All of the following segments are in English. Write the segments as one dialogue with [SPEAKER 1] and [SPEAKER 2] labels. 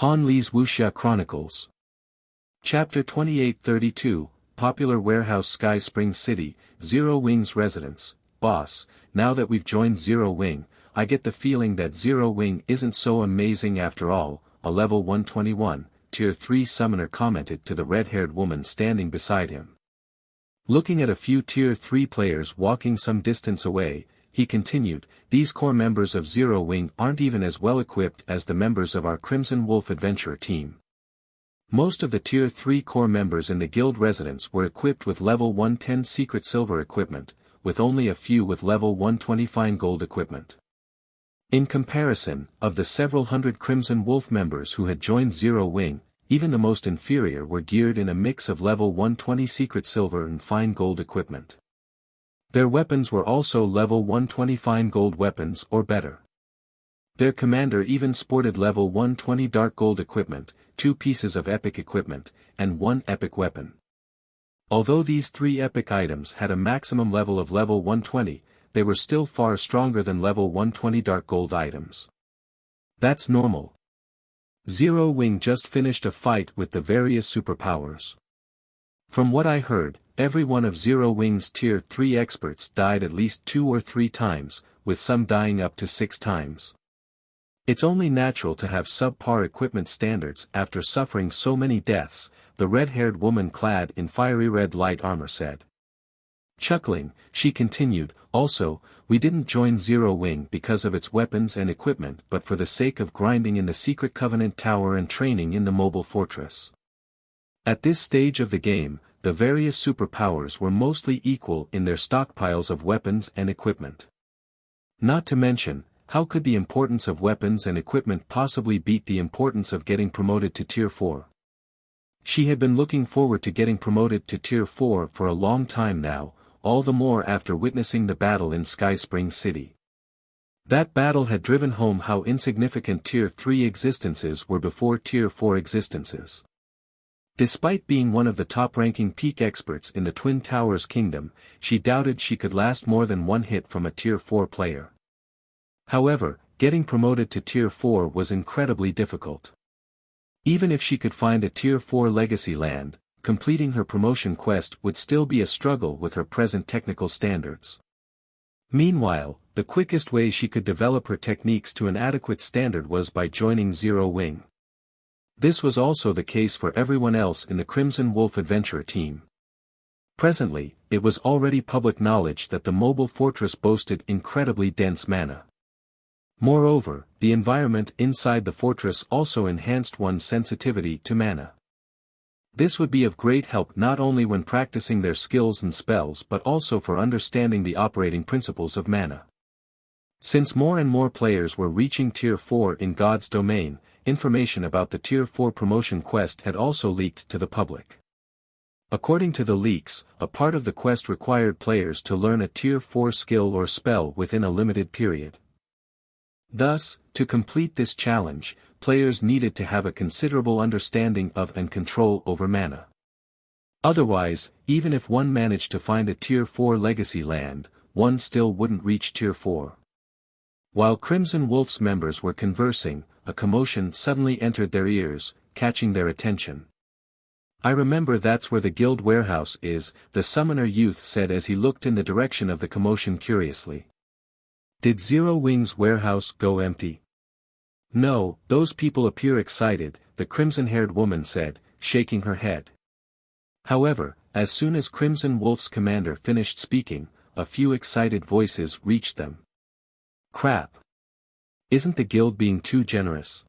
[SPEAKER 1] Han Li's Wuxia Chronicles. Chapter 2832, Popular Warehouse Sky Spring City, Zero Wing's Residence. Boss, now that we've joined Zero Wing, I get the feeling that Zero Wing isn't so amazing after all, a level 121, Tier 3 summoner commented to the red-haired woman standing beside him. Looking at a few Tier 3 players walking some distance away, he continued, these core members of Zero Wing aren't even as well equipped as the members of our Crimson Wolf Adventurer team. Most of the Tier 3 core members in the guild residence were equipped with level 110 secret silver equipment, with only a few with level 120 fine gold equipment. In comparison, of the several hundred Crimson Wolf members who had joined Zero Wing, even the most inferior were geared in a mix of level 120 secret silver and fine gold equipment. Their weapons were also level 120 fine gold weapons or better. Their commander even sported level 120 dark gold equipment, 2 pieces of epic equipment, and 1 epic weapon. Although these 3 epic items had a maximum level of level 120, they were still far stronger than level 120 dark gold items. That's normal. Zero Wing just finished a fight with the various superpowers. From what I heard, every one of Zero Wing's Tier 3 experts died at least 2 or 3 times, with some dying up to 6 times. It's only natural to have subpar equipment standards after suffering so many deaths, the red-haired woman clad in fiery red light armor said. Chuckling, she continued, also, we didn't join Zero Wing because of its weapons and equipment but for the sake of grinding in the Secret Covenant Tower and training in the mobile fortress. At this stage of the game, the various superpowers were mostly equal in their stockpiles of weapons and equipment. Not to mention, how could the importance of weapons and equipment possibly beat the importance of getting promoted to Tier 4? She had been looking forward to getting promoted to Tier 4 for a long time now, all the more after witnessing the battle in Sky Spring City. That battle had driven home how insignificant Tier 3 existences were before Tier 4 existences. Despite being one of the top-ranking peak experts in the Twin Towers Kingdom, she doubted she could last more than one hit from a Tier 4 player. However, getting promoted to Tier 4 was incredibly difficult. Even if she could find a Tier 4 legacy land, completing her promotion quest would still be a struggle with her present technical standards. Meanwhile, the quickest way she could develop her techniques to an adequate standard was by joining Zero Wing. This was also the case for everyone else in the Crimson Wolf Adventurer team. Presently, it was already public knowledge that the mobile fortress boasted incredibly dense mana. Moreover, the environment inside the fortress also enhanced one's sensitivity to mana. This would be of great help not only when practicing their skills and spells but also for understanding the operating principles of mana. Since more and more players were reaching Tier 4 in God's domain, information about the Tier 4 promotion quest had also leaked to the public. According to the leaks, a part of the quest required players to learn a Tier 4 skill or spell within a limited period. Thus, to complete this challenge, players needed to have a considerable understanding of and control over mana. Otherwise, even if one managed to find a Tier 4 legacy land, one still wouldn't reach Tier 4. While Crimson Wolf's members were conversing, a commotion suddenly entered their ears, catching their attention. I remember that's where the guild warehouse is, the summoner youth said as he looked in the direction of the commotion curiously. Did Zero Wing's warehouse go empty? No, those people appear excited, the crimson-haired woman said, shaking her head. However, as soon as Crimson Wolf's commander finished speaking, a few excited voices reached them. Crap! Isn't the guild being too generous?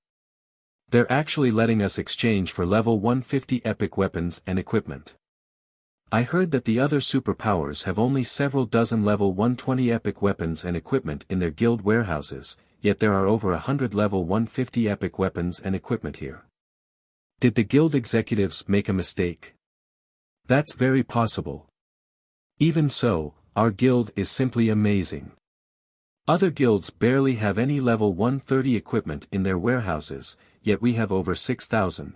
[SPEAKER 1] They're actually letting us exchange for level 150 epic weapons and equipment. I heard that the other superpowers have only several dozen level 120 epic weapons and equipment in their guild warehouses, yet there are over 100 level 150 epic weapons and equipment here. Did the guild executives make a mistake? That's very possible. Even so, our guild is simply amazing. Other guilds barely have any level 130 equipment in their warehouses, yet we have over 6,000.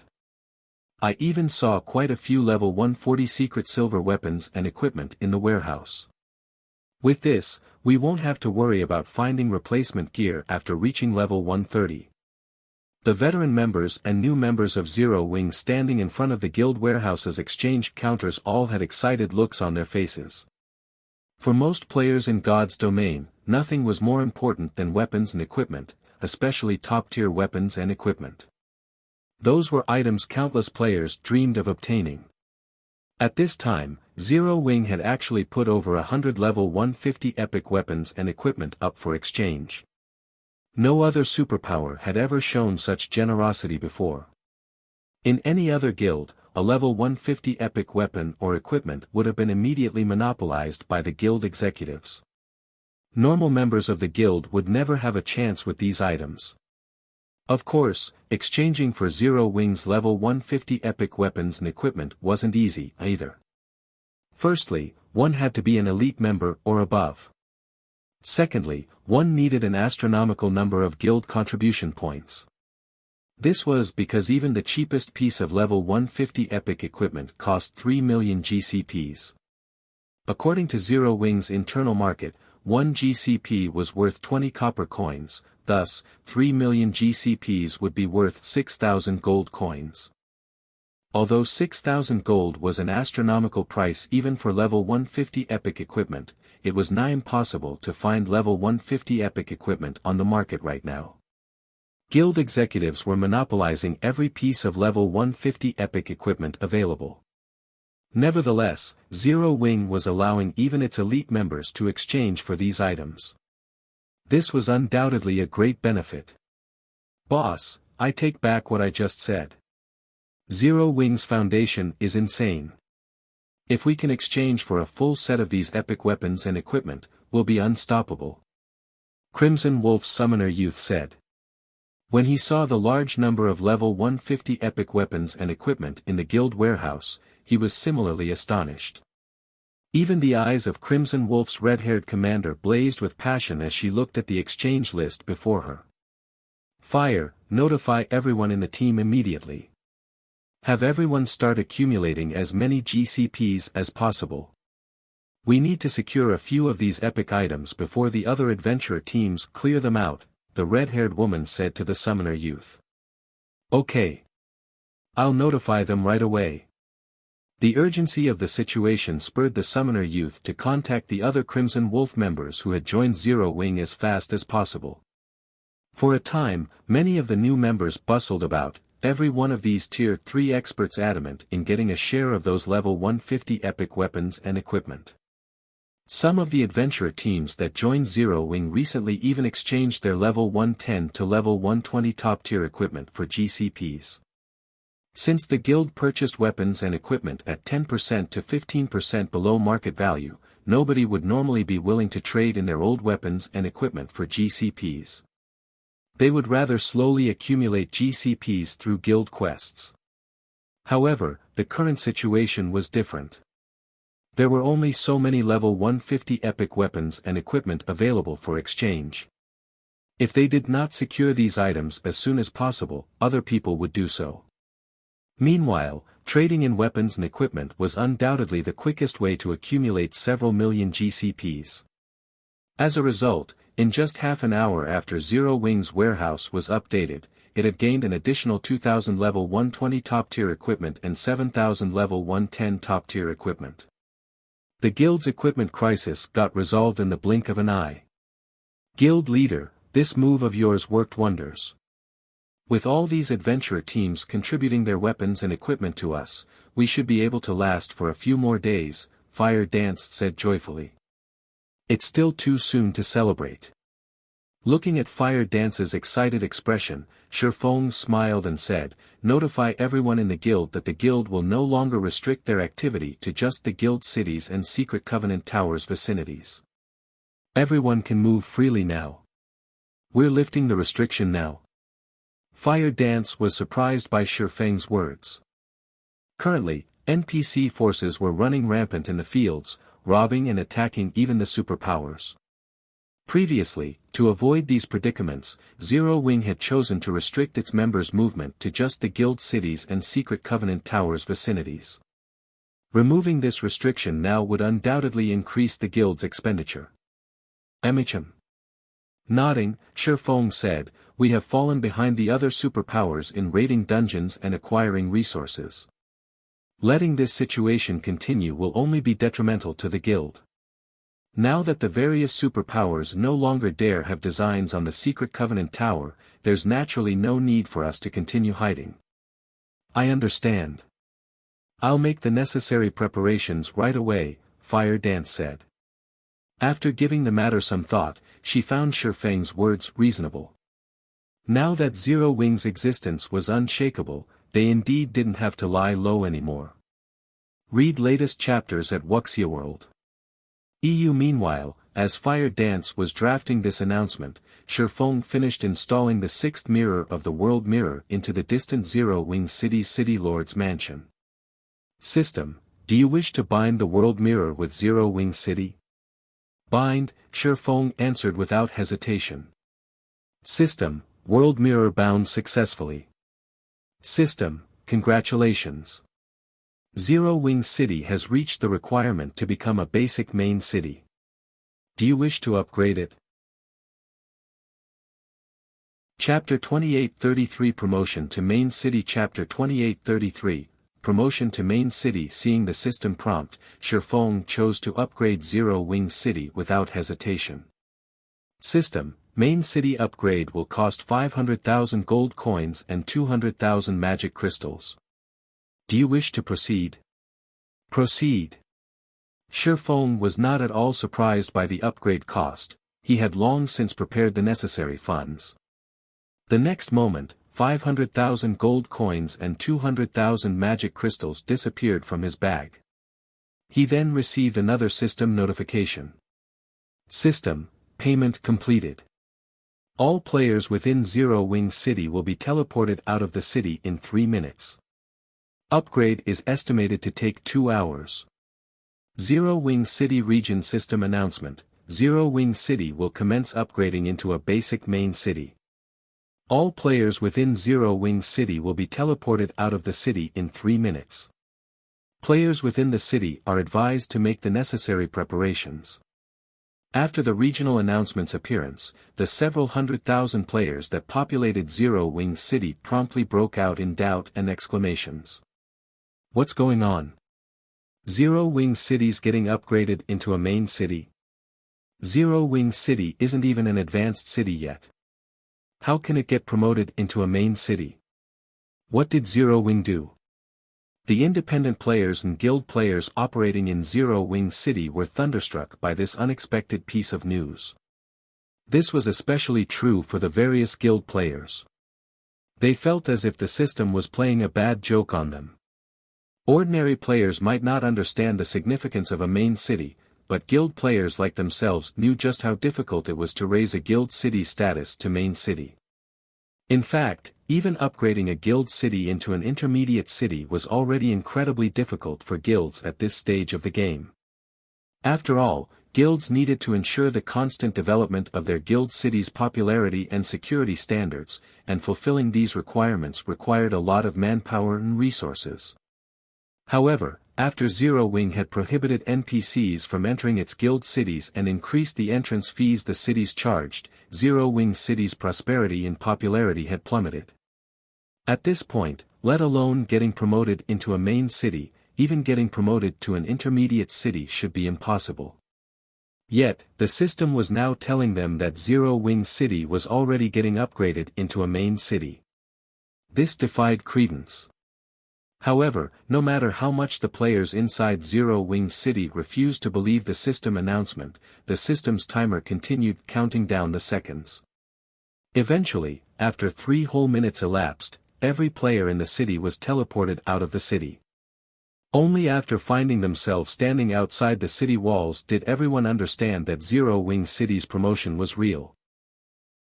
[SPEAKER 1] I even saw quite a few level 140 secret silver weapons and equipment in the warehouse. With this, we won't have to worry about finding replacement gear after reaching level 130. The veteran members and new members of Zero Wing standing in front of the guild warehouse's exchange counters all had excited looks on their faces. For most players in God's domain, nothing was more important than weapons and equipment, especially top-tier weapons and equipment. Those were items countless players dreamed of obtaining. At this time, Zero Wing had actually put over 100 level 150 epic weapons and equipment up for exchange. No other superpower had ever shown such generosity before. In any other guild, a level 150 epic weapon or equipment would have been immediately monopolized by the guild executives. Normal members of the guild would never have a chance with these items. Of course, exchanging for Zero Wing's level 150 epic weapons and equipment wasn't easy either. Firstly, one had to be an elite member or above. Secondly, one needed an astronomical number of guild contribution points. This was because even the cheapest piece of level 150 epic equipment cost 3 million GCPs. According to Zero Wing's internal market, 1 GCP was worth 20 copper coins, thus, 3 million GCPs would be worth 6,000 gold coins. Although 6,000 gold was an astronomical price even for level 150 epic equipment, it was nigh impossible to find level 150 epic equipment on the market right now. Guild executives were monopolizing every piece of level 150 epic equipment available. Nevertheless, Zero Wing was allowing even its elite members to exchange for these items. This was undoubtedly a great benefit. Boss, I take back what I just said. Zero Wing's foundation is insane. If we can exchange for a full set of these epic weapons and equipment, we'll be unstoppable. Crimson Wolf's summoner youth said. When he saw the large number of level 150 epic weapons and equipment in the guild warehouse, he was similarly astonished. Even the eyes of Crimson Wolf's red-haired commander blazed with passion as she looked at the exchange list before her. Fire, notify everyone in the team immediately. Have everyone start accumulating as many GCPs as possible. We need to secure a few of these epic items before the other adventurer teams clear them out, the red-haired woman said to the summoner youth. Okay. I'll notify them right away. The urgency of the situation spurred the summoner youth to contact the other Crimson Wolf members who had joined Zero Wing as fast as possible. For a time, many of the new members bustled about, every one of these Tier 3 experts adamant in getting a share of those level 150 epic weapons and equipment. Some of the adventurer teams that joined Zero Wing recently even exchanged their level 110 to level 120 top-tier equipment for GCPs. Since the guild purchased weapons and equipment at 10% to 15% below market value, nobody would normally be willing to trade in their old weapons and equipment for GCPs. They would rather slowly accumulate GCPs through guild quests. However, the current situation was different. There were only so many level 150 epic weapons and equipment available for exchange. If they did not secure these items as soon as possible, other people would do so. Meanwhile, trading in weapons and equipment was undoubtedly the quickest way to accumulate several million GCPs. As a result, in just half an hour after Zero Wing's warehouse was updated, it had gained an additional 2,000 level 120 top-tier equipment and 7,000 level 110 top-tier equipment. The guild's equipment crisis got resolved in the blink of an eye. Guild leader, this move of yours worked wonders. With all these adventurer teams contributing their weapons and equipment to us, we should be able to last for a few more days, Fire Dance said joyfully. It's still too soon to celebrate. Looking at Fire Dance's excited expression, Shifeng smiled and said, notify everyone in the guild that the guild will no longer restrict their activity to just the guild cities and Secret Covenant Towers vicinities. Everyone can move freely now. We're lifting the restriction now. Fire Dance was surprised by Shifeng's words. Currently, NPC forces were running rampant in the fields, robbing and attacking even the superpowers. Previously, to avoid these predicaments, Zero Wing had chosen to restrict its members' movement to just the guild cities and Secret Covenant Towers vicinities. Removing this restriction now would undoubtedly increase the guild's expenditure. Emicham. Nodding, Shifeng said, we have fallen behind the other superpowers in raiding dungeons and acquiring resources. Letting this situation continue will only be detrimental to the guild. Now that the various superpowers no longer dare have designs on the secret Covenant Tower, there's naturally no need for us to continue hiding. I understand. I'll make the necessary preparations right away, Fire Dance said. After giving the matter some thought, she found Shifeng's words reasonable. Now that Zero Wing's existence was unshakable, they indeed didn't have to lie low anymore. Read latest chapters at Wuxia World. EU. Meanwhile, as Fire Dance was drafting this announcement, Shifeng finished installing the sixth mirror of the World Mirror into the distant Zero Wing City's City Lord's mansion. System, do you wish to bind the World Mirror with Zero Wing City? Bind, Shifeng answered without hesitation. System, World Mirror bound successfully. System, congratulations. Zero Wing City has reached the requirement to become a basic main city. Do you wish to upgrade it? Chapter 2833 Promotion to Main City. Chapter 2833, Promotion to Main City. Seeing the system prompt, Shifeng chose to upgrade Zero Wing City without hesitation. System, Main City upgrade will cost 500,000 gold coins and 200,000 magic crystals. Do you wish to proceed? Proceed. Shifeng was not at all surprised by the upgrade cost, he had long since prepared the necessary funds. The next moment, 500,000 gold coins and 200,000 magic crystals disappeared from his bag. He then received another system notification. System, payment completed. All players within Zero Wing City will be teleported out of the city in 3 minutes. Upgrade is estimated to take 2 hours. Zero Wing City Region System Announcement, Zero Wing City will commence upgrading into a basic main city. All players within Zero Wing City will be teleported out of the city in 3 minutes. Players within the city are advised to make the necessary preparations. After the regional announcement's appearance, the several 100,000 players that populated Zero Wing City promptly broke out in doubt and exclamations. What's going on? Zero Wing City's getting upgraded into a main city? Zero Wing City isn't even an advanced city yet. How can it get promoted into a main city? What did Zero Wing do? The independent players and guild players operating in Zero Wing City were thunderstruck by this unexpected piece of news. This was especially true for the various guild players. They felt as if the system was playing a bad joke on them. Ordinary players might not understand the significance of a main city, but guild players like themselves knew just how difficult it was to raise a guild city status to main city. In fact, even upgrading a guild city into an intermediate city was already incredibly difficult for guilds at this stage of the game. After all, guilds needed to ensure the constant development of their guild city's popularity and security standards, and fulfilling these requirements required a lot of manpower and resources. However, after Zero Wing had prohibited NPCs from entering its guild cities and increased the entrance fees the cities charged, Zero Wing City's prosperity and popularity had plummeted. At this point, let alone getting promoted into a main city, even getting promoted to an intermediate city should be impossible. Yet, the system was now telling them that Zero Wing City was already getting upgraded into a main city. This defied credence. However, no matter how much the players inside Zero Wing City refused to believe the system announcement, the system's timer continued counting down the seconds. Eventually, after 3 whole minutes elapsed, every player in the city was teleported out of the city. Only after finding themselves standing outside the city walls did everyone understand that Zero Wing City's promotion was real.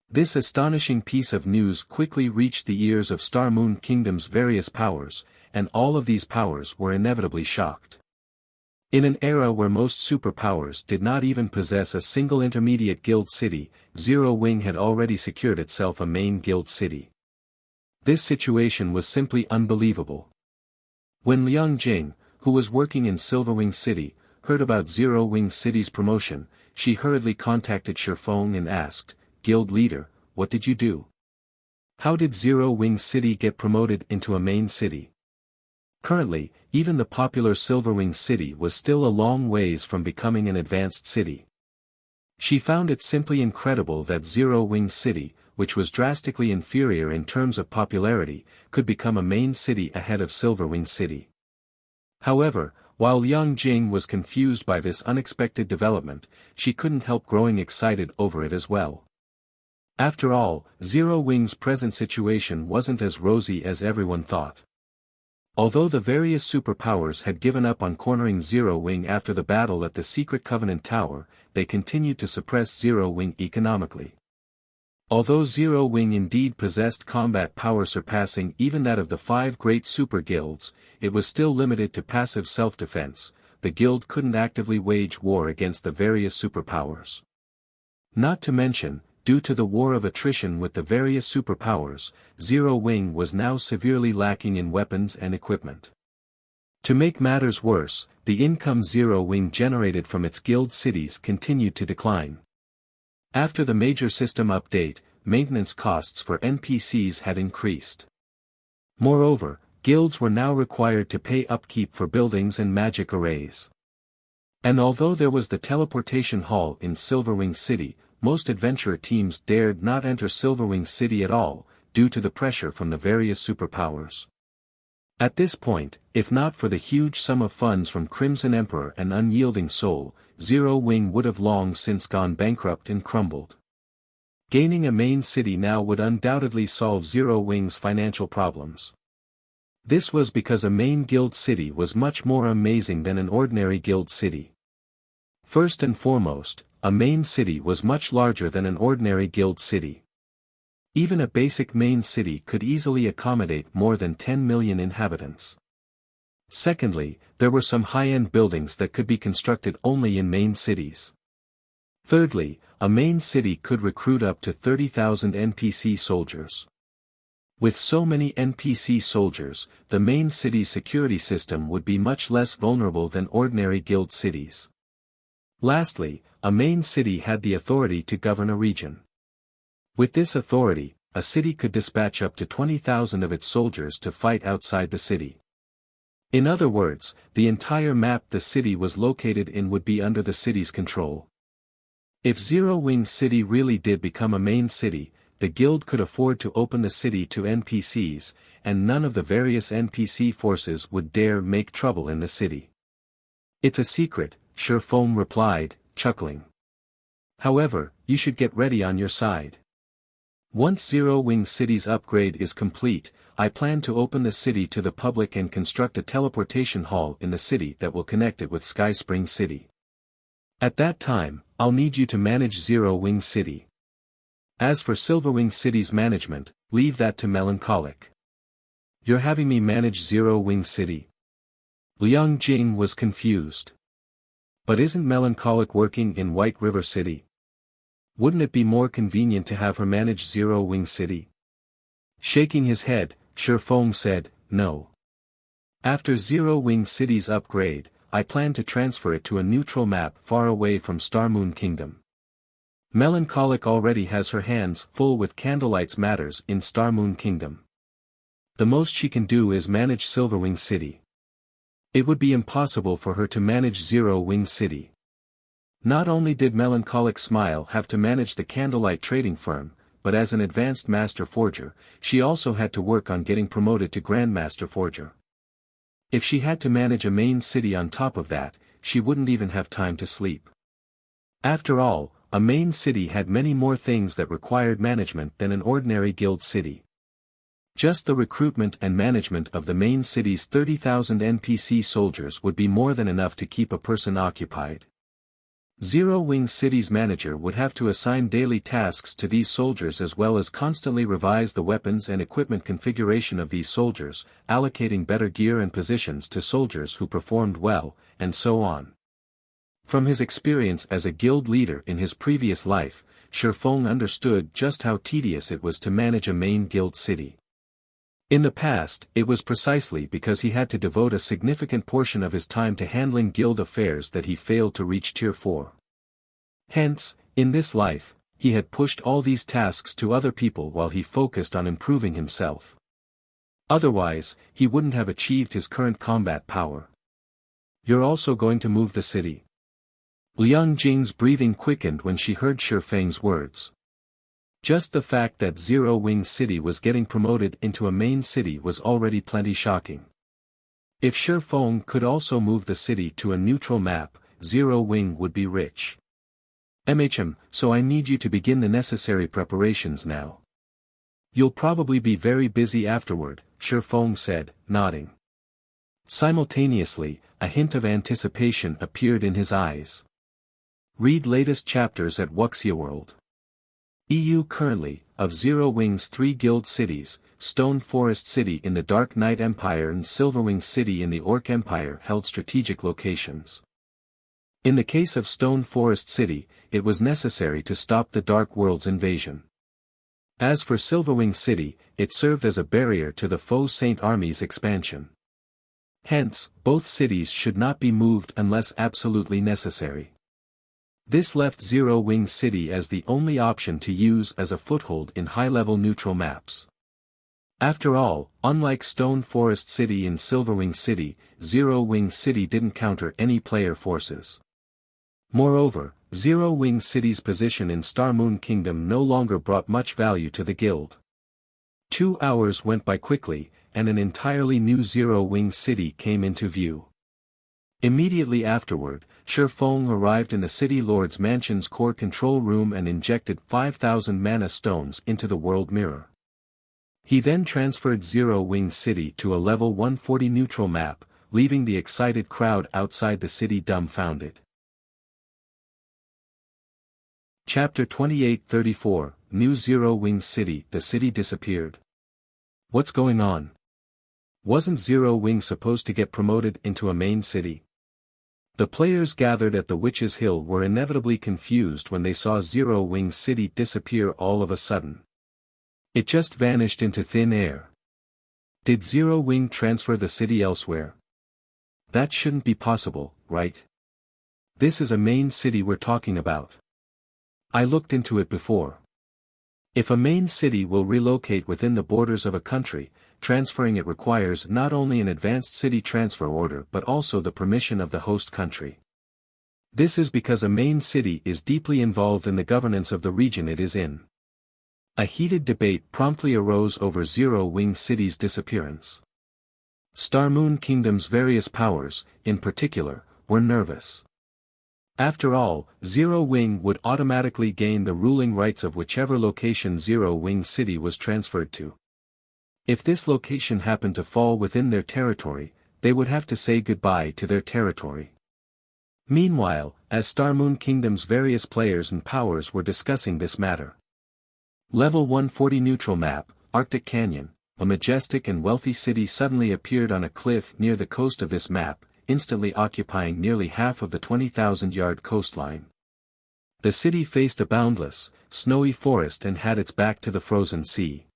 [SPEAKER 1] This astonishing piece of news quickly reached the ears of Star Moon Kingdom's various powers, and all of these powers were inevitably shocked. In an era where most superpowers did not even possess a single intermediate guild city, Zero Wing had already secured itself a main guild city. This situation was simply unbelievable. When Liang Jing, who was working in Silverwing City, heard about Zero Wing City's promotion, she hurriedly contacted Shifeng and asked, "Guild leader, what did you do? How did Zero Wing City get promoted into a main city? Currently, even the popular Silverwing City was still a long ways from becoming an advanced city. She found it simply incredible that Zero Wing City, which was drastically inferior in terms of popularity, could become a main city ahead of Silverwing City. However, while Liang Jing was confused by this unexpected development, she couldn't help growing excited over it as well. After all, Zero Wing's present situation wasn't as rosy as everyone thought. Although the various superpowers had given up on cornering Zero Wing after the battle at the Secret Covenant Tower, they continued to suppress Zero Wing economically. Although Zero Wing indeed possessed combat power surpassing even that of the 5 great super guilds, it was still limited to passive self-defense. The guild couldn't actively wage war against the various superpowers. Not to mention, due to the war of attrition with the various superpowers, Zero Wing was now severely lacking in weapons and equipment. To make matters worse, the income Zero Wing generated from its guild cities continued to decline. After the major system update, maintenance costs for NPCs had increased. Moreover, guilds were now required to pay upkeep for buildings and magic arrays. And although there was the teleportation hall in Silverwing City, most adventurer teams dared not enter Silverwing City at all, due to the pressure from the various superpowers. At this point, if not for the huge sum of funds from Crimson Emperor and Unyielding Soul, Zero Wing would have long since gone bankrupt and crumbled. Gaining a main city now would undoubtedly solve Zero Wing's financial problems. This was because a main guild city was much more amazing than an ordinary guild city. First and foremost, a main city was much larger than an ordinary guild city. Even a basic main city could easily accommodate more than 10 million inhabitants. Secondly, there were some high-end buildings that could be constructed only in main cities. Thirdly, a main city could recruit up to 30,000 NPC soldiers. With so many NPC soldiers, the main city's security system would be much less vulnerable than ordinary guild cities. Lastly, a main city had the authority to govern a region. With this authority, a city could dispatch up to 20,000 of its soldiers to fight outside the city. In other words, the entire map the city was located in would be under the city's control. If Zero Wing City really did become a main city, the guild could afford to open the city to NPCs, and none of the various NPC forces would dare make trouble in the city. It's a secret, Shifeng replied, chuckling. However, you should get ready on your side. Once Zero Wing City's upgrade is complete, I plan to open the city to the public and construct a teleportation hall in the city that will connect it with Sky Spring City. At that time, I'll need you to manage Zero Wing City. As for Silverwing City's management, leave that to Melancholic. You're having me manage Zero Wing City? Liang Jing was confused. But isn't Melancholic working in White River City? Wouldn't it be more convenient to have her manage Zero Wing City? Shaking his head, Shifeng said, no. After Zero Wing City's upgrade, I plan to transfer it to a neutral map far away from Starmoon Kingdom. Melancholic already has her hands full with Candlelight's matters in Starmoon Kingdom. The most she can do is manage Silverwing City. It would be impossible for her to manage Zero Wing City. Not only did Melancholic Smile have to manage the Candlelight trading firm, but as an advanced master forger, she also had to work on getting promoted to Grandmaster Forger. If she had to manage a main city on top of that, she wouldn't even have time to sleep. After all, a main city had many more things that required management than an ordinary guild city. Just the recruitment and management of the main city's 30,000 NPC soldiers would be more than enough to keep a person occupied. Zero Wing City's manager would have to assign daily tasks to these soldiers as well as constantly revise the weapons and equipment configuration of these soldiers, allocating better gear and positions to soldiers who performed well, and so on. From his experience as a guild leader in his previous life, Shifeng understood just how tedious it was to manage a main guild city. In the past, it was precisely because he had to devote a significant portion of his time to handling guild affairs that he failed to reach Tier 4. Hence, in this life, he had pushed all these tasks to other people while he focused on improving himself. Otherwise, he wouldn't have achieved his current combat power. You're also going to move the city. Liang Jing's breathing quickened when she heard Shi Feng's words. Just the fact that Zero Wing City was getting promoted into a main city was already plenty shocking. If Shi Feng could also move the city to a neutral map, Zero Wing would be rich. So I need you to begin the necessary preparations now. You'll probably be very busy afterward, Shi Feng said, nodding. Simultaneously, a hint of anticipation appeared in his eyes. Read latest chapters at Wuxia World. EU currently, of Zero Wing's 3 guild cities, Stone Forest City in the Dark Knight Empire and Silverwing City in the Orc Empire held strategic locations. In the case of Stone Forest City, it was necessary to stop the Dark World's invasion. As for Silverwing City, it served as a barrier to the foe Saint Army's expansion. Hence, both cities should not be moved unless absolutely necessary. This left Zero Wing City as the only option to use as a foothold in high-level neutral maps. After all, unlike Stone Forest City and Silverwing City, Zero Wing City didn't counter any player forces. Moreover, Zero Wing City's position in Star Moon Kingdom no longer brought much value to the guild. 2 hours went by quickly, and an entirely new Zero Wing City came into view. Immediately afterward, Shi Feng arrived in the City Lord's Mansion's core control room and injected 5,000 mana stones into the world mirror. He then transferred Zero Wing City to a level 140 neutral map, leaving the excited crowd outside the city dumbfounded. Chapter 2834, New Zero Wing City. The city disappeared. What's going on? Wasn't Zero Wing supposed to get promoted into a main city? The players gathered at the Witch's Hill were inevitably confused when they saw Zero Wing City disappear all of a sudden. It just vanished into thin air. Did Zero Wing transfer the city elsewhere? That shouldn't be possible, right? This is a main city we're talking about. I looked into it before. If a main city will relocate within the borders of a country, transferring it requires not only an advanced city transfer order but also the permission of the host country. This is because a main city is deeply involved in the governance of the region it is in. A heated debate promptly arose over Zero Wing City's disappearance. Star Moon Kingdom's various powers, in particular, were nervous. After all, Zero Wing would automatically gain the ruling rights of whichever location Zero Wing City was transferred to. If this location happened to fall within their territory, they would have to say goodbye to their territory. Meanwhile, as Star Moon Kingdom's various players and powers were discussing this matter. Level 140 neutral map, Arctic Canyon, a majestic and wealthy city suddenly appeared on a cliff near the coast of this map, instantly occupying nearly half of the 20,000-yard coastline. The city faced a boundless, snowy forest and had its back to the frozen sea.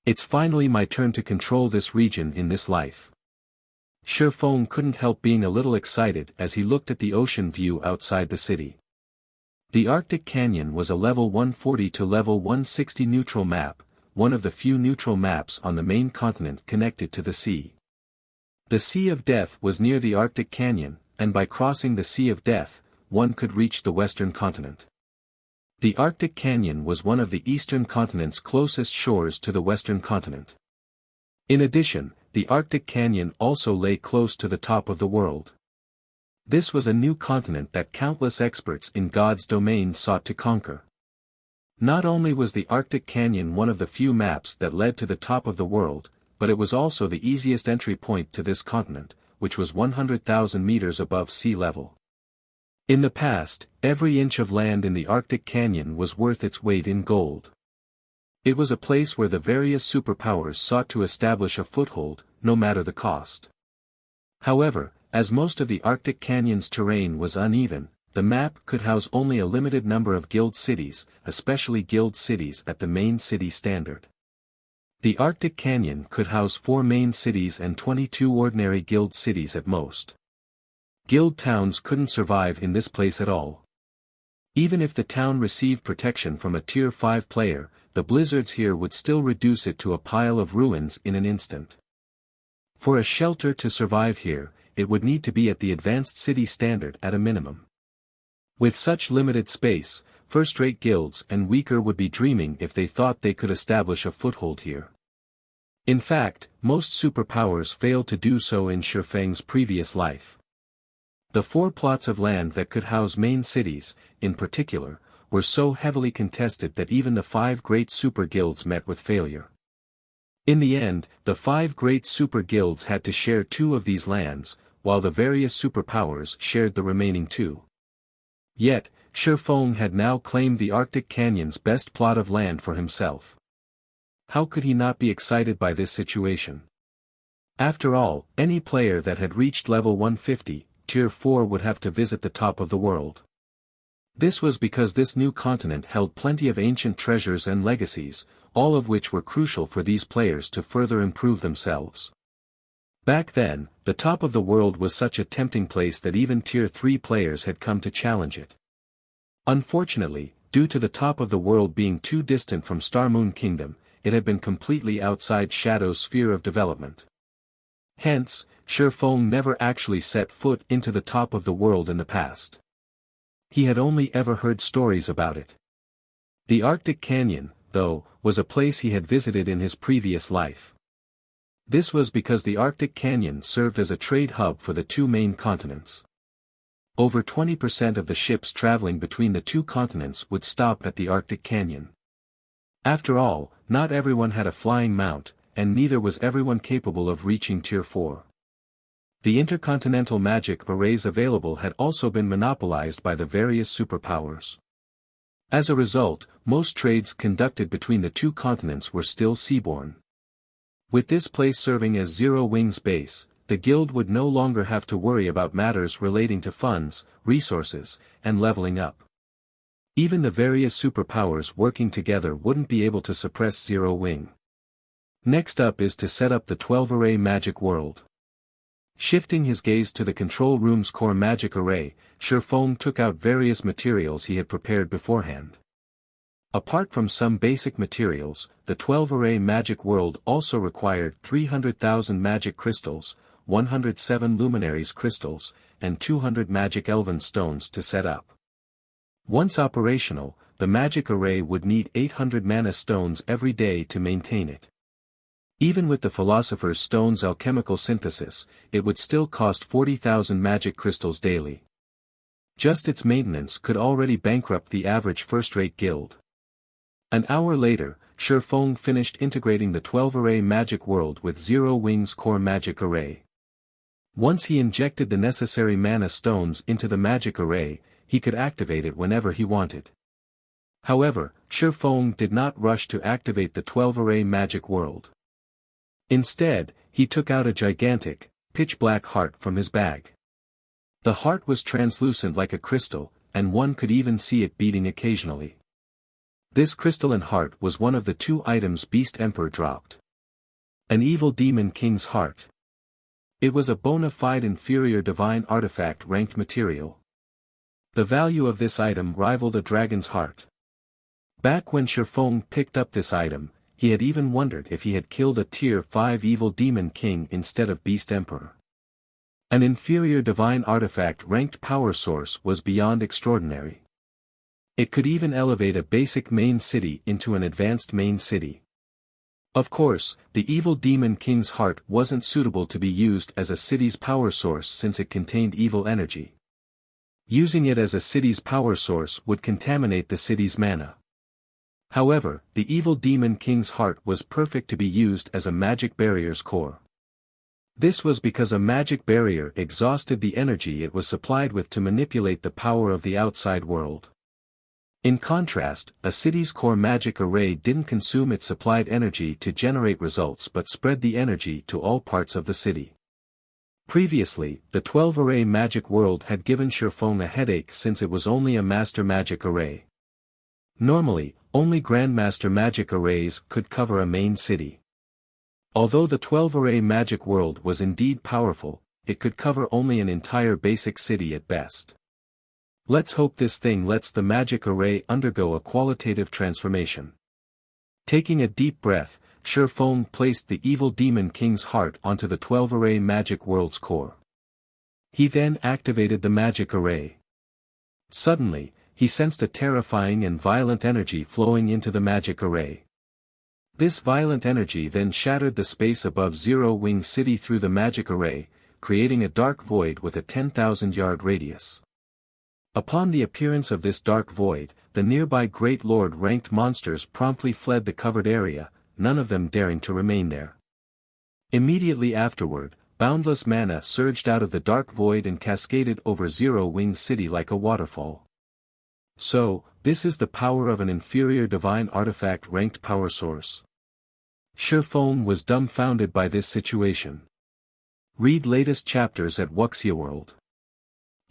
[SPEAKER 1] It's finally my turn to control this region in this life. Shi Feng couldn't help being a little excited as he looked at the ocean view outside the city. The Arctic Canyon was a level 140 to level 160 neutral map, one of the few neutral maps on the main continent connected to the sea. The Sea of Death was near the Arctic Canyon, and by crossing the Sea of Death, one could reach the western continent. The Arctic Canyon was one of the eastern continent's closest shores to the western continent. In addition, the Arctic Canyon also lay close to the top of the world. This was a new continent that countless experts in God's domain sought to conquer. Not only was the Arctic Canyon one of the few maps that led to the top of the world, but it was also the easiest entry point to this continent, which was 100,000 meters above sea level. In the past, every inch of land in the Arctic Canyon was worth its weight in gold. It was a place where the various superpowers sought to establish a foothold, no matter the cost. However, as most of the Arctic Canyon's terrain was uneven, the map could house only a limited number of guild cities, especially guild cities at the main city standard. The Arctic Canyon could house 4 main cities and 22 ordinary guild cities at most. Guild towns couldn't survive in this place at all. Even if the town received protection from a Tier 5 player, the blizzards here would still reduce it to a pile of ruins in an instant. For a shelter to survive here, it would need to be at the advanced city standard at a minimum. With such limited space, first-rate guilds and weaker would be dreaming if they thought they could establish a foothold here. In fact, most superpowers failed to do so in Shifeng's previous life. The 4 plots of land that could house main cities, in particular, were so heavily contested that even the 5 great super guilds met with failure. In the end, the 5 great super guilds had to share 2 of these lands, while the various superpowers shared the remaining 2. Yet, Shifeng had now claimed the Arctic Canyon's best plot of land for himself. How could he not be excited by this situation? After all, any player that had reached level 150, Tier 4 would have to visit the top of the world. This was because this new continent held plenty of ancient treasures and legacies, all of which were crucial for these players to further improve themselves. Back then, the top of the world was such a tempting place that even Tier 3 players had come to challenge it. Unfortunately, due to the top of the world being too distant from Star Moon Kingdom, it had been completely outside Shadow's sphere of development. Hence, Shifeng never actually set foot into the top of the world in the past. He had only ever heard stories about it. The Arctic Canyon, though, was a place he had visited in his previous life. This was because the Arctic Canyon served as a trade hub for the 2 main continents. Over 20% of the ships traveling between the 2 continents would stop at the Arctic Canyon. After all, not everyone had a flying mount, and neither was everyone capable of reaching Tier 4. The intercontinental magic arrays available had also been monopolized by the various superpowers. As a result, most trades conducted between the 2 continents were still seaborne. With this place serving as Zero Wing's base, the guild would no longer have to worry about matters relating to funds, resources, and leveling up. Even the various superpowers working together wouldn't be able to suppress Zero Wing. Next up is to set up the 12-array magic world. Shifting his gaze to the control room's core magic array, Shifeng took out various materials he had prepared beforehand. Apart from some basic materials, the 12-array magic world also required 300,000 magic crystals, 107 luminaries crystals, and 200 magic elven stones to set up. Once operational, the magic array would need 800 mana stones every day to maintain it. Even with the Philosopher's Stone's alchemical synthesis, it would still cost 40,000 magic crystals daily. Just its maintenance could already bankrupt the average first-rate guild. An hour later, Shifeng finished integrating the 12-array magic world with Zero Wing's core magic array. Once he injected the necessary mana stones into the magic array, he could activate it whenever he wanted. However, Shifeng did not rush to activate the 12-array magic world. Instead, he took out a gigantic, pitch-black heart from his bag. The heart was translucent like a crystal, and one could even see it beating occasionally. This crystalline heart was one of the 2 items Beast Emperor dropped. An evil demon king's heart. It was a bona fide inferior divine artifact ranked material. The value of this item rivaled a dragon's heart. Back when Shifeng picked up this item, he had even wondered if he had killed a Tier 5 evil demon king instead of Beast Emperor. An inferior divine artifact ranked power source was beyond extraordinary. It could even elevate a basic main city into an advanced main city. Of course, the evil demon king's heart wasn't suitable to be used as a city's power source since it contained evil energy. Using it as a city's power source would contaminate the city's mana. However, the evil demon king's heart was perfect to be used as a magic barrier's core. This was because a magic barrier exhausted the energy it was supplied with to manipulate the power of the outside world. In contrast, a city's core magic array didn't consume its supplied energy to generate results but spread the energy to all parts of the city. Previously, the 12-array magic world had given Shifeng a headache since it was only a master magic array. Normally, only grandmaster magic arrays could cover a main city. Although the 12-array magic world was indeed powerful, it could cover only an entire basic city at best. Let's hope this thing lets the magic array undergo a qualitative transformation. Taking a deep breath, Shifeng placed the evil demon king's heart onto the 12-array magic world's core. He then activated the magic array. Suddenly, he sensed a terrifying and violent energy flowing into the magic array. This violent energy then shattered the space above Zero Wing City through the magic array, creating a dark void with a 10,000-yard radius. Upon the appearance of this dark void, the nearby Great Lord-ranked monsters promptly fled the covered area, none of them daring to remain there. Immediately afterward, boundless mana surged out of the dark void and cascaded over Zero Wing City like a waterfall. So, this is the power of an inferior divine artifact-ranked power source. Shifeng was dumbfounded by this situation. Read latest chapters at Wuxia World.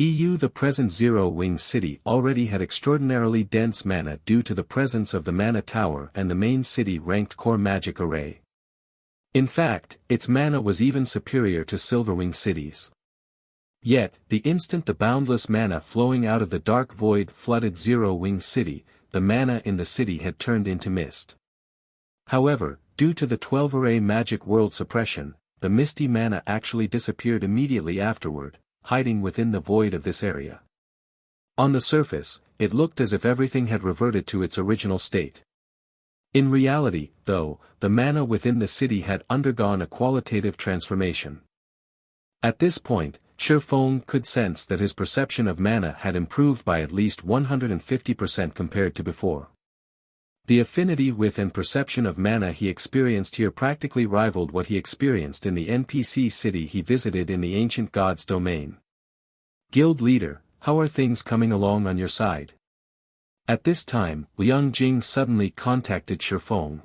[SPEAKER 1] The present Zero Wing City already had extraordinarily dense mana due to the presence of the Mana Tower and the main city-ranked core magic array. In fact, its mana was even superior to Silverwing City's. Yet, the instant the boundless mana flowing out of the dark void flooded Zero Wing City, the mana in the city had turned into mist. However, due to the 12-array magic world suppression, the misty mana actually disappeared immediately afterward, hiding within the void of this area. On the surface, it looked as if everything had reverted to its original state. In reality, though, the mana within the city had undergone a qualitative transformation. At this point, Shifeng could sense that his perception of mana had improved by at least 150% compared to before. The affinity with and perception of mana he experienced here practically rivaled what he experienced in the NPC city he visited in the ancient god's domain. Guild leader, how are things coming along on your side? At this time, Liang Jing suddenly contacted Shifeng.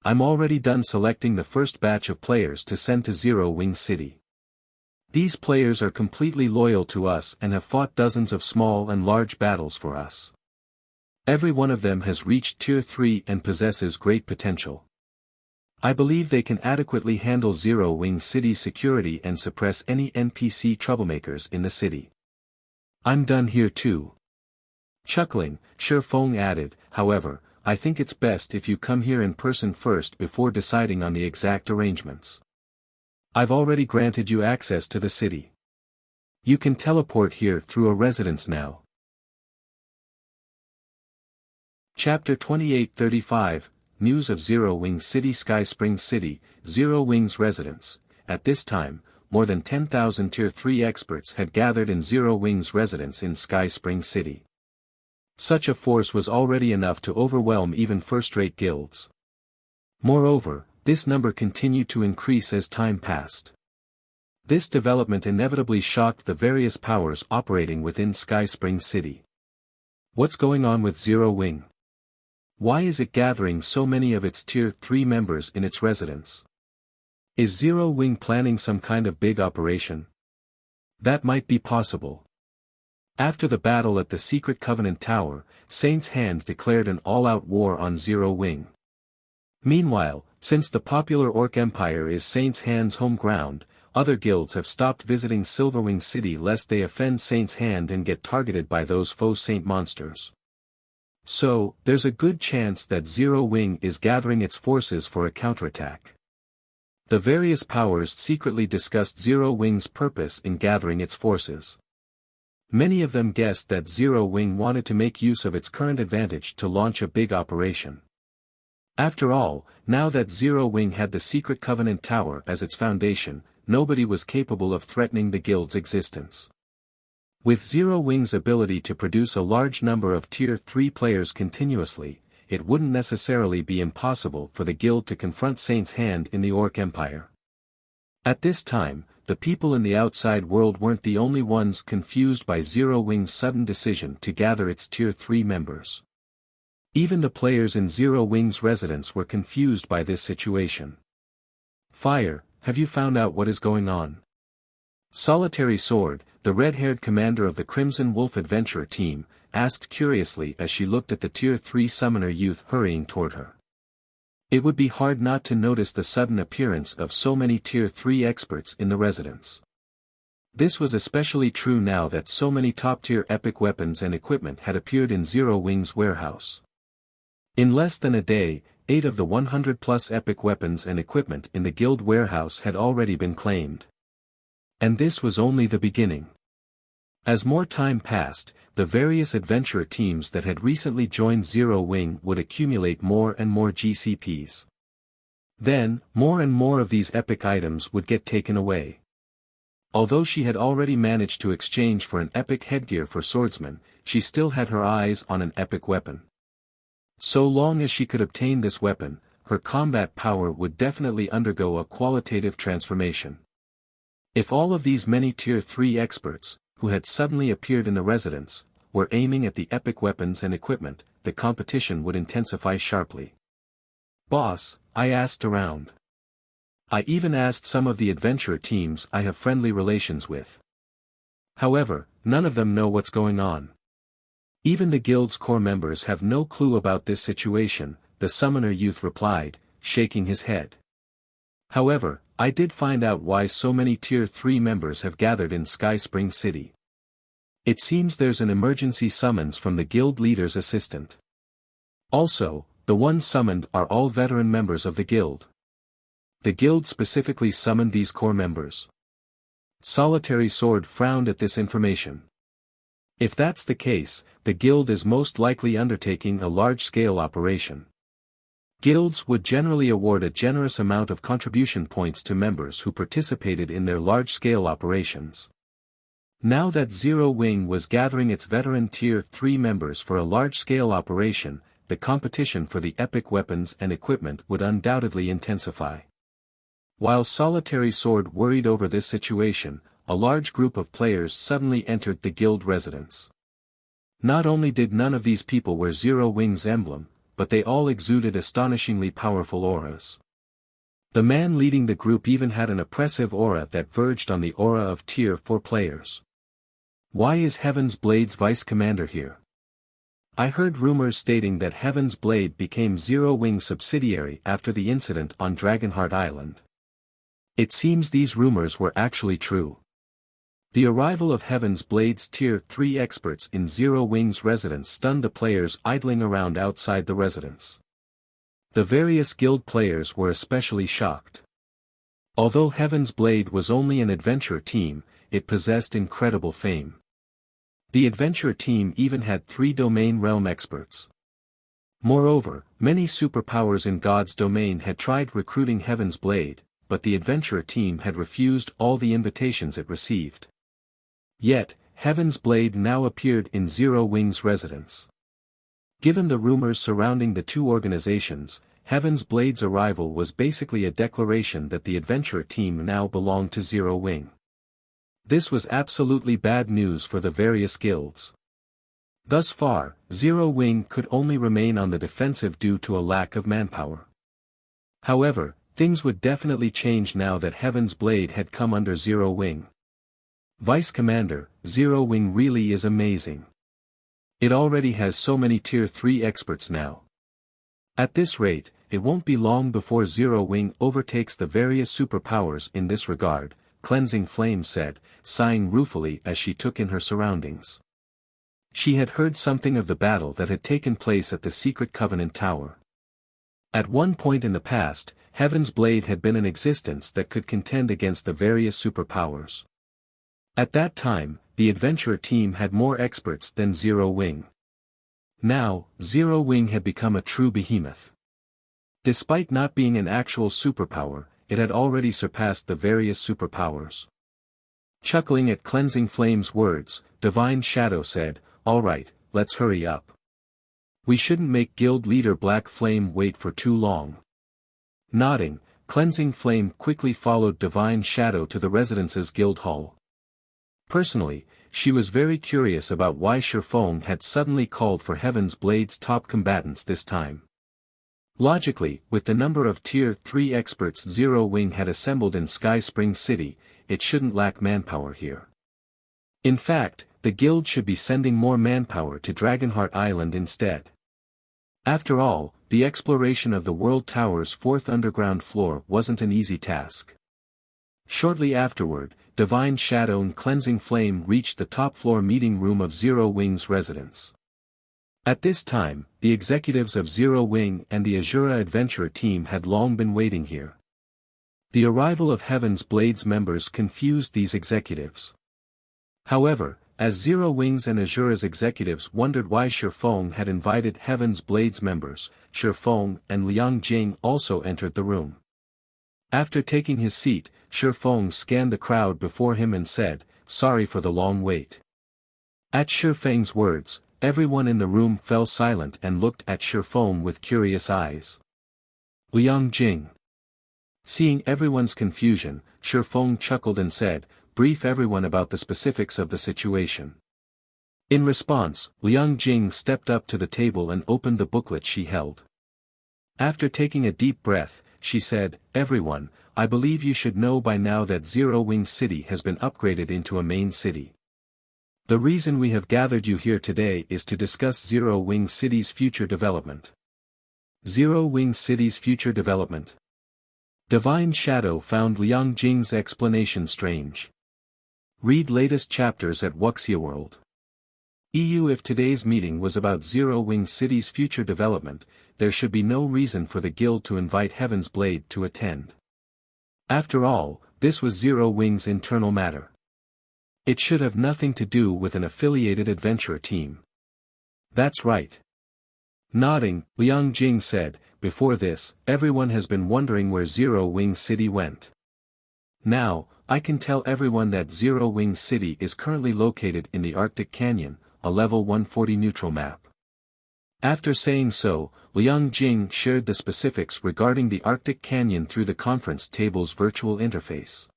[SPEAKER 1] I'm already done selecting the first batch of players to send to Zero Wing City. These players are completely loyal to us and have fought dozens of small and large battles for us. Every one of them has reached Tier 3 and possesses great potential. I believe they can adequately handle Zero Wing City's security and suppress any NPC troublemakers in the city. I'm done here too. Chuckling, Shifeng added, however, I think it's best if you come here in person first before deciding on the exact arrangements. I've already granted you access to the city. You can teleport here through a residence now. Chapter 2835, News of Zero Wing City. Sky Spring City, Zero Wing's residence. At this time, more than 10,000 Tier 3 experts had gathered in Zero Wing's residence in Sky Spring City. Such a force was already enough to overwhelm even first-rate guilds. Moreover, this number continued to increase as time passed. This development inevitably shocked the various powers operating within Sky Spring City. What's going on with Zero Wing? Why is it gathering so many of its Tier 3 members in its residence? Is Zero Wing planning some kind of big operation? That might be possible. After the battle at the Secret Covenant Tower, Saint's Hand declared an all-out war on Zero Wing. Meanwhile, since the popular Orc Empire is Saint's Hand's home ground, other guilds have stopped visiting Silverwing City lest they offend Saint's Hand and get targeted by those faux Saint monsters. So, there's a good chance that Zero Wing is gathering its forces for a counterattack. The various powers secretly discussed Zero Wing's purpose in gathering its forces. Many of them guessed that Zero Wing wanted to make use of its current advantage to launch a big operation. After all, now that Zero Wing had the Secret Covenant Tower as its foundation, nobody was capable of threatening the guild's existence. With Zero Wing's ability to produce a large number of Tier 3 players continuously, it wouldn't necessarily be impossible for the guild to confront Saint's Hand in the Orc Empire. At this time, the people in the outside world weren't the only ones confused by Zero Wing's sudden decision to gather its Tier 3 members. Even the players in Zero Wing's residence were confused by this situation. Fire, have you found out what is going on? Solitary Sword, the red-haired commander of the Crimson Wolf Adventurer team, asked curiously as she looked at the Tier 3 summoner youth hurrying toward her. It would be hard not to notice the sudden appearance of so many Tier 3 experts in the residence. This was especially true now that so many top-tier epic weapons and equipment had appeared in Zero Wing's warehouse. In less than a day, 8 of the 100-plus epic weapons and equipment in the guild warehouse had already been claimed. And this was only the beginning. As more time passed, the various adventurer teams that had recently joined Zero Wing would accumulate more and more GCPs. Then, more and more of these epic items would get taken away. Although she had already managed to exchange for an epic headgear for swordsman, she still had her eyes on an epic weapon. So long as she could obtain this weapon, her combat power would definitely undergo a qualitative transformation. If all of these many Tier 3 experts, who had suddenly appeared in the residence, were aiming at the epic weapons and equipment, the competition would intensify sharply. "Boss," I asked around. I even asked some of the adventurer teams I have friendly relations with. However, none of them know what's going on. Even the guild's core members have no clue about this situation, the summoner youth replied, shaking his head. However, I did find out why so many Tier 3 members have gathered in Sky Spring City. It seems there's an emergency summons from the guild leader's assistant. Also, the ones summoned are all veteran members of the guild. The guild specifically summoned these core members. Solitary Sword frowned at this information. If that's the case, the guild is most likely undertaking a large-scale operation. Guilds would generally award a generous amount of contribution points to members who participated in their large-scale operations. Now that Zero Wing was gathering its veteran Tier 3 members for a large-scale operation, the competition for the epic weapons and equipment would undoubtedly intensify. While Solitary Sword worried over this situation, a large group of players suddenly entered the guild residence. Not only did none of these people wear Zero Wing's emblem, but they all exuded astonishingly powerful auras. The man leading the group even had an oppressive aura that verged on the aura of Tier 4 players. Why is Heaven's Blade's vice commander here? I heard rumors stating that Heaven's Blade became Zero Wing's subsidiary after the incident on Dragonheart Island. It seems these rumors were actually true. The arrival of Heaven's Blade's Tier 3 experts in Zero Wing's residence stunned the players idling around outside the residence. The various guild players were especially shocked. Although Heaven's Blade was only an adventurer team, it possessed incredible fame. The adventurer team even had 3 domain realm experts. Moreover, many superpowers in God's domain had tried recruiting Heaven's Blade, but the adventurer team had refused all the invitations it received. Yet, Heaven's Blade now appeared in Zero Wing's residence. Given the rumors surrounding the two organizations, Heaven's Blade's arrival was basically a declaration that the adventurer team now belonged to Zero Wing. This was absolutely bad news for the various guilds. Thus far, Zero Wing could only remain on the defensive due to a lack of manpower. However, things would definitely change now that Heaven's Blade had come under Zero Wing. Vice Commander, Zero Wing really is amazing. It already has so many Tier 3 experts now. At this rate, it won't be long before Zero Wing overtakes the various superpowers in this regard, Cleansing Flame said, sighing ruefully as she took in her surroundings. She had heard something of the battle that had taken place at the Secret Covenant Tower. At one point in the past, Heaven's Blade had been in existence that could contend against the various superpowers. At that time, the adventurer team had more experts than Zero Wing. Now, Zero Wing had become a true behemoth. Despite not being an actual superpower, it had already surpassed the various superpowers. Chuckling at Cleansing Flame's words, Divine Shadow said, "All right, let's hurry up. We shouldn't make guild leader Black Flame wait for too long." Nodding, Cleansing Flame quickly followed Divine Shadow to the residence's guild hall. Personally, she was very curious about why Shifeng had suddenly called for Heaven's Blade's top combatants this time. Logically, with the number of Tier 3 experts Zero Wing had assembled in Sky Spring City, it shouldn't lack manpower here. In fact, the guild should be sending more manpower to Dragonheart Island instead. After all, the exploration of the World Tower's 4th underground floor wasn't an easy task. Shortly afterward, divine shadow and cleansing flame reached the top-floor meeting room of Zero Wing's residence. At this time, the executives of Zero Wing and the Azura Adventurer team had long been waiting here. The arrival of Heaven's Blades members confused these executives. However, as Zero Wing's and Azura's executives wondered why Shifeng had invited Heaven's Blades members, Shifeng and Liang Jing also entered the room. After taking his seat, Shifeng scanned the crowd before him and said, "Sorry for the long wait." At Shifeng's words, everyone in the room fell silent and looked at Shifeng with curious eyes. Liang Jing. Seeing everyone's confusion, Shifeng chuckled and said, "Brief everyone about the specifics of the situation." In response, Liang Jing stepped up to the table and opened the booklet she held. After taking a deep breath, she said, "Everyone, I believe you should know by now that Zero Wing City has been upgraded into a main city. The reason we have gathered you here today is to discuss Zero Wing City's future development." Zero Wing City's future development. Divine Shadow found Liang Jing's explanation strange. Read latest chapters at Wuxia World. EU. If today's meeting was about Zero Wing City's future development, there should be no reason for the guild to invite Heaven's Blade to attend. After all, this was Zero Wing's internal matter. It should have nothing to do with an affiliated adventurer team. That's right. Nodding, Liang Jing said, "Before this, everyone has been wondering where Zero Wing City went. Now, I can tell everyone that Zero Wing City is currently located in the Arctic Canyon, a level 140 neutral map." After saying so, Liang Jing shared the specifics regarding the Arctic Canyon through the conference table's virtual interface.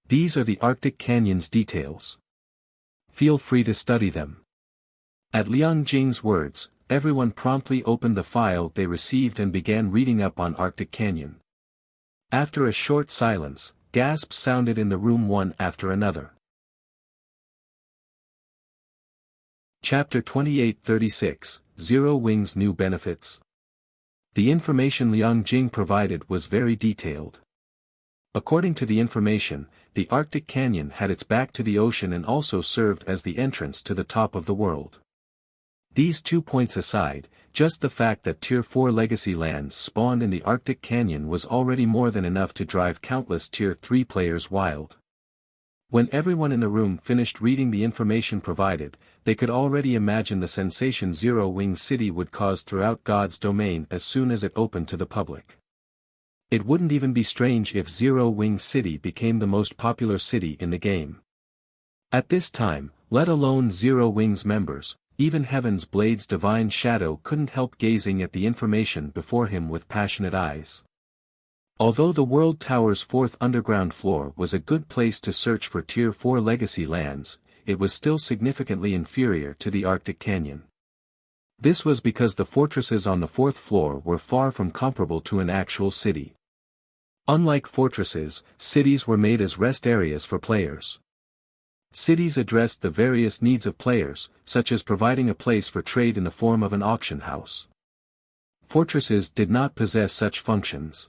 [SPEAKER 1] These are the Arctic Canyon's details. Feel free to study them. At Liang Jing's words, everyone promptly opened the file they received and began reading up on Arctic Canyon. After a short silence, gasps sounded in the room one after another. Chapter 2836, Zero Wing's New Benefits. The information Liang Jing provided was very detailed. According to the information, the Arctic Canyon had its back to the ocean and also served as the entrance to the top of the world. These 2 points aside, just the fact that Tier 4 legacy lands spawned in the Arctic Canyon was already more than enough to drive countless Tier 3 players wild. When everyone in the room finished reading the information provided, they could already imagine the sensation Zero Wing City would cause throughout God's domain as soon as it opened to the public. It wouldn't even be strange if Zero Wing City became the most popular city in the game. At this time, let alone Zero Wing's members, even Heaven's Blade's Divine Shadow couldn't help gazing at the information before him with passionate eyes. Although the World Tower's 4th underground floor was a good place to search for Tier 4 legacy lands, it was still significantly inferior to the Arctic Canyon. This was because the fortresses on the 4th floor were far from comparable to an actual city. Unlike fortresses, cities were made as rest areas for players. Cities addressed the various needs of players, such as providing a place for trade in the form of an auction house. Fortresses did not possess such functions.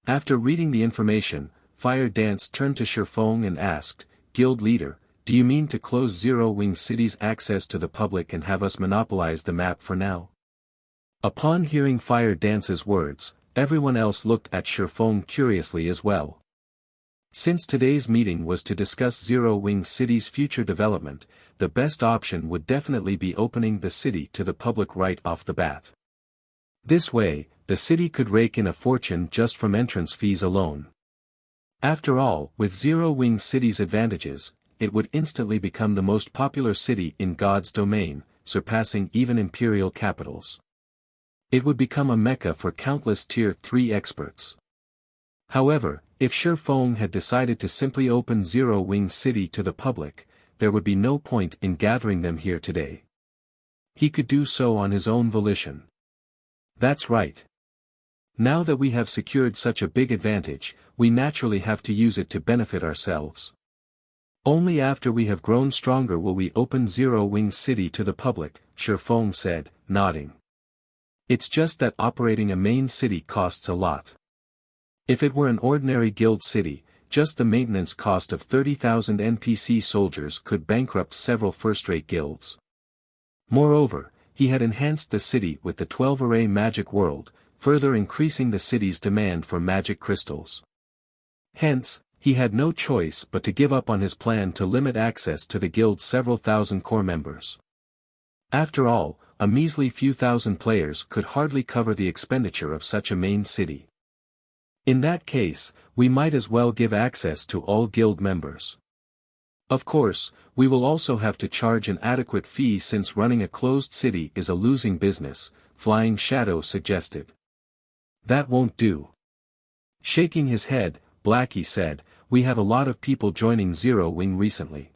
[SPEAKER 1] After reading the information, Fire Dance turned to Shifeng and asked, "Guild leader, do you mean to close Zero Wing City's access to the public and have us monopolize the map for now?" Upon hearing Fire Dance's words, everyone else looked at Shifeng curiously as well. Since today's meeting was to discuss Zero Wing City's future development, the best option would definitely be opening the city to the public right off the bat. This way, the city could rake in a fortune just from entrance fees alone. After all, with Zero Wing City's advantages, it would instantly become the most popular city in God's domain, surpassing even imperial capitals. It would become a mecca for countless Tier 3 experts. However, if Shifeng had decided to simply open Zero Wing City to the public, there would be no point in gathering them here today. He could do so on his own volition. That's right. Now that we have secured such a big advantage, we naturally have to use it to benefit ourselves. Only after we have grown stronger will we open Zero Wing City to the public, Shifeng said, nodding. It's just that operating a main city costs a lot. If it were an ordinary guild city, just the maintenance cost of 30,000 NPC soldiers could bankrupt several first-rate guilds. Moreover, he had enhanced the city with the 12-array magic world, further increasing the city's demand for magic crystals. Hence, he had no choice but to give up on his plan to limit access to the guild's several thousand core members. After all, a measly few thousand players could hardly cover the expenditure of such a main city. In that case, we might as well give access to all guild members. Of course, we will also have to charge an adequate fee since running a closed city is a losing business, Flying Shadow suggested. That won't do. Shaking his head, Blackie said, we have a lot of people joining Zero Wing recently.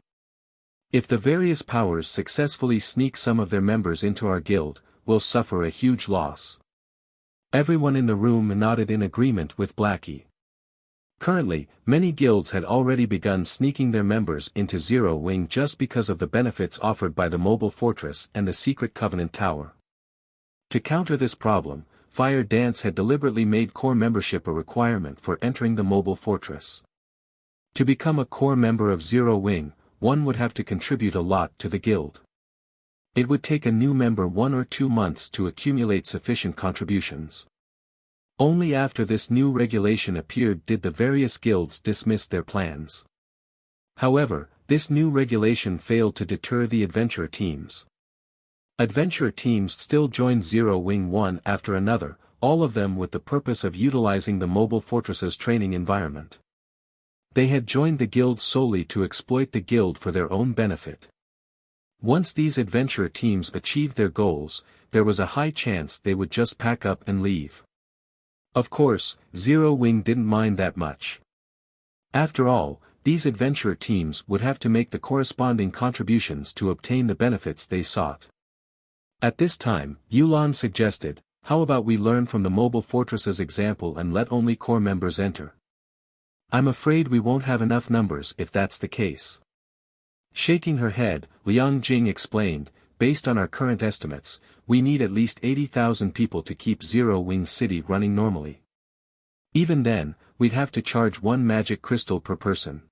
[SPEAKER 1] If the various powers successfully sneak some of their members into our guild, we'll suffer a huge loss. Everyone in the room nodded in agreement with Blackie. Currently, many guilds had already begun sneaking their members into Zero Wing just because of the benefits offered by the mobile fortress and the secret Covenant Tower. To counter this problem, Fire Dance had deliberately made core membership a requirement for entering the mobile fortress. To become a core member of Zero Wing, one would have to contribute a lot to the guild. It would take a new member 1 or 2 months to accumulate sufficient contributions. Only after this new regulation appeared did the various guilds dismiss their plans. However, this new regulation failed to deter the adventurer teams. Adventurer teams still joined Zero Wing one after another, all of them with the purpose of utilizing the mobile fortress's training environment. They had joined the guild solely to exploit the guild for their own benefit. Once these adventurer teams achieved their goals, there was a high chance they would just pack up and leave. Of course, Zero Wing didn't mind that much. After all, these adventurer teams would have to make the corresponding contributions to obtain the benefits they sought. At this time, Yulan suggested, how about we learn from the mobile fortress's example and let only core members enter? I'm afraid we won't have enough numbers if that's the case. Shaking her head, Liang Jing explained, based on our current estimates, we need at least 80,000 people to keep Zero Wing City running normally. Even then, we'd have to charge 1 magic crystal per person.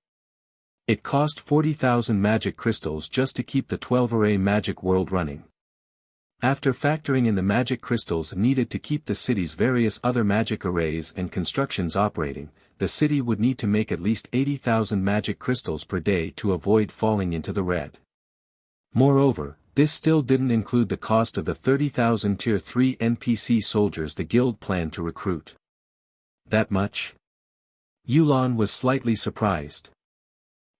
[SPEAKER 1] It cost 40,000 magic crystals just to keep the 12-array magic world running. After factoring in the magic crystals needed to keep the city's various other magic arrays and constructions operating, the city would need to make at least 80,000 magic crystals per day to avoid falling into the red. Moreover, this still didn't include the cost of the 30,000 Tier 3 NPC soldiers the guild planned to recruit. That much? Yulan was slightly surprised.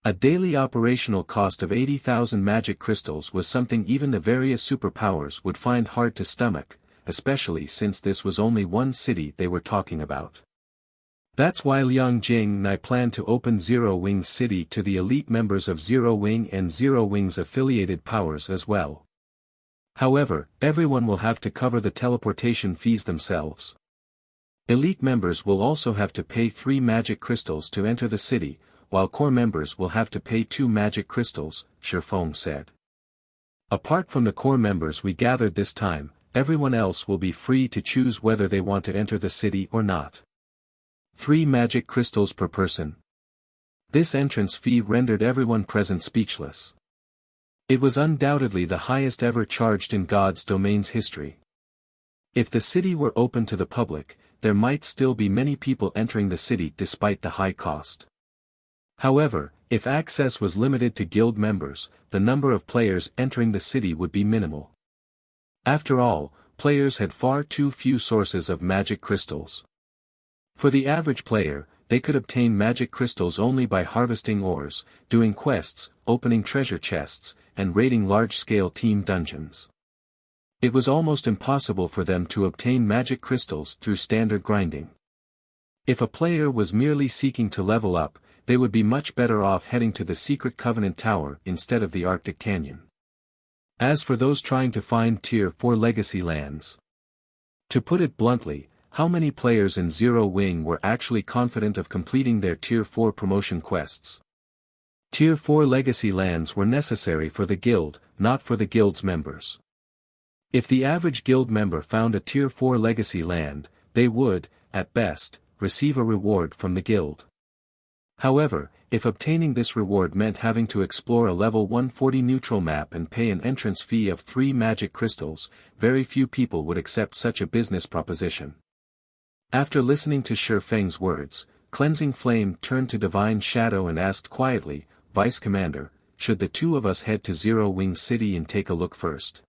[SPEAKER 1] A daily operational cost of 80,000 magic crystals was something even the various superpowers would find hard to stomach, especially since this was only one city they were talking about. That's why Liang Jing and I plan to open Zero Wing City to the elite members of Zero Wing and Zero Wing's affiliated powers as well. However, everyone will have to cover the teleportation fees themselves. Elite members will also have to pay 3 magic crystals to enter the city, while core members will have to pay 2 magic crystals, Shifeng said. Apart from the core members we gathered this time, everyone else will be free to choose whether they want to enter the city or not. 3 magic crystals per person. This entrance fee rendered everyone present speechless. It was undoubtedly the highest ever charged in God's domain's history. If the city were open to the public, there might still be many people entering the city despite the high cost. However, if access was limited to guild members, the number of players entering the city would be minimal. After all, players had far too few sources of magic crystals. For the average player, they could obtain magic crystals only by harvesting ores, doing quests, opening treasure chests, and raiding large-scale team dungeons. It was almost impossible for them to obtain magic crystals through standard grinding. If a player was merely seeking to level up, they would be much better off heading to the secret Covenant Tower instead of the Arctic Canyon. As for those trying to find Tier 4 legacy lands, to put it bluntly, how many players in Zero Wing were actually confident of completing their Tier 4 promotion quests? Tier 4 legacy lands were necessary for the guild, not for the guild's members. If the average guild member found a Tier 4 legacy land, they would, at best, receive a reward from the guild. However, if obtaining this reward meant having to explore a level 140 neutral map and pay an entrance fee of 3 magic crystals, very few people would accept such a business proposition. After listening to Shi Feng's words, Cleansing Flame turned to Divine Shadow and asked quietly, "Vice Commander, should the two of us head to Zero Wing City and take a look first?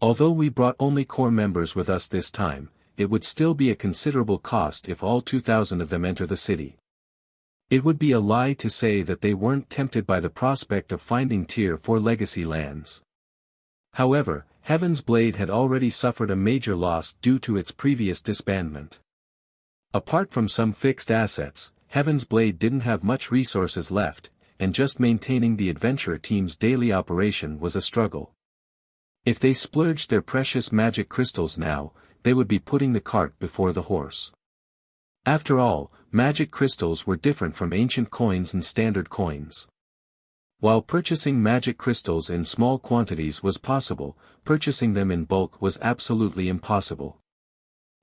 [SPEAKER 1] Although we brought only core members with us this time, it would still be a considerable cost if all 2,000 of them enter the city. It would be a lie to say that they weren't tempted by the prospect of finding Tier 4 legacy lands." However, Heaven's Blade had already suffered a major loss due to its previous disbandment. Apart from some fixed assets, Heaven's Blade didn't have much resources left, and just maintaining the adventurer team's daily operation was a struggle. If they splurged their precious magic crystals now, they would be putting the cart before the horse. After all, magic crystals were different from ancient coins and standard coins. While purchasing magic crystals in small quantities was possible, purchasing them in bulk was absolutely impossible.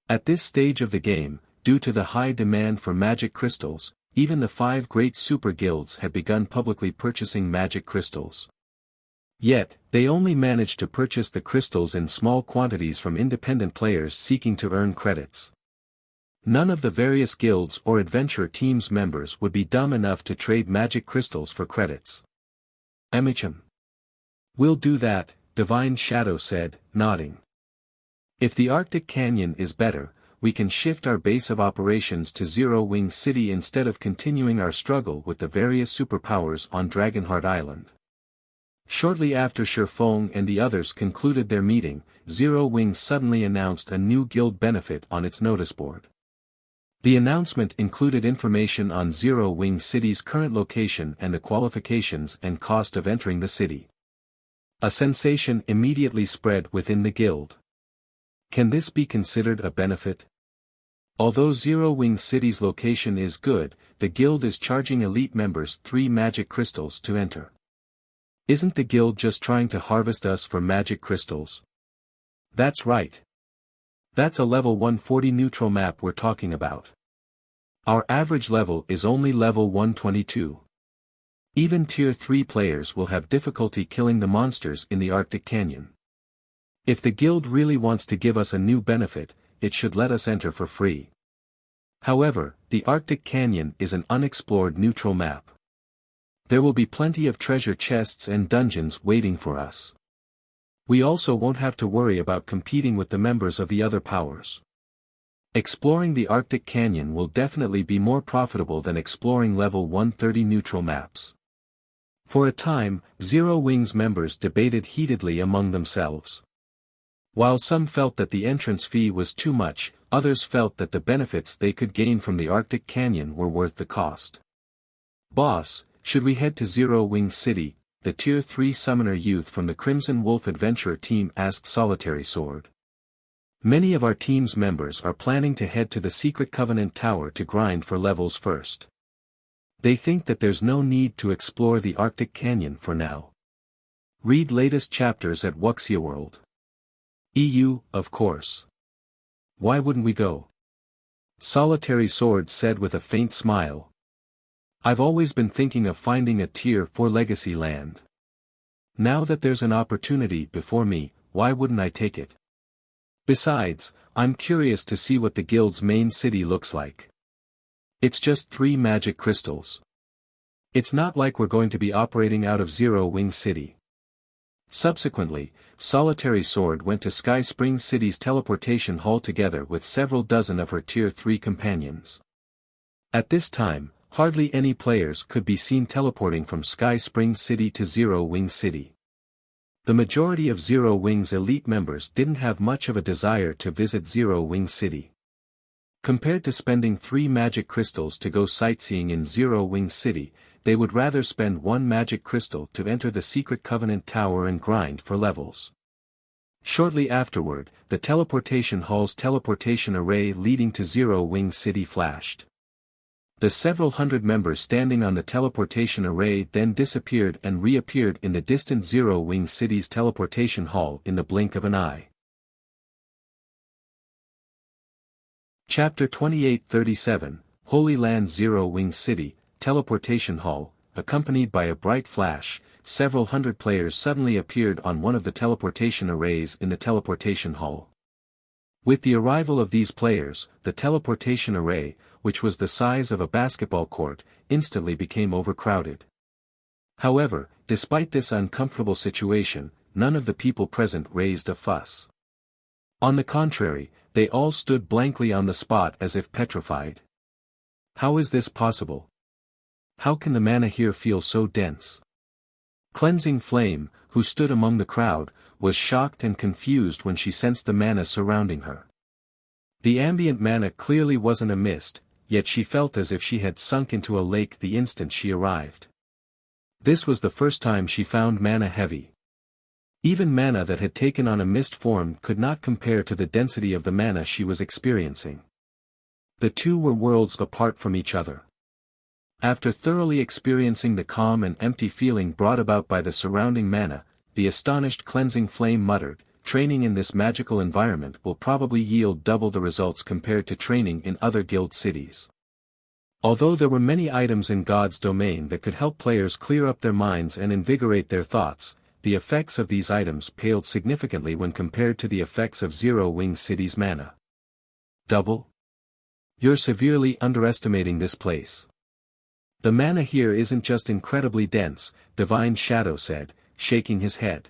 [SPEAKER 1] At this stage of the game, due to the high demand for magic crystals, even the 5 great super guilds had begun publicly purchasing magic crystals. Yet, they only managed to purchase the crystals in small quantities from independent players seeking to earn credits. None of the various guilds or adventure teams members would be dumb enough to trade magic crystals for credits. "Amicham. We'll do that," Divine Shadow said, nodding. "If the Arctic Canyon is better, we can shift our base of operations to Zero Wing City instead of continuing our struggle with the various superpowers on Dragonheart Island." Shortly after Shi Feng and the others concluded their meeting, Zero Wing suddenly announced a new guild benefit on its notice board. The announcement included information on Zero Wing City's current location and the qualifications and cost of entering the city. A sensation immediately spread within the guild. Can this be considered a benefit? Although Zero Wing City's location is good, the guild is charging elite members 3 magic crystals to enter. Isn't the guild just trying to harvest us for magic crystals? That's right. That's a level 140 neutral map we're talking about. Our average level is only level 122. Even Tier 3 players will have difficulty killing the monsters in the Arctic Canyon. If the guild really wants to give us a new benefit, it should let us enter for free. However, the Arctic Canyon is an unexplored neutral map. There will be plenty of treasure chests and dungeons waiting for us. We also won't have to worry about competing with the members of the other powers. Exploring the Arctic Canyon will definitely be more profitable than exploring level 130 neutral maps. For a time, Zero Wing's members debated heatedly among themselves. While some felt that the entrance fee was too much, others felt that the benefits they could gain from the Arctic Canyon were worth the cost. "Boss, should we head to Zero Wing City?" the Tier 3 summoner youth from the Crimson Wolf adventurer team asked Solitary Sword. "Many of our team's members are planning to head to the Secret Covenant Tower to grind for levels first. They think that there's no need to explore the Arctic Canyon for now. Read latest chapters at Wuxia World. EU, of course. Why wouldn't we go?" Solitary Sword said with a faint smile. "I've always been thinking of finding a Tier 4 legacy land. Now that there's an opportunity before me, why wouldn't I take it? Besides, I'm curious to see what the guild's main city looks like. It's just 3 magic crystals. It's not like we're going to be operating out of Zero Wing City." Subsequently, Solitary Sword went to Sky Spring City's teleportation hall together with several dozen of her Tier 3 companions. At this time, hardly any players could be seen teleporting from Sky Spring City to Zero Wing City. The majority of Zero Wing's elite members didn't have much of a desire to visit Zero Wing City. Compared to spending 3 magic crystals to go sightseeing in Zero Wing City, they would rather spend 1 magic crystal to enter the Secret Covenant Tower and grind for levels. Shortly afterward, the teleportation hall's teleportation array leading to Zero Wing City flashed. The several hundred members standing on the teleportation array then disappeared and reappeared in the distant Zero Wing City's teleportation hall in the blink of an eye. Chapter 2837, Holy Land Zero Wing City, teleportation hall, accompanied by a bright flash. Several hundred players suddenly appeared on one of the teleportation arrays in the teleportation hall. With the arrival of these players, the teleportation array, which was the size of a basketball court, instantly became overcrowded. However, despite this uncomfortable situation, none of the people present raised a fuss. On the contrary, they all stood blankly on the spot as if petrified. How is this possible? How can the mana here feel so dense? Cleansing Flame, who stood among the crowd, was shocked and confused when she sensed the mana surrounding her. The ambient mana clearly wasn't a mist, yet she felt as if she had sunk into a lake the instant she arrived. This was the first time she found mana heavy. Even mana that had taken on a mist form could not compare to the density of the mana she was experiencing. The two were worlds apart from each other. After thoroughly experiencing the calm and empty feeling brought about by the surrounding mana, the astonished Cleansing Flame muttered, "Training in this magical environment will probably yield double the results compared to training in other guild cities." Although there were many items in God's domain that could help players clear up their minds and invigorate their thoughts, the effects of these items paled significantly when compared to the effects of Zero Wing City's mana. Double? You're severely underestimating this place. The mana here isn't just incredibly dense, Divine Shadow said, shaking his head.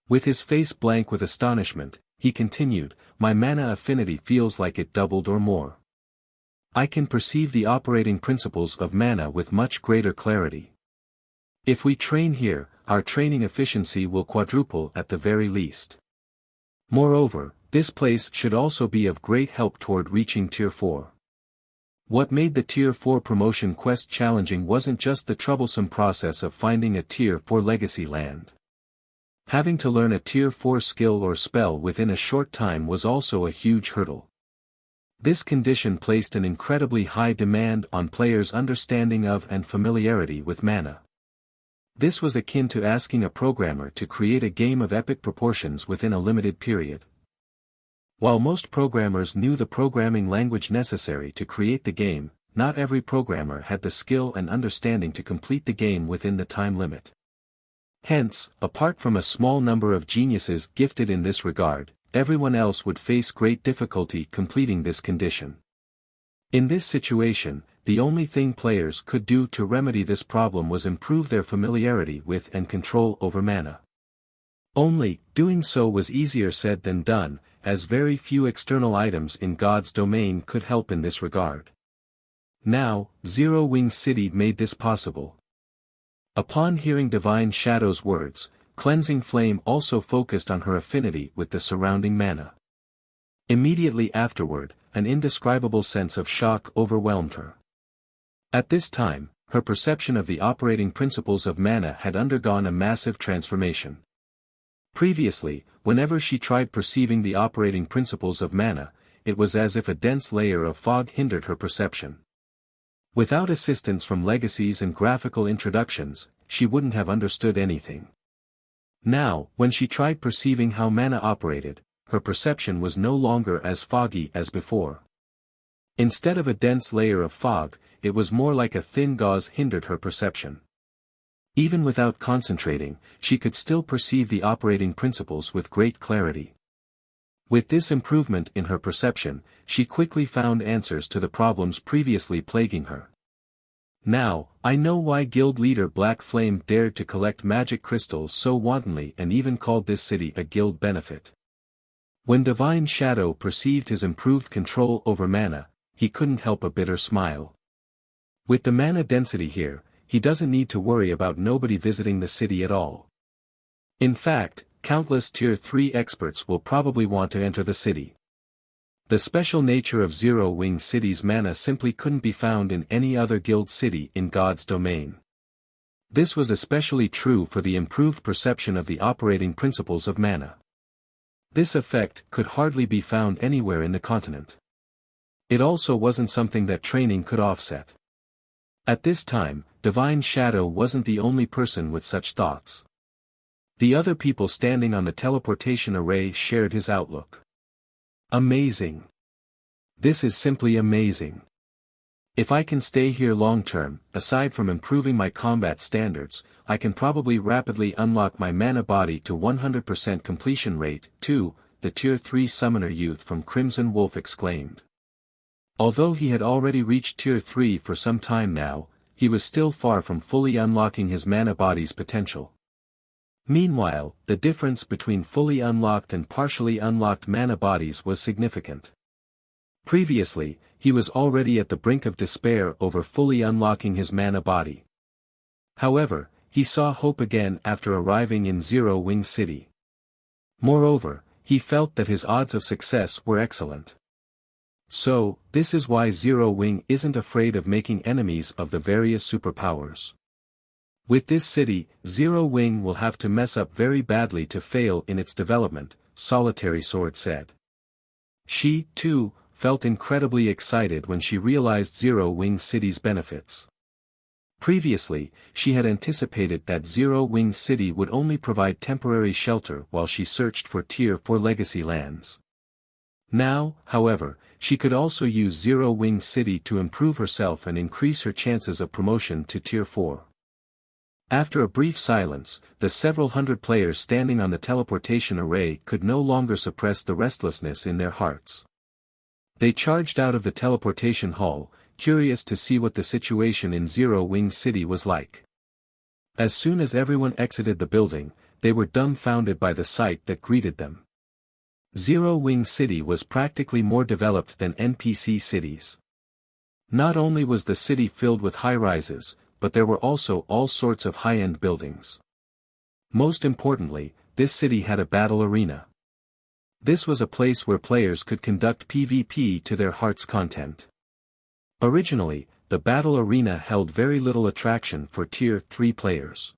[SPEAKER 1] With his face blank with astonishment, he continued, "My mana affinity feels like it doubled or more. I can perceive the operating principles of mana with much greater clarity. If we train here, our training efficiency will quadruple at the very least. Moreover, this place should also be of great help toward reaching Tier 4. What made the Tier 4 promotion quest challenging wasn't just the troublesome process of finding a Tier 4 legacy land. Having to learn a Tier 4 skill or spell within a short time was also a huge hurdle. This condition placed an incredibly high demand on players' understanding of and familiarity with mana. This was akin to asking a programmer to create a game of epic proportions within a limited period. While most programmers knew the programming language necessary to create the game, not every programmer had the skill and understanding to complete the game within the time limit. Hence, apart from a small number of geniuses gifted in this regard, everyone else would face great difficulty completing this condition. In this situation, the only thing players could do to remedy this problem was improve their familiarity with and control over mana. Only, doing so was easier said than done, as very few external items in God's domain could help in this regard. Now, Zero Wing City made this possible. Upon hearing Divine Shadow's words, Cleansing Flame also focused on her affinity with the surrounding mana. Immediately afterward, an indescribable sense of shock overwhelmed her. At this time, her perception of the operating principles of mana had undergone a massive transformation. Previously, whenever she tried perceiving the operating principles of mana, it was as if a dense layer of fog hindered her perception. Without assistance from legacies and graphical introductions, she wouldn't have understood anything. Now, when she tried perceiving how mana operated, her perception was no longer as foggy as before. Instead of a dense layer of fog, it was more like a thin gauze hindered her perception. Even without concentrating, she could still perceive the operating principles with great clarity. With this improvement in her perception, she quickly found answers to the problems previously plaguing her. Now, I know why Guild Leader Black Flame dared to collect magic crystals so wantonly and even called this city a guild benefit. When Divine Shadow perceived his improved control over mana, he couldn't help a bitter smile. With the mana density here, he doesn't need to worry about nobody visiting the city at all. In fact, countless Tier 3 experts will probably want to enter the city. The special nature of Zero Wing City's mana simply couldn't be found in any other guild city in God's domain. This was especially true for the improved perception of the operating principles of mana. This effect could hardly be found anywhere in the continent. It also wasn't something that training could offset. At this time, Divine Shadow wasn't the only person with such thoughts. The other people standing on the teleportation array shared his outlook. Amazing. This is simply amazing. If I can stay here long term, aside from improving my combat standards, I can probably rapidly unlock my mana body to 100% completion rate, too, the Tier 3 summoner youth from Crimson Wolf exclaimed. Although he had already reached Tier 3 for some time now, he was still far from fully unlocking his mana body's potential. Meanwhile, the difference between fully unlocked and partially unlocked mana bodies was significant. Previously, he was already at the brink of despair over fully unlocking his mana body. However, he saw hope again after arriving in Zero Wing City. Moreover, he felt that his odds of success were excellent. So, this is why Zero Wing isn't afraid of making enemies of the various superpowers. With this city, Zero Wing will have to mess up very badly to fail in its development, Solitary Sword said. She, too, felt incredibly excited when she realized Zero Wing City's benefits. Previously, she had anticipated that Zero Wing City would only provide temporary shelter while she searched for Tier 4 legacy lands. Now, however, she could also use Zero Wing City to improve herself and increase her chances of promotion to Tier 4. After a brief silence, the several hundred players standing on the teleportation array could no longer suppress the restlessness in their hearts. They charged out of the teleportation hall, curious to see what the situation in Zero Wing City was like. As soon as everyone exited the building, they were dumbfounded by the sight that greeted them. Zero Wing City was practically more developed than NPC cities. Not only was the city filled with high-rises, but there were also all sorts of high-end buildings. Most importantly, this city had a battle arena. This was a place where players could conduct PvP to their heart's content. Originally, the battle arena held very little attraction for Tier 3 players.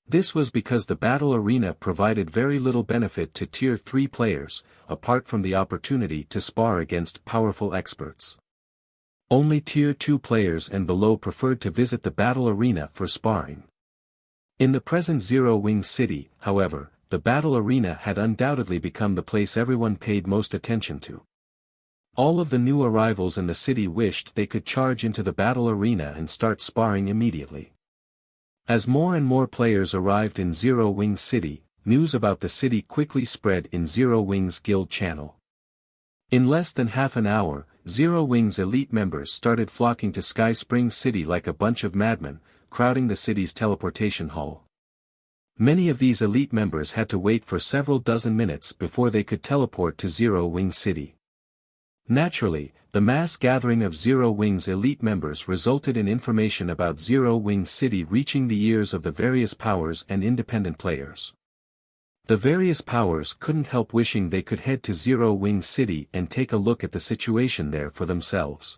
[SPEAKER 1] This was because the battle arena provided very little benefit to Tier 3 players, apart from the opportunity to spar against powerful experts. Only Tier 2 players and below preferred to visit the battle arena for sparring. In the present Zero Wing City, however, the battle arena had undoubtedly become the place everyone paid most attention to. All of the new arrivals in the city wished they could charge into the battle arena and start sparring immediately. As more and more players arrived in Zero Wing City, news about the city quickly spread in Zero Wing's guild channel. In less than half an hour, Zero Wing's elite members started flocking to Sky Spring City like a bunch of madmen, crowding the city's teleportation hall. Many of these elite members had to wait for several dozen minutes before they could teleport to Zero Wing City. Naturally, the mass gathering of Zero Wing's elite members resulted in information about Zero Wing City reaching the ears of the various powers and independent players. The various powers couldn't help wishing they could head to Zero Wing City and take a look at the situation there for themselves.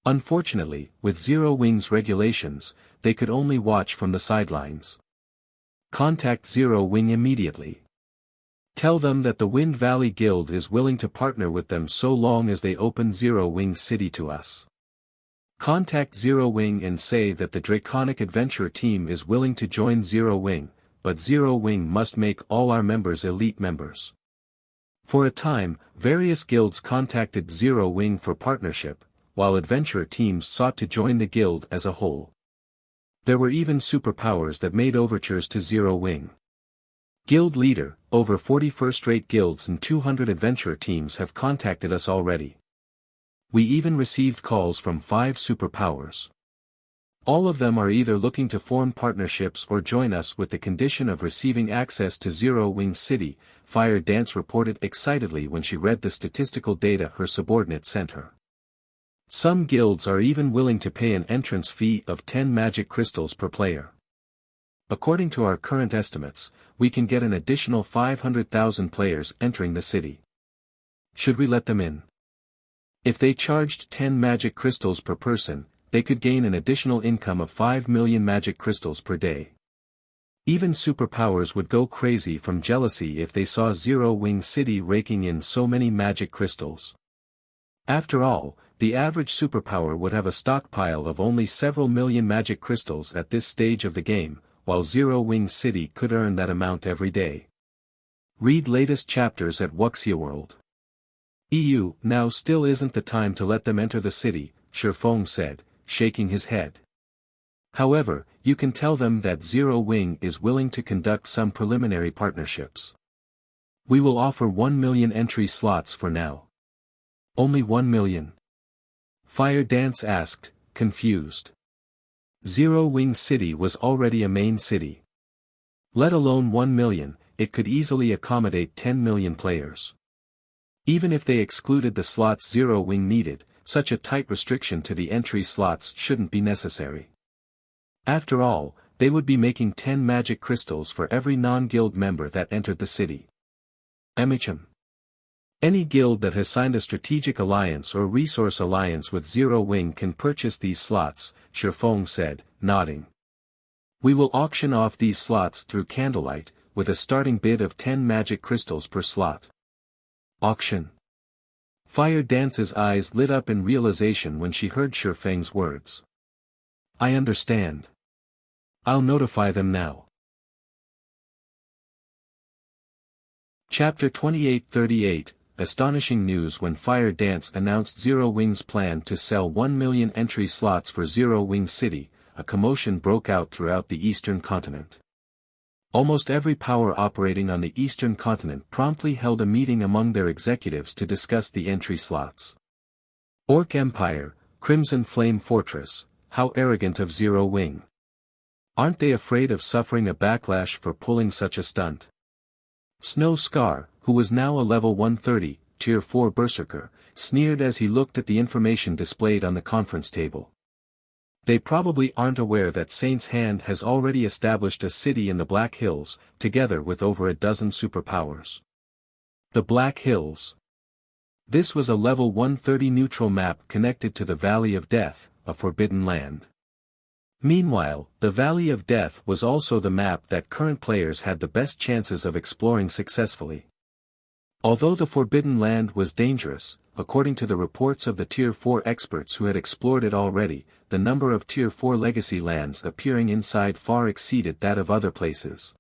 [SPEAKER 1] Unfortunately, with Zero Wing's regulations, they could only watch from the sidelines. Contact Zero Wing immediately. Tell them that the Wind Valley Guild is willing to partner with them so long as they open Zero Wing City to us. Contact Zero Wing and say that the Draconic Adventure team is willing to join Zero Wing, but Zero Wing must make all our members elite members. For a time, various guilds contacted Zero Wing for partnership, while adventure teams sought to join the guild as a whole. There were even superpowers that made overtures to Zero Wing. Guild leader, over 40 first-rate guilds and 200 adventure teams have contacted us already. We even received calls from 5 superpowers. All of them are either looking to form partnerships or join us with the condition of receiving access to Zero Wing City, Fire Dance reported excitedly when she read the statistical data her subordinate sent her. Some guilds are even willing to pay an entrance fee of 10 magic crystals per player. According to our current estimates, we can get an additional 500,000 players entering the city. Should we let them in? If they charged 10 magic crystals per person, they could gain an additional income of 5 million magic crystals per day. Even superpowers would go crazy from jealousy if they saw Zero Wing City raking in so many magic crystals. After all, the average superpower would have a stockpile of only several million magic crystals at this stage of the game, while Zero Wing City could earn that amount every day. Read latest chapters at Wuxia World. EU. Now still isn't the time to let them enter the city, Shifeng said, shaking his head. However, you can tell them that Zero Wing is willing to conduct some preliminary partnerships. We will offer 1 million entry slots for now. Only 1 million? Fire Dance asked, confused. Zero Wing City was already a main city. Let alone 1 million, it could easily accommodate 10 million players. Even if they excluded the slots Zero Wing needed, such a tight restriction to the entry slots shouldn't be necessary. After all, they would be making 10 magic crystals for every non-guild member that entered the city. Emicham. Any guild that has signed a strategic alliance or resource alliance with Zero Wing can purchase these slots, Shifeng said, nodding. We will auction off these slots through candlelight, with a starting bid of 10 magic crystals per slot. Auction. Fire Dance's eyes lit up in realization when she heard Shifeng's words. I understand. I'll notify them now. Chapter 2838, Astonishing news when Fire Dance announced Zero Wing's plan to sell 1 million entry slots for Zero Wing City, a commotion broke out throughout the eastern continent. Almost every power operating on the eastern continent promptly held a meeting among their executives to discuss the entry slots. Orc Empire, Crimson Flame Fortress, how arrogant of Zero Wing. Aren't they afraid of suffering a backlash for pulling such a stunt? Snow Scar, who was now a level 130, Tier 4 Berserker, sneered as he looked at the information displayed on the conference table. They probably aren't aware that Saint's Hand has already established a city in the Black Hills, together with over a dozen superpowers. The Black Hills. This was a level 130 neutral map connected to the Valley of Death, a forbidden land. Meanwhile, the Valley of Death was also the map that current players had the best chances of exploring successfully. Although the Forbidden Land was dangerous, according to the reports of the Tier 4 experts who had explored it already, the number of Tier 4 legacy lands appearing inside far exceeded that of other places.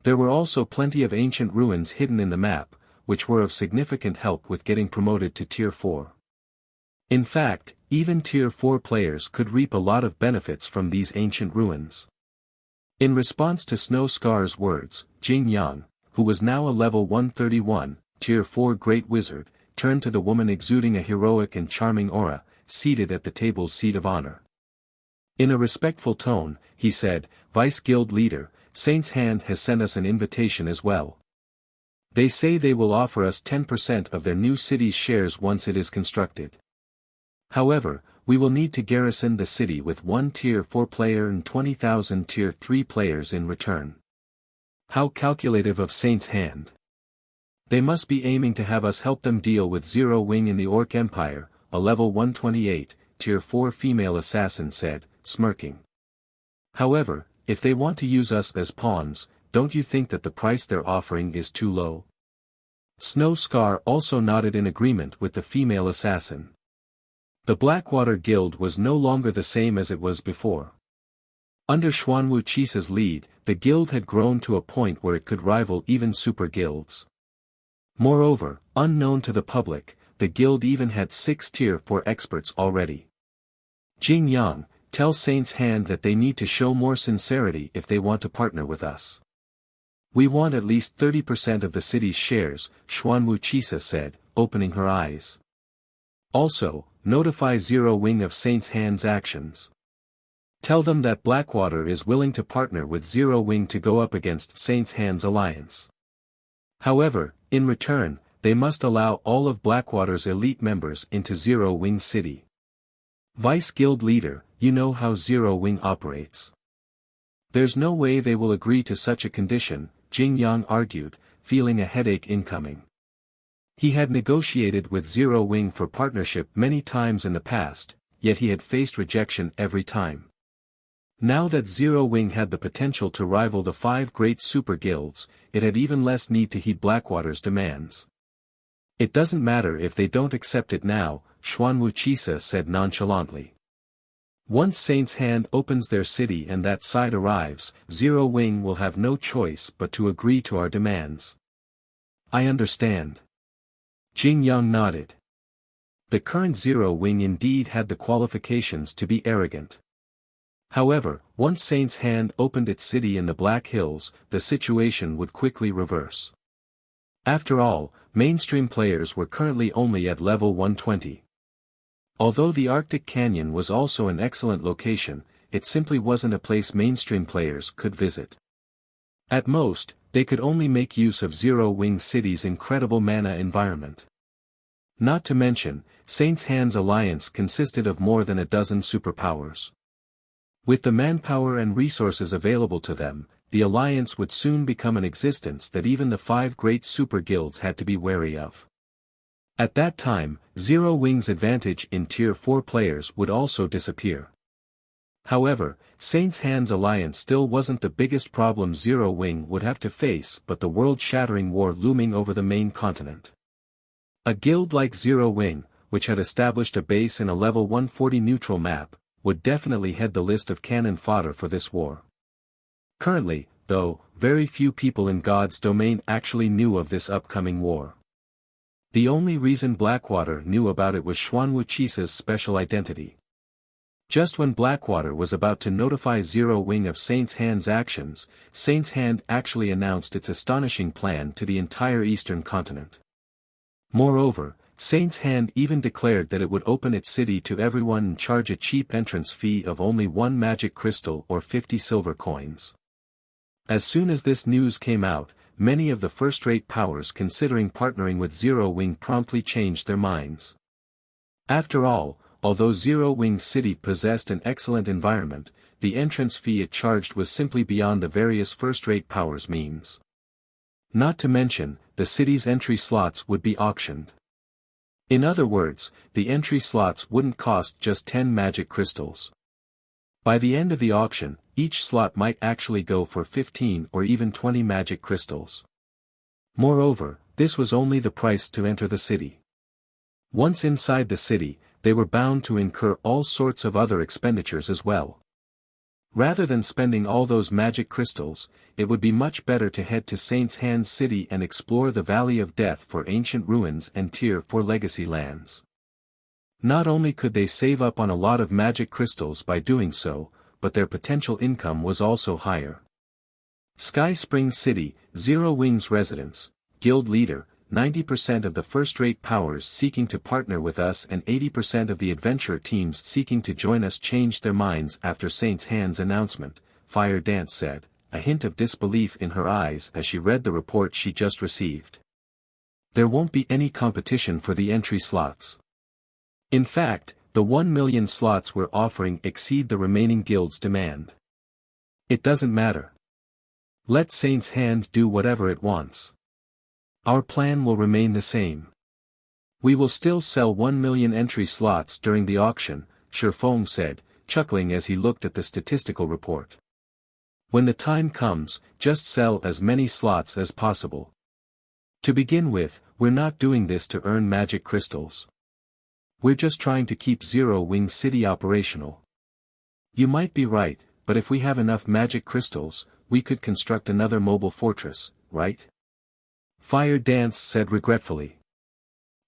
[SPEAKER 1] There were also plenty of ancient ruins hidden in the map, which were of significant help with getting promoted to Tier 4. In fact, even Tier 4 players could reap a lot of benefits from these ancient ruins. In response to Snow Scar's words, Jing Yang, who was now a level 131, Tier 4 Great Wizard, turned to the woman exuding a heroic and charming aura, seated at the table's seat of honor. In a respectful tone, he said, Vice Guild Leader, Saint's Hand has sent us an invitation as well. They say they will offer us 10% of their new city's shares once it is constructed. However, we will need to garrison the city with 1 Tier 4 player and 20,000 Tier 3 players in return. How calculative of Saint's Hand. They must be aiming to have us help them deal with Zero Wing in the Orc Empire, a level 128, Tier 4 female assassin said, smirking. However, if they want to use us as pawns, don't you think that the price they're offering is too low? Snow Scar also nodded in agreement with the female assassin. The Blackwater Guild was no longer the same as it was before. Under Xuanwu Chisa's lead, the guild had grown to a point where it could rival even super guilds. Moreover, unknown to the public, the guild even had 6 Tier 4 experts already. Jing Yang, tell Saint's Hand that they need to show more sincerity if they want to partner with us. We want at least 30% of the city's shares, Xuanwu Chisa said, opening her eyes. Also, notify Zero Wing of Saint's Hand's actions. Tell them that Blackwater is willing to partner with Zero Wing to go up against Saint's Hand's alliance. However, in return, they must allow all of Blackwater's elite members into Zero Wing City. Vice Guild Leader, you know how Zero Wing operates. There's no way they will agree to such a condition, Jing Yang argued, feeling a headache incoming. He had negotiated with Zero Wing for partnership many times in the past, yet he had faced rejection every time. Now that Zero Wing had the potential to rival the 5 great super guilds, it had even less need to heed Blackwater's demands. It doesn't matter if they don't accept it now, Xuanwu Chisa said nonchalantly. Once Saint's Hand opens their city and that side arrives, Zero Wing will have no choice but to agree to our demands. I understand. Jing Yang nodded. The current Zero Wing indeed had the qualifications to be arrogant. However, once Saint's Hand opened its city in the Black Hills, the situation would quickly reverse. After all, mainstream players were currently only at level 120. Although the Arctic Canyon was also an excellent location, it simply wasn't a place mainstream players could visit. At most, they could only make use of Zero Wing City's incredible mana environment. Not to mention, Saint's Hand's alliance consisted of more than a dozen superpowers. With the manpower and resources available to them, the alliance would soon become an existence that even the 5 great super guilds had to be wary of. At that time, Zero Wing's advantage in Tier 4 players would also disappear. However, Saint's Hand's alliance still wasn't the biggest problem Zero Wing would have to face but the world-shattering war looming over the main continent. A guild like Zero Wing, which had established a base in a level 140 neutral map, would definitely head the list of cannon fodder for this war. Currently, though, very few people in God's domain actually knew of this upcoming war. The only reason Blackwater knew about it was Wuxia's special identity. Just when Blackwater was about to notify Zero Wing of Saint's Hand's actions, Saint's Hand actually announced its astonishing plan to the entire eastern continent. Moreover, Saint's Hand even declared that it would open its city to everyone and charge a cheap entrance fee of only 1 magic crystal or 50 silver coins. As soon as this news came out, many of the first-rate powers considering partnering with Zero Wing promptly changed their minds. After all, although Zero Wing City possessed an excellent environment, the entrance fee it charged was simply beyond the various first-rate powers' means. Not to mention, the city's entry slots would be auctioned. In other words, the entry slots wouldn't cost just 10 magic crystals. By the end of the auction, each slot might actually go for 15 or even 20 magic crystals. Moreover, this was only the price to enter the city. Once inside the city, they were bound to incur all sorts of other expenditures as well. Rather than spending all those magic crystals, it would be much better to head to Saint's Hand's city and explore the Valley of Death for ancient ruins and Tier 4 legacy lands. Not only could they save up on a lot of magic crystals by doing so, but their potential income was also higher. Sky Spring City, Zero Wing's residence, guild leader, 90% of the first-rate powers seeking to partner with us and 80% of the adventure teams seeking to join us changed their minds after Saint's Hand's announcement, Fire Dance said, a hint of disbelief in her eyes as she read the report she just received. There won't be any competition for the entry slots. In fact, the 1 million slots we're offering exceed the remaining guild's demand. It doesn't matter. Let Saint's Hand do whatever it wants. Our plan will remain the same. We will still sell 1 million entry slots during the auction, Shifeng said, chuckling as he looked at the statistical report. When the time comes, just sell as many slots as possible. To begin with, we're not doing this to earn magic crystals. We're just trying to keep Zero Wing City operational. You might be right, but if we have enough magic crystals, we could construct another mobile fortress, right? Fire Dance said regretfully.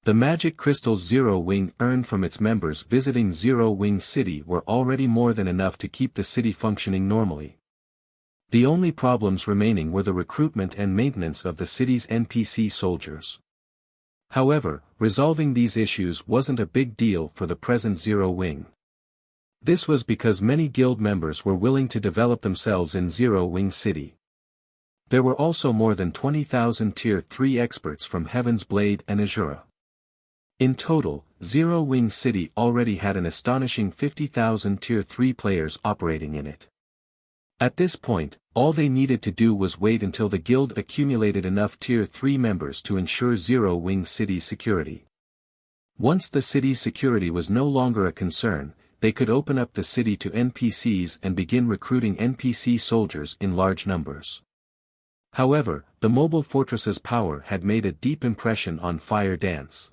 [SPEAKER 1] The magic crystals Zero Wing earned from its members visiting Zero Wing City were already more than enough to keep the city functioning normally. The only problems remaining were the recruitment and maintenance of the city's NPC soldiers. However, resolving these issues wasn't a big deal for the present Zero Wing. This was because many guild members were willing to develop themselves in Zero Wing City. There were also more than 20,000 Tier 3 experts from Heaven's Blade and Azura. In total, Zero Wing City already had an astonishing 50,000 Tier 3 players operating in it. At this point, all they needed to do was wait until the guild accumulated enough Tier 3 members to ensure Zero Wing City's security. Once the city's security was no longer a concern, they could open up the city to NPCs and begin recruiting NPC soldiers in large numbers. However, the mobile fortress's power had made a deep impression on Fire Dance.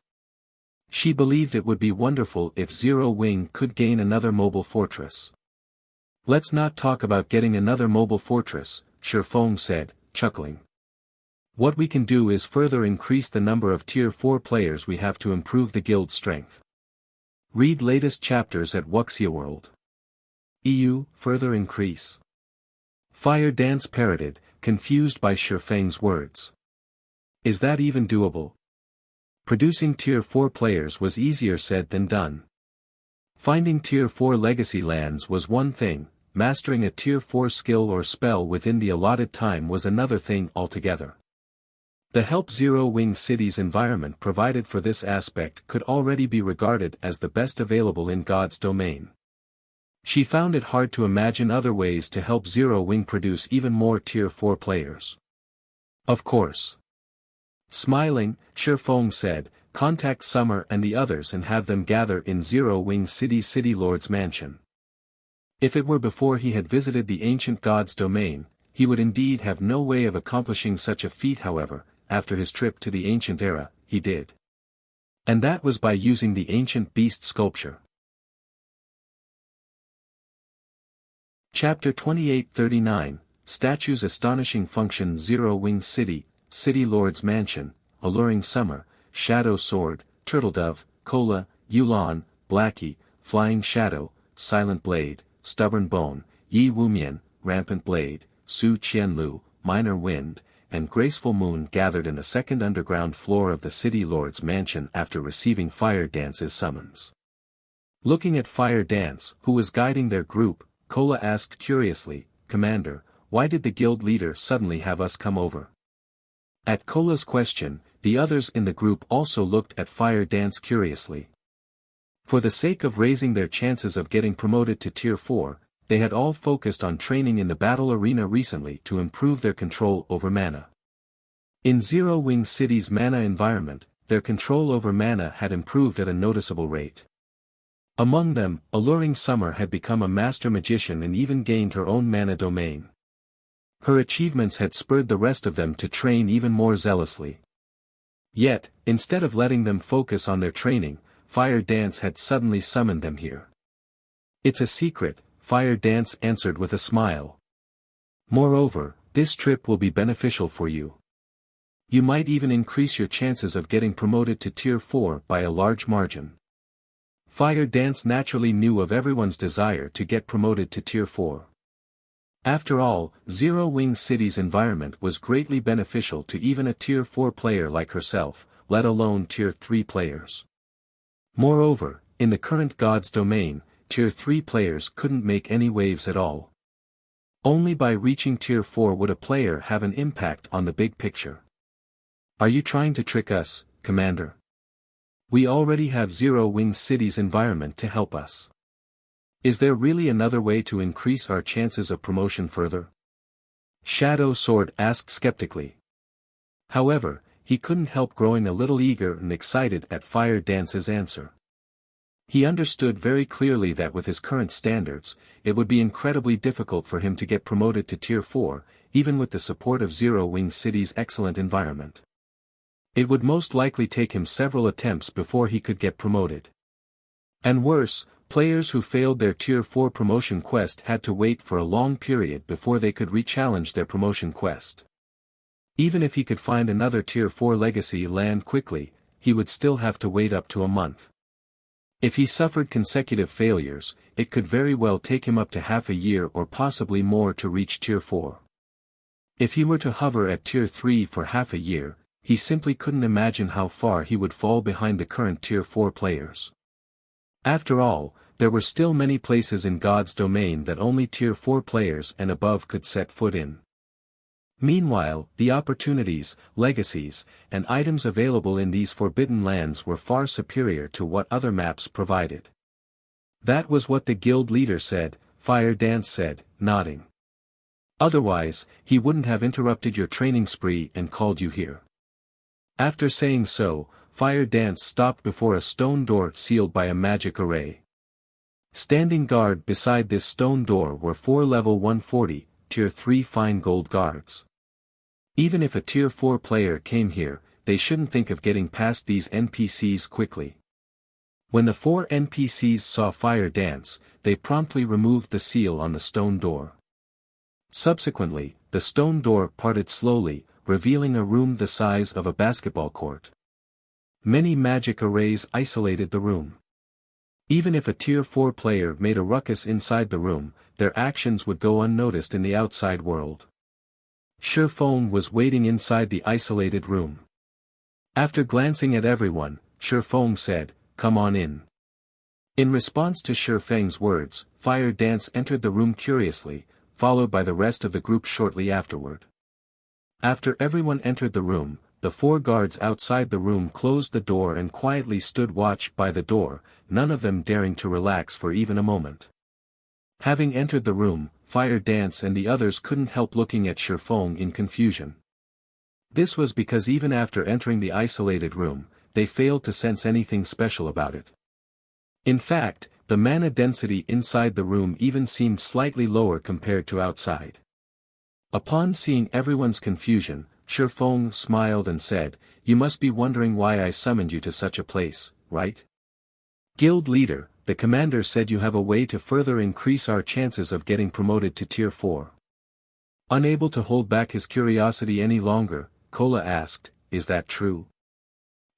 [SPEAKER 1] She believed it would be wonderful if Zero Wing could gain another mobile fortress. Let's not talk about getting another mobile fortress, Shifeng said, chuckling. What we can do is further increase the number of Tier 4 players we have to improve the guild's strength. Read latest chapters at Wuxia World. EU, further increase. Fire Dance parroted, confused by Shifeng's words. Is that even doable? Producing Tier 4 players was easier said than done. Finding Tier 4 legacy lands was one thing, mastering a Tier 4 skill or spell within the allotted time was another thing altogether. The Help Zero Wing City's environment provided for this aspect could already be regarded as the best available in God's domain. She found it hard to imagine other ways to help Zero Wing produce even more Tier 4 players. Of course. Smiling, Shifeng said, contact Summer and the others and have them gather in Zero Wing City's City Lord's mansion. If it were before he had visited the ancient god's domain, he would indeed have no way of accomplishing such a feat. However, after his trip to the ancient era, he did. And that was by using the ancient beast sculpture. Chapter 2839, Statues Astonishing Function Zero Wing City, City Lord's Mansion, Alluring Summer, Shadow Sword, Turtledove, Cola, Yulan, Blackie, Flying Shadow, Silent Blade, Stubborn Bone, Yi Wumian, Rampant Blade, Su Qianlu, Minor Wind, and Graceful Moon gathered in the second underground floor of the City Lord's mansion after receiving Fire Dance's summons. Looking at Fire Dance, who was guiding their group, Cola asked curiously, "Commander, why did the guild leader suddenly have us come over?" At Cola's question, the others in the group also looked at Fire Dance curiously. For the sake of raising their chances of getting promoted to Tier 4, they had all focused on training in the battle arena recently to improve their control over mana. In Zero Wing City's mana environment, their control over mana had improved at a noticeable rate. Among them, Alluring Summer had become a master magician and even gained her own mana domain. Her achievements had spurred the rest of them to train even more zealously. Yet, instead of letting them focus on their training, Fire Dance had suddenly summoned them here. "It's a secret," Fire Dance answered with a smile. "Moreover, this trip will be beneficial for you. You might even increase your chances of getting promoted to Tier 4 by a large margin." Fire Dance naturally knew of everyone's desire to get promoted to Tier 4. After all, Zero Wing City's environment was greatly beneficial to even a Tier 4 player like herself, let alone Tier 3 players. Moreover, in the current god's domain, Tier 3 players couldn't make any waves at all. Only by reaching Tier 4 would a player have an impact on the big picture. "Are you trying to trick us, Commander? We already have Zero Wing City's environment to help us. Is there really another way to increase our chances of promotion further?" Shadow Sword asked skeptically. However, he couldn't help growing a little eager and excited at Fire Dance's answer. He understood very clearly that with his current standards, it would be incredibly difficult for him to get promoted to Tier 4, even with the support of Zero Wing City's excellent environment. It would most likely take him several attempts before he could get promoted. And worse, players who failed their Tier 4 promotion quest had to wait for a long period before they could re-challenge their promotion quest. Even if he could find another Tier 4 legacy land quickly, he would still have to wait up to a month. If he suffered consecutive failures, it could very well take him up to half a year or possibly more to reach Tier 4. If he were to hover at Tier 3 for half a year, he simply couldn't imagine how far he would fall behind the current Tier 4 players. After all, there were still many places in God's domain that only Tier 4 players and above could set foot in. Meanwhile, the opportunities, legacies, and items available in these forbidden lands were far superior to what other maps provided. That was what the guild leader said, Fire Dance said, nodding. Otherwise, he wouldn't have interrupted your training spree and called you here. After saying so, Fire Dance stopped before a stone door sealed by a magic array. Standing guard beside this stone door were 4 level 140, Tier 3 fine gold guards. Even if a Tier 4 player came here, they shouldn't think of getting past these NPCs quickly. When the 4 NPCs saw Fire Dance, they promptly removed the seal on the stone door. Subsequently, the stone door parted slowly, revealing a room the size of a basketball court. Many magic arrays isolated the room. Even if a Tier 4 player made a ruckus inside the room, their actions would go unnoticed in the outside world. Shi Feng was waiting inside the isolated room. After glancing at everyone, Shi Feng said, "Come on in." In response to Shi Feng's words, Fire Dance entered the room curiously, followed by the rest of the group shortly afterward. After everyone entered the room, the 4 guards outside the room closed the door and quietly stood watch by the door, none of them daring to relax for even a moment. Having entered the room, Fire Dance and the others couldn't help looking at Shi Feng in confusion. This was because even after entering the isolated room, they failed to sense anything special about it. In fact, the mana density inside the room even seemed slightly lower compared to outside. Upon seeing everyone's confusion, Shi Feng smiled and said, "You must be wondering why I summoned you to such a place, right? Guild leader, the commander said you have a way to further increase our chances of getting promoted to Tier 4. Unable to hold back his curiosity any longer, Kola asked, "Is that true?"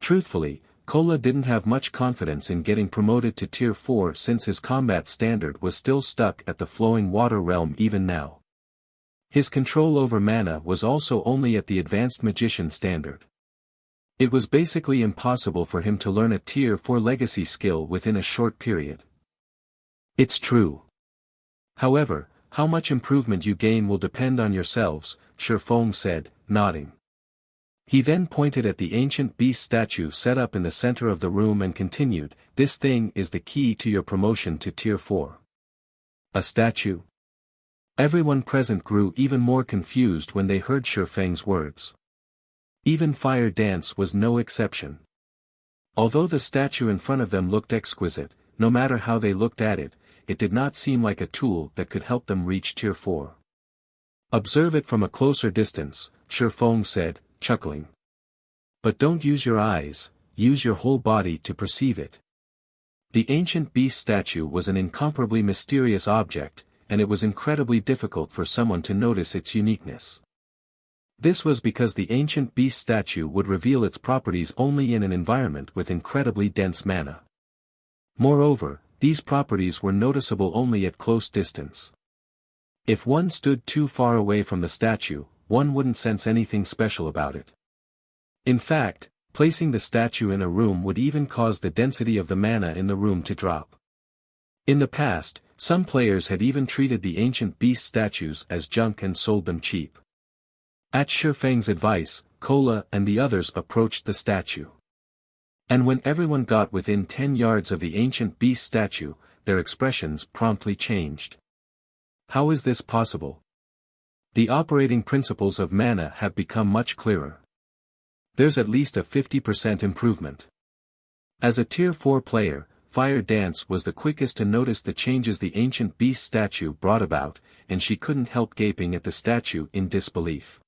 [SPEAKER 1] Truthfully, Kola didn't have much confidence in getting promoted to Tier 4 since his combat standard was still stuck at the flowing water realm even now. His control over mana was also only at the advanced magician standard. It was basically impossible for him to learn a Tier 4 legacy skill within a short period. It's true. However, how much improvement you gain will depend on yourselves, Shi Feng said, nodding. He then pointed at the ancient beast statue set up in the center of the room and continued, "This thing is the key to your promotion to Tier 4. A statue?" Everyone present grew even more confused when they heard Shi Feng's words. Even Fire Dance was no exception. Although the statue in front of them looked exquisite, no matter how they looked at it, it did not seem like a tool that could help them reach Tier 4. "Observe it from a closer distance," Shi Feng said, chuckling. "But don't use your eyes, use your whole body to perceive it." The ancient beast statue was an incomparably mysterious object, and it was incredibly difficult for someone to notice its uniqueness. This was because the ancient beast statue would reveal its properties only in an environment with incredibly dense mana. Moreover, these properties were noticeable only at close distance. If one stood too far away from the statue, one wouldn't sense anything special about it. In fact, placing the statue in a room would even cause the density of the mana in the room to drop. In the past, some players had even treated the ancient beast statues as junk and sold them cheap. At Shi Feng's advice, Kola and the others approached the statue. And when everyone got within 10 yards of the ancient beast statue, their expressions promptly changed. How is this possible? The operating principles of mana have become much clearer. There's at least a 50% improvement. As a Tier 4 player, Fire Dance was the quickest to notice the changes the ancient beast statue brought about, and she couldn't help gaping at the statue in disbelief.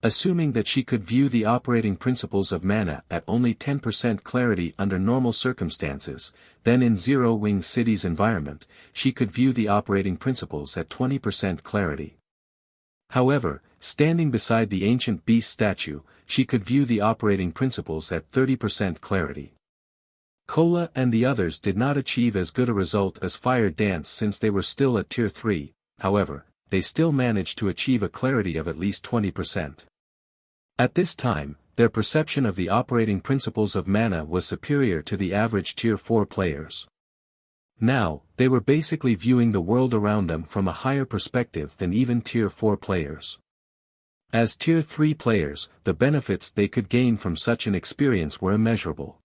[SPEAKER 1] Assuming that she could view the operating principles of mana at only 10% clarity under normal circumstances, then in Zero Wing City's environment, she could view the operating principles at 20% clarity. However, standing beside the ancient beast statue, she could view the operating principles at 30% clarity. Kola and the others did not achieve as good a result as Fire Dance since they were still at Tier 3, however, they still managed to achieve a clarity of at least 20%. At this time, their perception of the operating principles of mana was superior to the average Tier 4 players. Now, they were basically viewing the world around them from a higher perspective than even Tier 4 players. As Tier 3 players, the benefits they could gain from such an experience were immeasurable.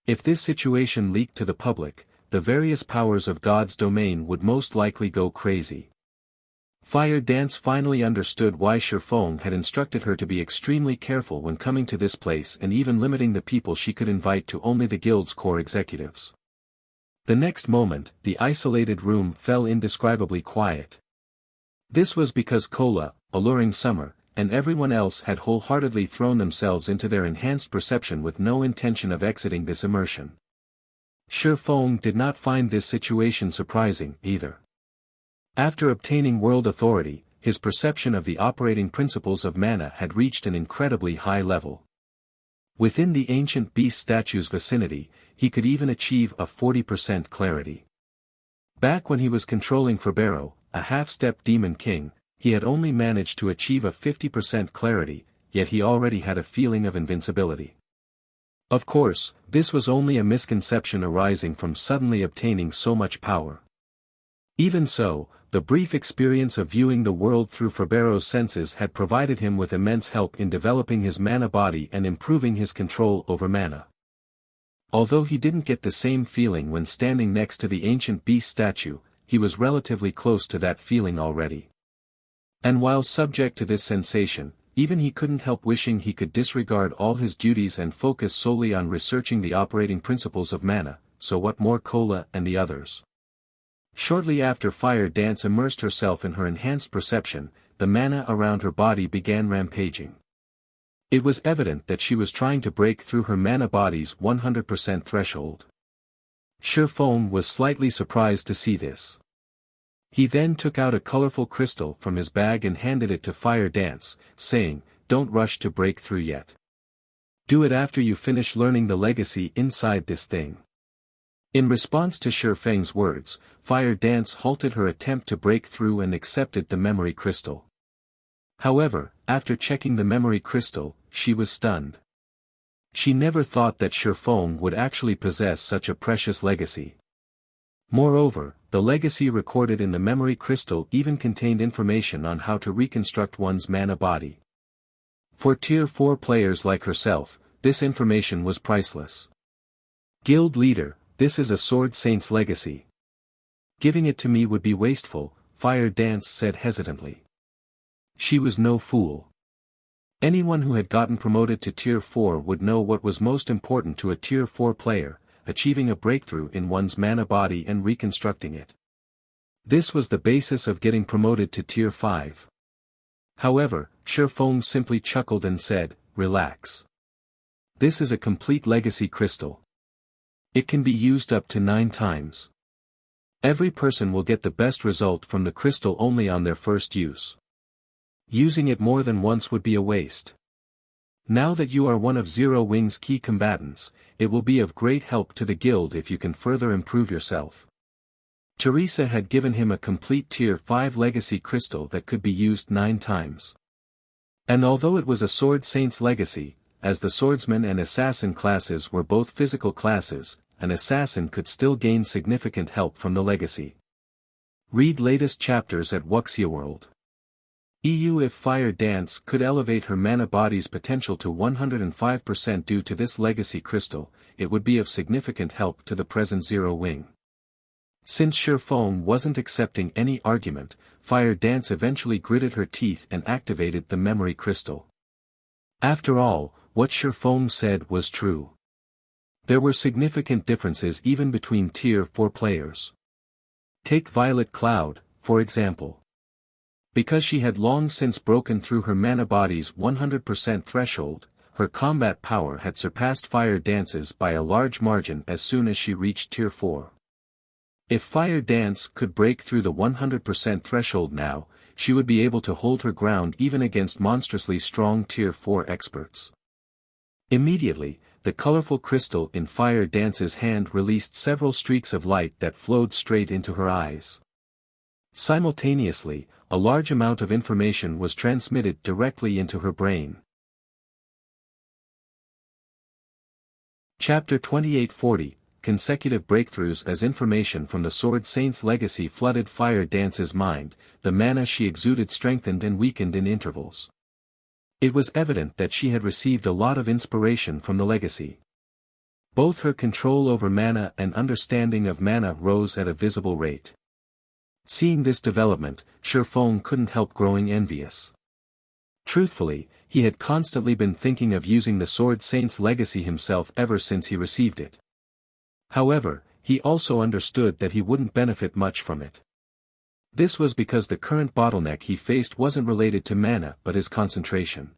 [SPEAKER 1] If this situation leaked to the public, the various powers of God's domain would most likely go crazy. Fire Dance finally understood why Shi Feng had instructed her to be extremely careful when coming to this place and even limiting the people she could invite to only the guild's core executives. The next moment, the isolated room fell indescribably quiet. This was because Kola, Alluring Summer, and everyone else had wholeheartedly thrown themselves into their enhanced perception with no intention of exiting this immersion. Shi Feng did not find this situation surprising, either. After obtaining world authority, his perception of the operating principles of mana had reached an incredibly high level. Within the ancient beast statue's vicinity, he could even achieve a 40% clarity. Back when he was controlling Ferbero, a half-step demon king, he had only managed to achieve a 50% clarity, yet he already had a feeling of invincibility. Of course, this was only a misconception arising from suddenly obtaining so much power. Even so, the brief experience of viewing the world through Ferbero's senses had provided him with immense help in developing his mana body and improving his control over mana. Although he didn't get the same feeling when standing next to the ancient beast statue, he was relatively close to that feeling already. And while subject to this sensation, even he couldn't help wishing he could disregard all his duties and focus solely on researching the operating principles of mana, so what more Kola and the others. Shortly after Fire Dance immersed herself in her enhanced perception, the mana around her body began rampaging. It was evident that she was trying to break through her mana body's 100% threshold. Shifeng was slightly surprised to see this. He then took out a colorful crystal from his bag and handed it to Fire Dance, saying, "Don't rush to break through yet. Do it after you finish learning the legacy inside this thing." In response to Shifeng's words, Fire Dance halted her attempt to break through and accepted the memory crystal. However, after checking the memory crystal, she was stunned. She never thought that Shifeng would actually possess such a precious legacy. Moreover, the legacy recorded in the memory crystal even contained information on how to reconstruct one's mana body. For Tier 4 players like herself, this information was priceless. Guild leader, this is a Sword Saint's legacy. Giving it to me would be wasteful, Fire Dance said hesitantly. She was no fool. Anyone who had gotten promoted to Tier 4 would know what was most important to a Tier 4 player, achieving a breakthrough in one's mana body and reconstructing it. This was the basis of getting promoted to Tier 5. However, Shifeng simply chuckled and said, "Relax. This is a complete legacy crystal. It can be used up to 9 times. Every person will get the best result from the crystal only on their first use. Using it more than once would be a waste. Now that you are one of Zero Wing's key combatants, it will be of great help to the guild if you can further improve yourself." Teresa had given him a complete Tier 5 legacy crystal that could be used 9 times. And although it was a Sword Saint's legacy, as the swordsman and assassin classes were both physical classes, an assassin could still gain significant help from the legacy. Read latest chapters at Wuxia World. EU. If Fire Dance could elevate her mana body's potential to 105% due to this legacy crystal, it would be of significant help to the present Zero Wing. Since Shifeng wasn't accepting any argument, Fire Dance eventually gritted her teeth and activated the memory crystal. After all, what Shifeng said was true. There were significant differences even between Tier 4 players. Take Violet Cloud, for example. Because she had long since broken through her mana body's 100% threshold, her combat power had surpassed Fire Dance's by a large margin as soon as she reached Tier 4. If Fire Dance could break through the 100% threshold now, she would be able to hold her ground even against monstrously strong Tier 4 experts. Immediately, the colorful crystal in Fire Dance's hand released several streaks of light that flowed straight into her eyes. Simultaneously, a large amount of information was transmitted directly into her brain. Chapter 2840, Consecutive Breakthroughs. As information from the Sword Saint's legacy flooded Fire Dance's mind, the mana she exuded strengthened and weakened in intervals. It was evident that she had received a lot of inspiration from the legacy. Both her control over mana and understanding of mana rose at a visible rate. Seeing this development, Shifeng couldn't help growing envious. Truthfully, he had constantly been thinking of using the Sword Saint's legacy himself ever since he received it. However, he also understood that he wouldn't benefit much from it. This was because the current bottleneck he faced wasn't related to mana but his concentration.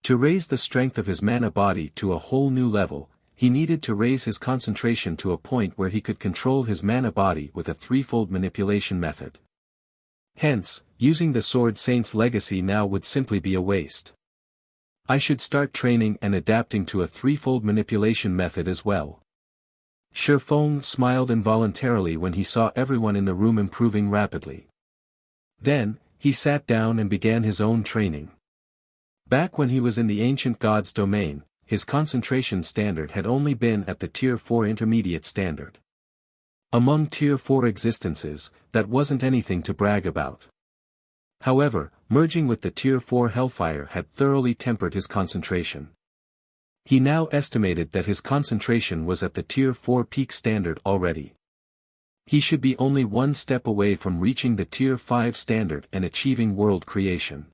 [SPEAKER 1] To raise the strength of his mana body to a whole new level, he needed to raise his concentration to a point where he could control his mana body with a threefold manipulation method. Hence, using the Sword Saint's legacy now would simply be a waste. I should start training and adapting to a threefold manipulation method as well. Shifeng smiled involuntarily when he saw everyone in the room improving rapidly. Then, he sat down and began his own training. Back when he was in the ancient god's domain, his concentration standard had only been at the Tier 4 intermediate standard. Among Tier 4 existences, that wasn't anything to brag about. However, merging with the Tier 4 Hellfire had thoroughly tempered his concentration. He now estimated that his concentration was at the Tier 4 peak standard already. He should be only one step away from reaching the Tier 5 standard and achieving world creation.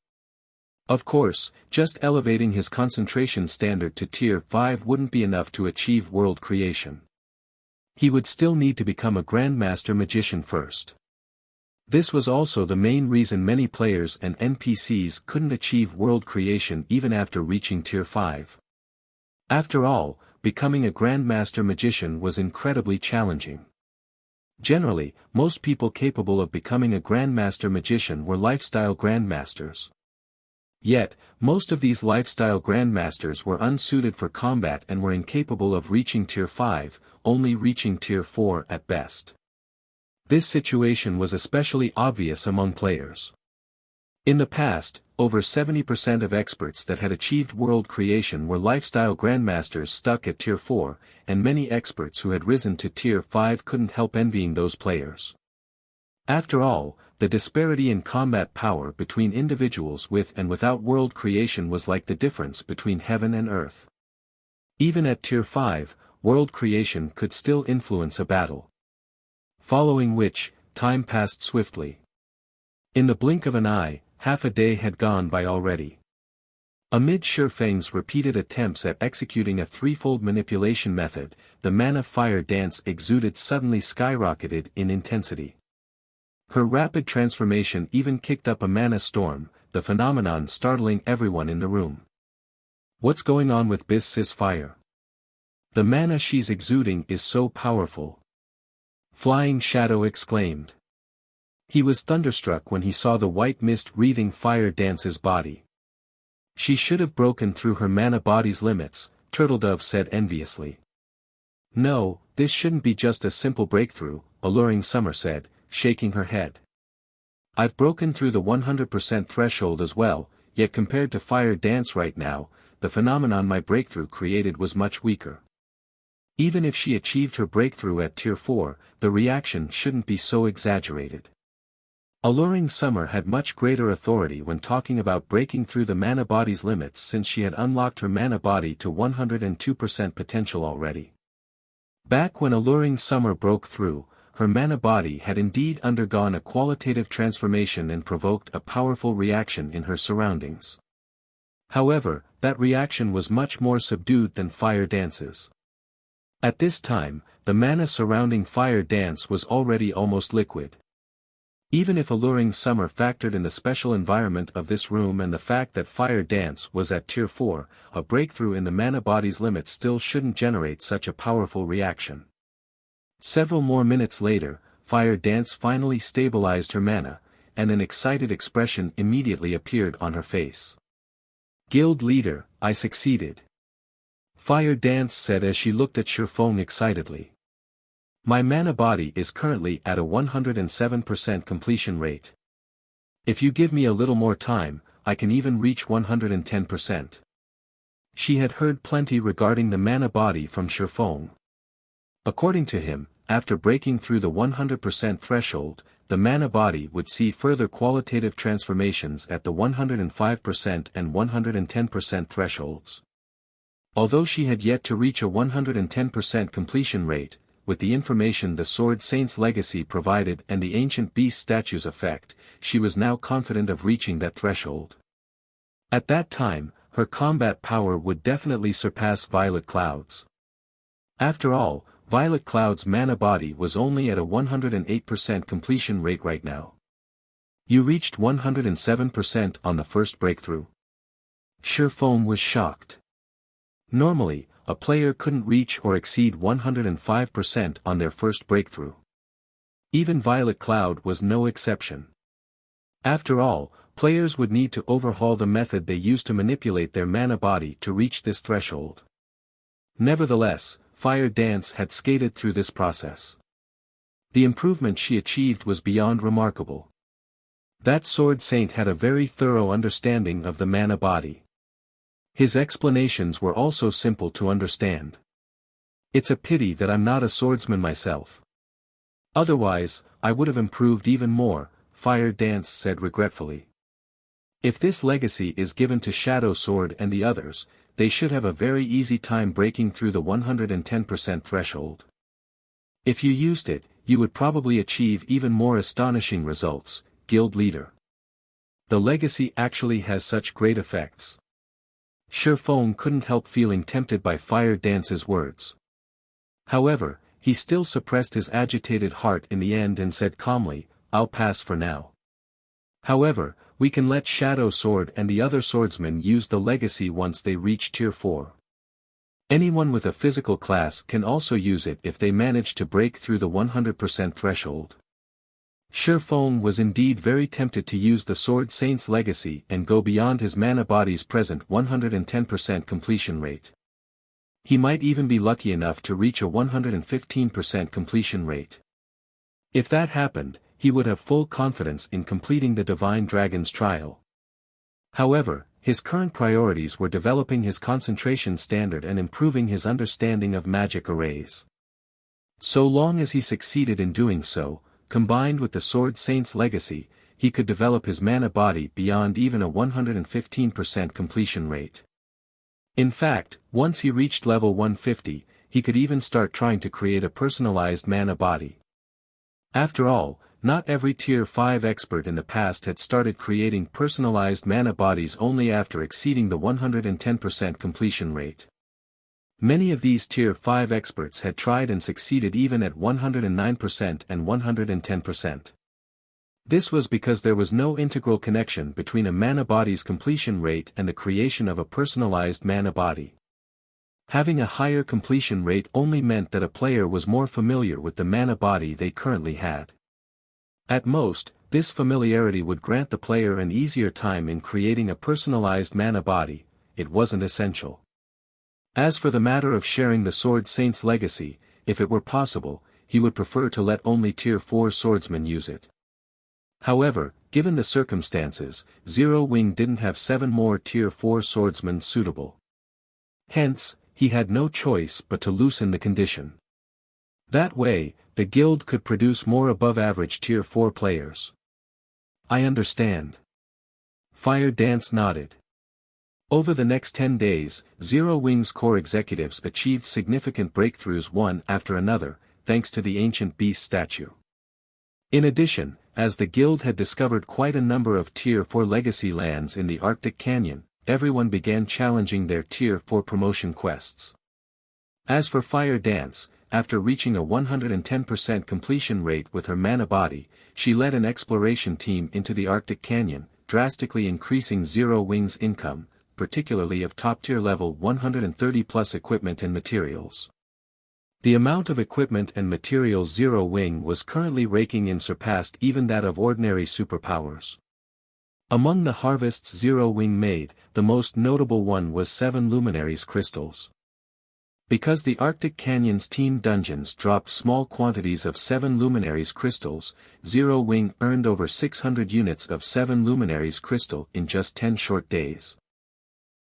[SPEAKER 1] Of course, just elevating his concentration standard to Tier 5 wouldn't be enough to achieve world creation. He would still need to become a Grandmaster Magician first. This was also the main reason many players and NPCs couldn't achieve world creation even after reaching Tier 5. After all, becoming a Grandmaster Magician was incredibly challenging. Generally, most people capable of becoming a Grandmaster Magician were lifestyle Grandmasters. Yet, most of these lifestyle Grandmasters were unsuited for combat and were incapable of reaching Tier 5, only reaching Tier 4 at best. This situation was especially obvious among players. In the past, over 70% of experts that had achieved world creation were lifestyle Grandmasters stuck at Tier 4, and many experts who had risen to Tier 5 couldn't help envying those players. After all, the disparity in combat power between individuals with and without world creation was like the difference between heaven and earth. Even at Tier 5, world creation could still influence a battle. Following which, time passed swiftly. In the blink of an eye, half a day had gone by already. Amid Shifeng's repeated attempts at executing a threefold manipulation method, the mana fire dance exuded suddenly skyrocketed in intensity. Her rapid transformation even kicked up a mana storm, the phenomenon startling everyone in the room. What's going on with Biss's fire? The mana she's exuding is so powerful. Flying Shadow exclaimed. He was thunderstruck when he saw the white mist wreathing fire dance's body. She should have broken through her mana body's limits, Turtledove said enviously. No, this shouldn't be just a simple breakthrough, Alluring Summer said, shaking her head. I've broken through the 100% threshold as well, yet compared to fire dance right now, the phenomenon my breakthrough created was much weaker. Even if she achieved her breakthrough at Tier 4, the reaction shouldn't be so exaggerated. Alluring Summer had much greater authority when talking about breaking through the mana body's limits since she had unlocked her mana body to 102% potential already. Back when Alluring Summer broke through, her mana body had indeed undergone a qualitative transformation and provoked a powerful reaction in her surroundings. However, that reaction was much more subdued than fire dance's. At this time, the mana surrounding fire dance was already almost liquid. Even if Alluring Summer factored in the special environment of this room and the fact that fire dance was at Tier 4, a breakthrough in the mana body's limits still shouldn't generate such a powerful reaction. Several more minutes later, fire dance finally stabilized her mana, and an excited expression immediately appeared on her face. Guild leader, I succeeded. Fire dance said as she looked at Shifeng excitedly. My mana body is currently at a 107% completion rate. If you give me a little more time, I can even reach 110%. She had heard plenty regarding the mana body from Shifeng. According to him, after breaking through the 100% threshold, the mana body would see further qualitative transformations at the 105% and 110% thresholds. Although she had yet to reach a 110% completion rate, with the information the Sword Saint's legacy provided and the Ancient Beast statue's effect, she was now confident of reaching that threshold. At that time, her combat power would definitely surpass Violet Cloud's. After all, Violet Cloud's mana body was only at a 108% completion rate right now. You reached 107% on the first breakthrough. Shifeng was shocked. Normally, a player couldn't reach or exceed 105% on their first breakthrough. Even Violet Cloud was no exception. After all, players would need to overhaul the method they used to manipulate their mana body to reach this threshold. Nevertheless, Fire Dance had skated through this process. The improvement she achieved was beyond remarkable. That sword saint had a very thorough understanding of the mana body. His explanations were also simple to understand. It's a pity that I'm not a swordsman myself. Otherwise, I would have improved even more, Fire Dance said regretfully. If this legacy is given to Shadow Sword and the others, they should have a very easy time breaking through the 110% threshold. If you used it, you would probably achieve even more astonishing results, Guild Leader. The legacy actually has such great effects. Shifeng couldn't help feeling tempted by Fire Dance's words. However, he still suppressed his agitated heart in the end and said calmly, I'll pass for now. However, we can let Shadow Sword and the other swordsmen use the legacy once they reach Tier 4. Anyone with a physical class can also use it if they manage to break through the 100% threshold. Shifeng was indeed very tempted to use the Sword Saint's legacy and go beyond his mana body's present 110% completion rate. He might even be lucky enough to reach a 115% completion rate. If that happened, he would have full confidence in completing the Divine Dragon's trial. However, his current priorities were developing his concentration standard and improving his understanding of magic arrays. So long as he succeeded in doing so, combined with the Sword Saint's legacy, he could develop his mana body beyond even a 115% completion rate. In fact, once he reached level 150, he could even start trying to create a personalized mana body. After all, not every Tier 5 expert in the past had started creating personalized mana bodies only after exceeding the 110% completion rate. Many of these Tier 5 experts had tried and succeeded even at 109% and 110%. This was because there was no integral connection between a mana body's completion rate and the creation of a personalized mana body. Having a higher completion rate only meant that a player was more familiar with the mana body they currently had. At most, this familiarity would grant the player an easier time in creating a personalized mana body. It wasn't essential. As for the matter of sharing the Sword Saint's legacy, if it were possible, he would prefer to let only Tier 4 swordsmen use it. However, given the circumstances, Zero Wing didn't have 7 more Tier 4 swordsmen suitable. Hence, he had no choice but to loosen the condition. That way, the guild could produce more above-average Tier 4 players. I understand. Fire Dance nodded. Over the next 10 days, Zero Wing's core executives achieved significant breakthroughs one after another, thanks to the Ancient Beast statue. In addition, as the guild had discovered quite a number of Tier 4 legacy lands in the Arctic Canyon, everyone began challenging their Tier 4 promotion quests. As for Fire Dance, after reaching a 110% completion rate with her mana body, she led an exploration team into the Arctic Canyon, drastically increasing Zero Wing's income, particularly of top-tier level 130+ equipment and materials. The amount of equipment and materials Zero Wing was currently raking in surpassed even that of ordinary superpowers. Among the harvests Zero Wing made, the most notable one was 7 Luminaries crystals. Because the Arctic Canyon's team dungeons dropped small quantities of 7 Luminaries crystals, Zero Wing earned over 600 units of 7 Luminaries crystal in just 10 short days.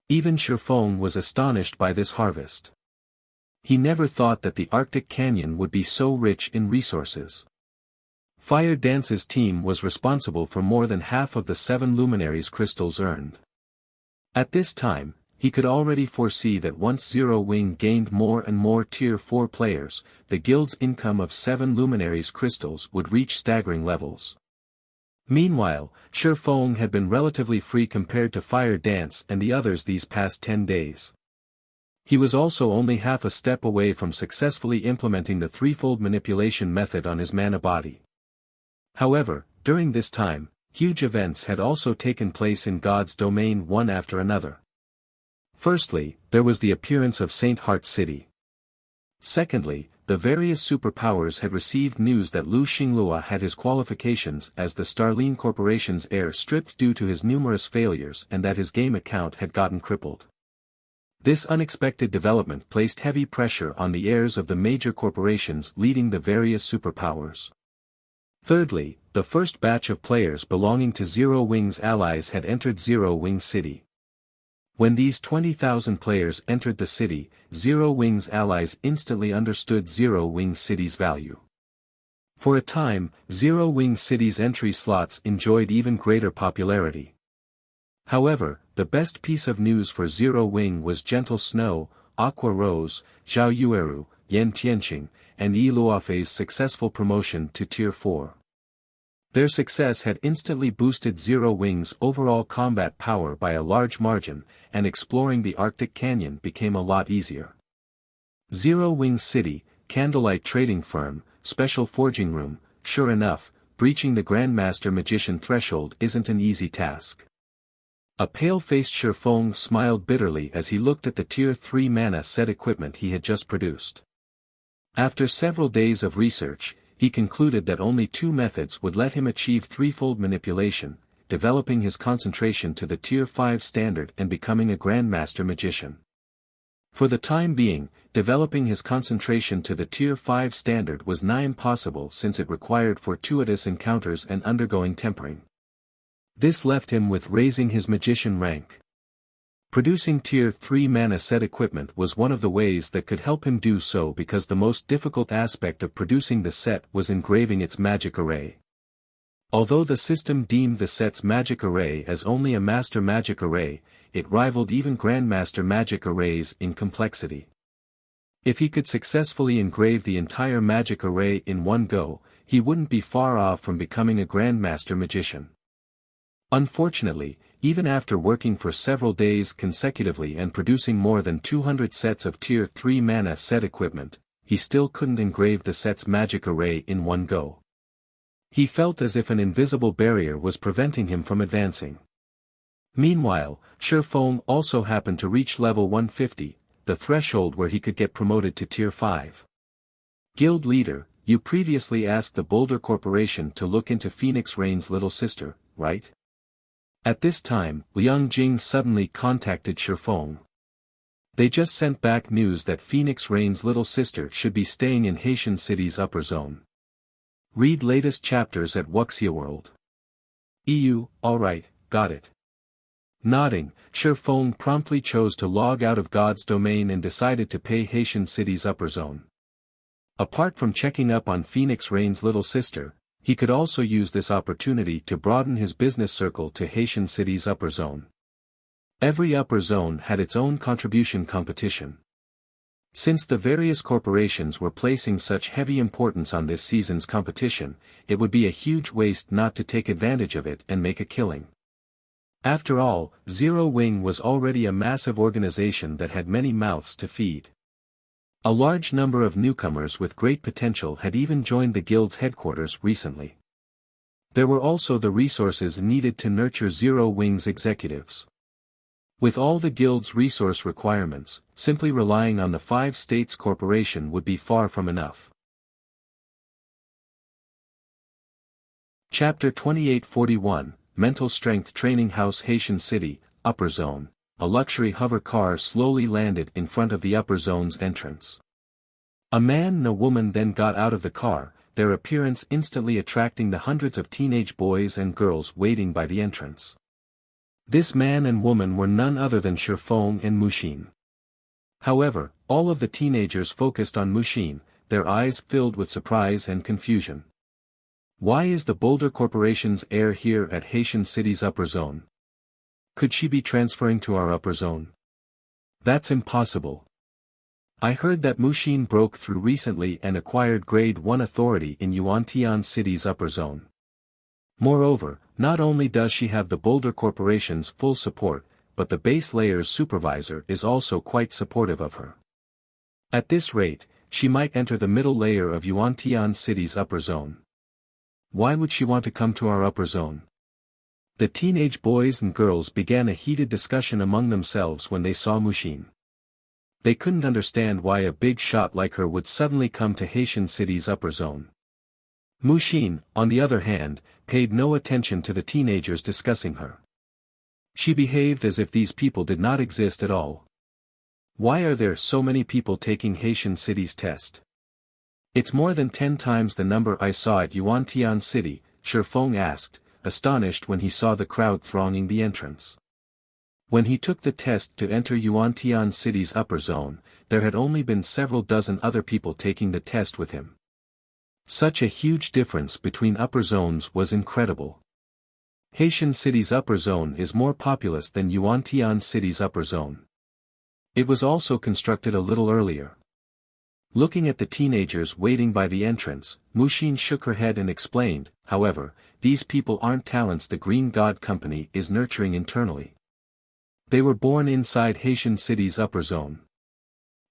[SPEAKER 1] Even Shifeng was astonished by this harvest. He never thought that the Arctic Canyon would be so rich in resources. Fire Dance's team was responsible for more than half of the 7 Luminaries crystals earned. At this time, he could already foresee that once Zero Wing gained more and more Tier 4 players, the guild's income of 7 Luminaries crystals would reach staggering levels. Meanwhile, Shifeng had been relatively free compared to Fire Dance and the others these past 10 days. He was also only half a step away from successfully implementing the threefold manipulation method on his mana body. However, during this time, huge events had also taken place in God's domain one after another. Firstly, there was the appearance of Saint Heart City. Secondly, the various superpowers had received news that Lu Xinglua had his qualifications as the Starline Corporation's heir stripped due to his numerous failures and that his game account had gotten crippled. This unexpected development placed heavy pressure on the heirs of the major corporations leading the various superpowers. Thirdly, the first batch of players belonging to Zero Wing's allies had entered Zero Wing City. When these 20,000 players entered the city, Zero Wing's allies instantly understood Zero Wing City's value. For a time, Zero Wing City's entry slots enjoyed even greater popularity. However, the best piece of news for Zero Wing was Gentle Snow, Aqua Rose, Zhao Yueru, Yan Tianqing, and Yi Luofei's successful promotion to Tier 4. Their success had instantly boosted Zero Wing's overall combat power by a large margin, and exploring the Arctic Canyon became a lot easier. Zero Wing City, Candlelight Trading Firm, Special Forging Room. Sure enough, breaching the Grandmaster Magician threshold isn't an easy task. A pale-faced Shifeng smiled bitterly as he looked at the Tier 3 mana set equipment he had just produced. After several days of research, he concluded that only two methods would let him achieve threefold manipulation, developing his concentration to the Tier 5 standard and becoming a Grandmaster Magician. For the time being, developing his concentration to the Tier 5 standard was nigh impossible since it required fortuitous encounters and undergoing tempering. This left him with raising his magician rank. Producing Tier 3 mana set equipment was one of the ways that could help him do so because the most difficult aspect of producing the set was engraving its magic array. Although the system deemed the set's magic array as only a master magic array, it rivaled even Grandmaster magic arrays in complexity. If he could successfully engrave the entire magic array in one go, he wouldn't be far off from becoming a Grandmaster Magician. Unfortunately, even after working for several days consecutively and producing more than 200 sets of Tier 3 mana set equipment, he still couldn't engrave the set's magic array in one go. He felt as if an invisible barrier was preventing him from advancing. Meanwhile, Shifeng also happened to reach level 150, the threshold where he could get promoted to Tier 5. Guild Leader, you previously asked the Boulder Corporation to look into Phoenix Rain's little sister, right? At this time, Liang Jing suddenly contacted Shifeng. They just sent back news that Phoenix Rain's little sister should be staying in Haitian City's upper zone. Read latest chapters at Wuxia World. EU, alright, got it. Nodding, Shifeng promptly chose to log out of God's domain and decided to pay Haitian City's upper zone. Apart from checking up on Phoenix Rain's little sister, he could also use this opportunity to broaden his business circle to Haitian City's upper zone. Every upper zone had its own contribution competition. Since the various corporations were placing such heavy importance on this season's competition, it would be a huge waste not to take advantage of it and make a killing. After all, Zero Wing was already a massive organization that had many mouths to feed. A large number of newcomers with great potential had even joined the guild's headquarters recently. There were also the resources needed to nurture Zero Wing's executives. With all the guild's resource requirements, simply relying on the 5 states corporation would be far from enough. Chapter 2841, Mental Strength Training House Haitian City, Upper Zone. A luxury hover car slowly landed in front of the upper zone's entrance. A man and a woman then got out of the car, their appearance instantly attracting the hundreds of teenage boys and girls waiting by the entrance. This man and woman were none other than Shifeng and Mushin. However, all of the teenagers focused on Mushin, their eyes filled with surprise and confusion. Why is the Boulder Corporation's heir here at Haitian City's upper zone? Could she be transferring to our upper zone? That's impossible. I heard that Mushin broke through recently and acquired Grade 1 authority in Yuantian City's upper zone. Moreover, not only does she have the Boulder Corporation's full support, but the base layer's supervisor is also quite supportive of her. At this rate, she might enter the middle layer of Yuantian City's upper zone. Why would she want to come to our upper zone? The teenage boys and girls began a heated discussion among themselves when they saw Mushin. They couldn't understand why a big shot like her would suddenly come to Haitian City's upper zone. Mushin, on the other hand, paid no attention to the teenagers discussing her. She behaved as if these people did not exist at all. Why are there so many people taking Haitian City's test? It's more than 10 times the number I saw at Yuantian City, Shifeng asked, astonished when he saw the crowd thronging the entrance. When he took the test to enter Yuantian City's upper zone, there had only been several dozen other people taking the test with him. Such a huge difference between upper zones was incredible. Haitian City's upper zone is more populous than Yuantian City's upper zone. It was also constructed a little earlier. Looking at the teenagers waiting by the entrance, Mushin shook her head and explained, however, these people aren't talents the Green God Company is nurturing internally. They were born inside Haitian City's upper zone.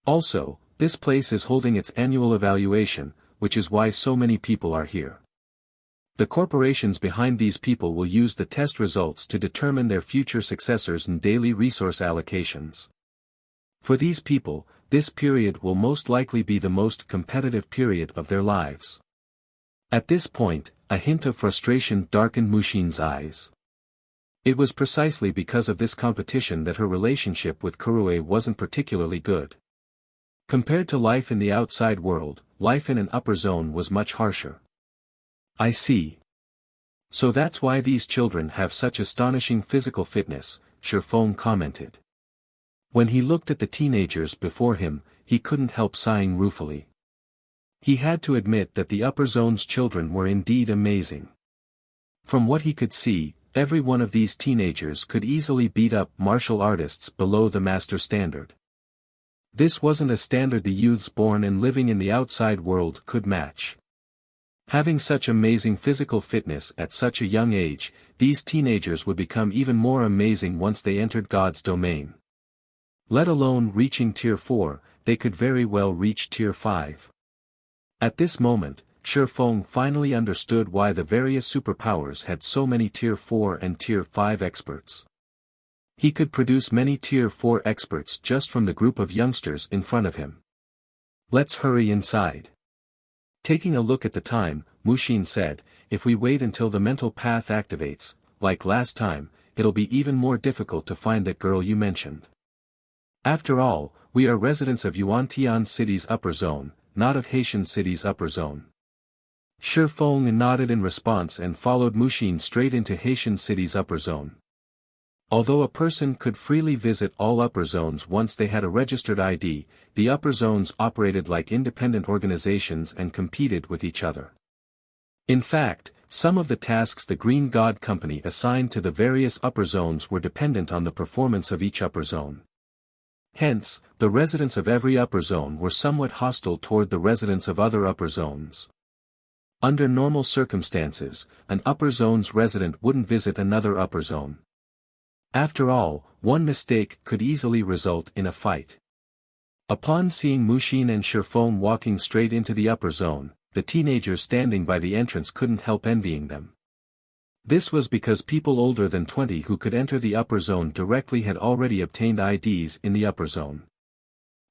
[SPEAKER 1] Also, this place is holding its annual evaluation, which is why so many people are here. The corporations behind these people will use the test results to determine their future successors and daily resource allocations. For these people, this period will most likely be the most competitive period of their lives. At this point, a hint of frustration darkened Mushin's eyes. It was precisely because of this competition that her relationship with Kurue wasn't particularly good. Compared to life in the outside world, life in an upper zone was much harsher. I see. So that's why these children have such astonishing physical fitness, Shifeng commented. When he looked at the teenagers before him, he couldn't help sighing ruefully. He had to admit that the upper zone's children were indeed amazing. From what he could see, every one of these teenagers could easily beat up martial artists below the master standard. This wasn't a standard the youths born and living in the outside world could match. Having such amazing physical fitness at such a young age, these teenagers would become even more amazing once they entered God's domain. Let alone reaching Tier 4, they could very well reach Tier 5. At this moment, Shifeng finally understood why the various superpowers had so many Tier 4 and Tier 5 experts. He could produce many Tier 4 experts just from the group of youngsters in front of him. Let's hurry inside. Taking a look at the time, Mushin said, if we wait until the mental path activates, like last time, it'll be even more difficult to find that girl you mentioned. After all, we are residents of Yuantian City's upper zone, not of Haitian City's upper zone. Shifeng nodded in response and followed Mushin straight into Haitian City's upper zone. Although a person could freely visit all upper zones once they had a registered ID, the upper zones operated like independent organizations and competed with each other. In fact, some of the tasks the Green God Company assigned to the various upper zones were dependent on the performance of each upper zone. Hence, the residents of every upper zone were somewhat hostile toward the residents of other upper zones. Under normal circumstances, an upper zone's resident wouldn't visit another upper zone. After all, one mistake could easily result in a fight. Upon seeing Mushin and Shifeng walking straight into the upper zone, the teenagers standing by the entrance couldn't help envying them. This was because people older than 20 who could enter the upper zone directly had already obtained IDs in the upper zone.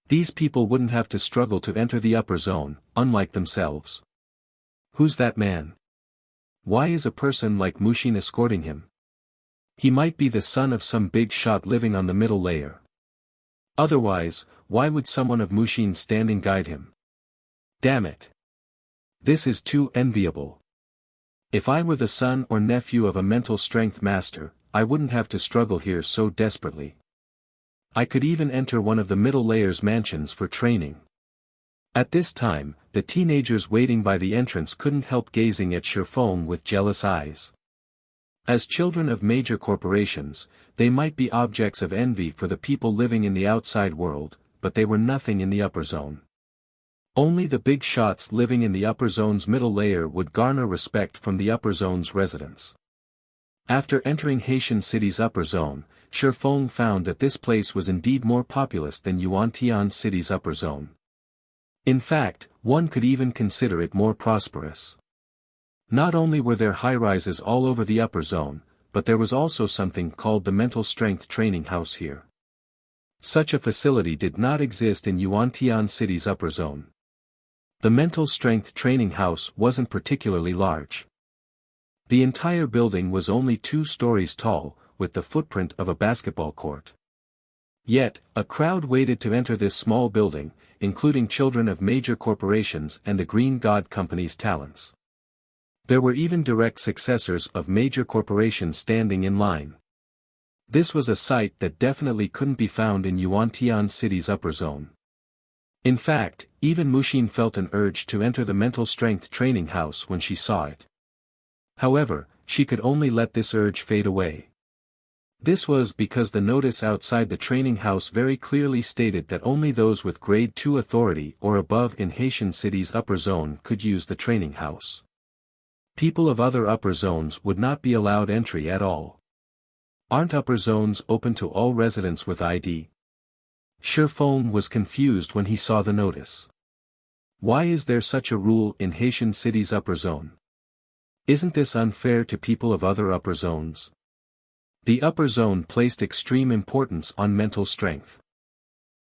[SPEAKER 1] These people wouldn't have to struggle to enter the upper zone, unlike themselves. Who's that man? Why is a person like Mushin escorting him? He might be the son of some big shot living on the middle layer. Otherwise, why would someone of Mushin's standing guide him? Damn it. This is too enviable. If I were the son or nephew of a mental strength master, I wouldn't have to struggle here so desperately. I could even enter one of the middle layer's mansions for training. At this time, the teenagers waiting by the entrance couldn't help gazing at Shifeng with jealous eyes. As children of major corporations, they might be objects of envy for the people living in the outside world, but they were nothing in the upper zone. Only the big shots living in the upper zone's middle layer would garner respect from the upper zone's residents. After entering Haitian City's upper zone, Shifeng found that this place was indeed more populous than Yuantian City's upper zone. In fact, one could even consider it more prosperous. Not only were there high-rises all over the upper zone, but there was also something called the Mental Strength Training House here. Such a facility did not exist in Yuantian City's upper zone. The Mental Strength Training House wasn't particularly large. The entire building was only 2 stories tall, with the footprint of a basketball court. Yet, a crowd waited to enter this small building, including children of major corporations and the Green God Company's talents. There were even direct successors of major corporations standing in line. This was a sight that definitely couldn't be found in Yuantian City's upper zone. In fact, even Mushin felt an urge to enter the mental strength training house when she saw it. However, she could only let this urge fade away. This was because the notice outside the training house very clearly stated that only those with Grade 2 authority or above in Haitian City's upper zone could use the training house. People of other upper zones would not be allowed entry at all. Aren't upper zones open to all residents with ID? Shifeng was confused when he saw the notice. Why is there such a rule in Haitian City's upper zone? Isn't this unfair to people of other upper zones? The upper zone placed extreme importance on mental strength.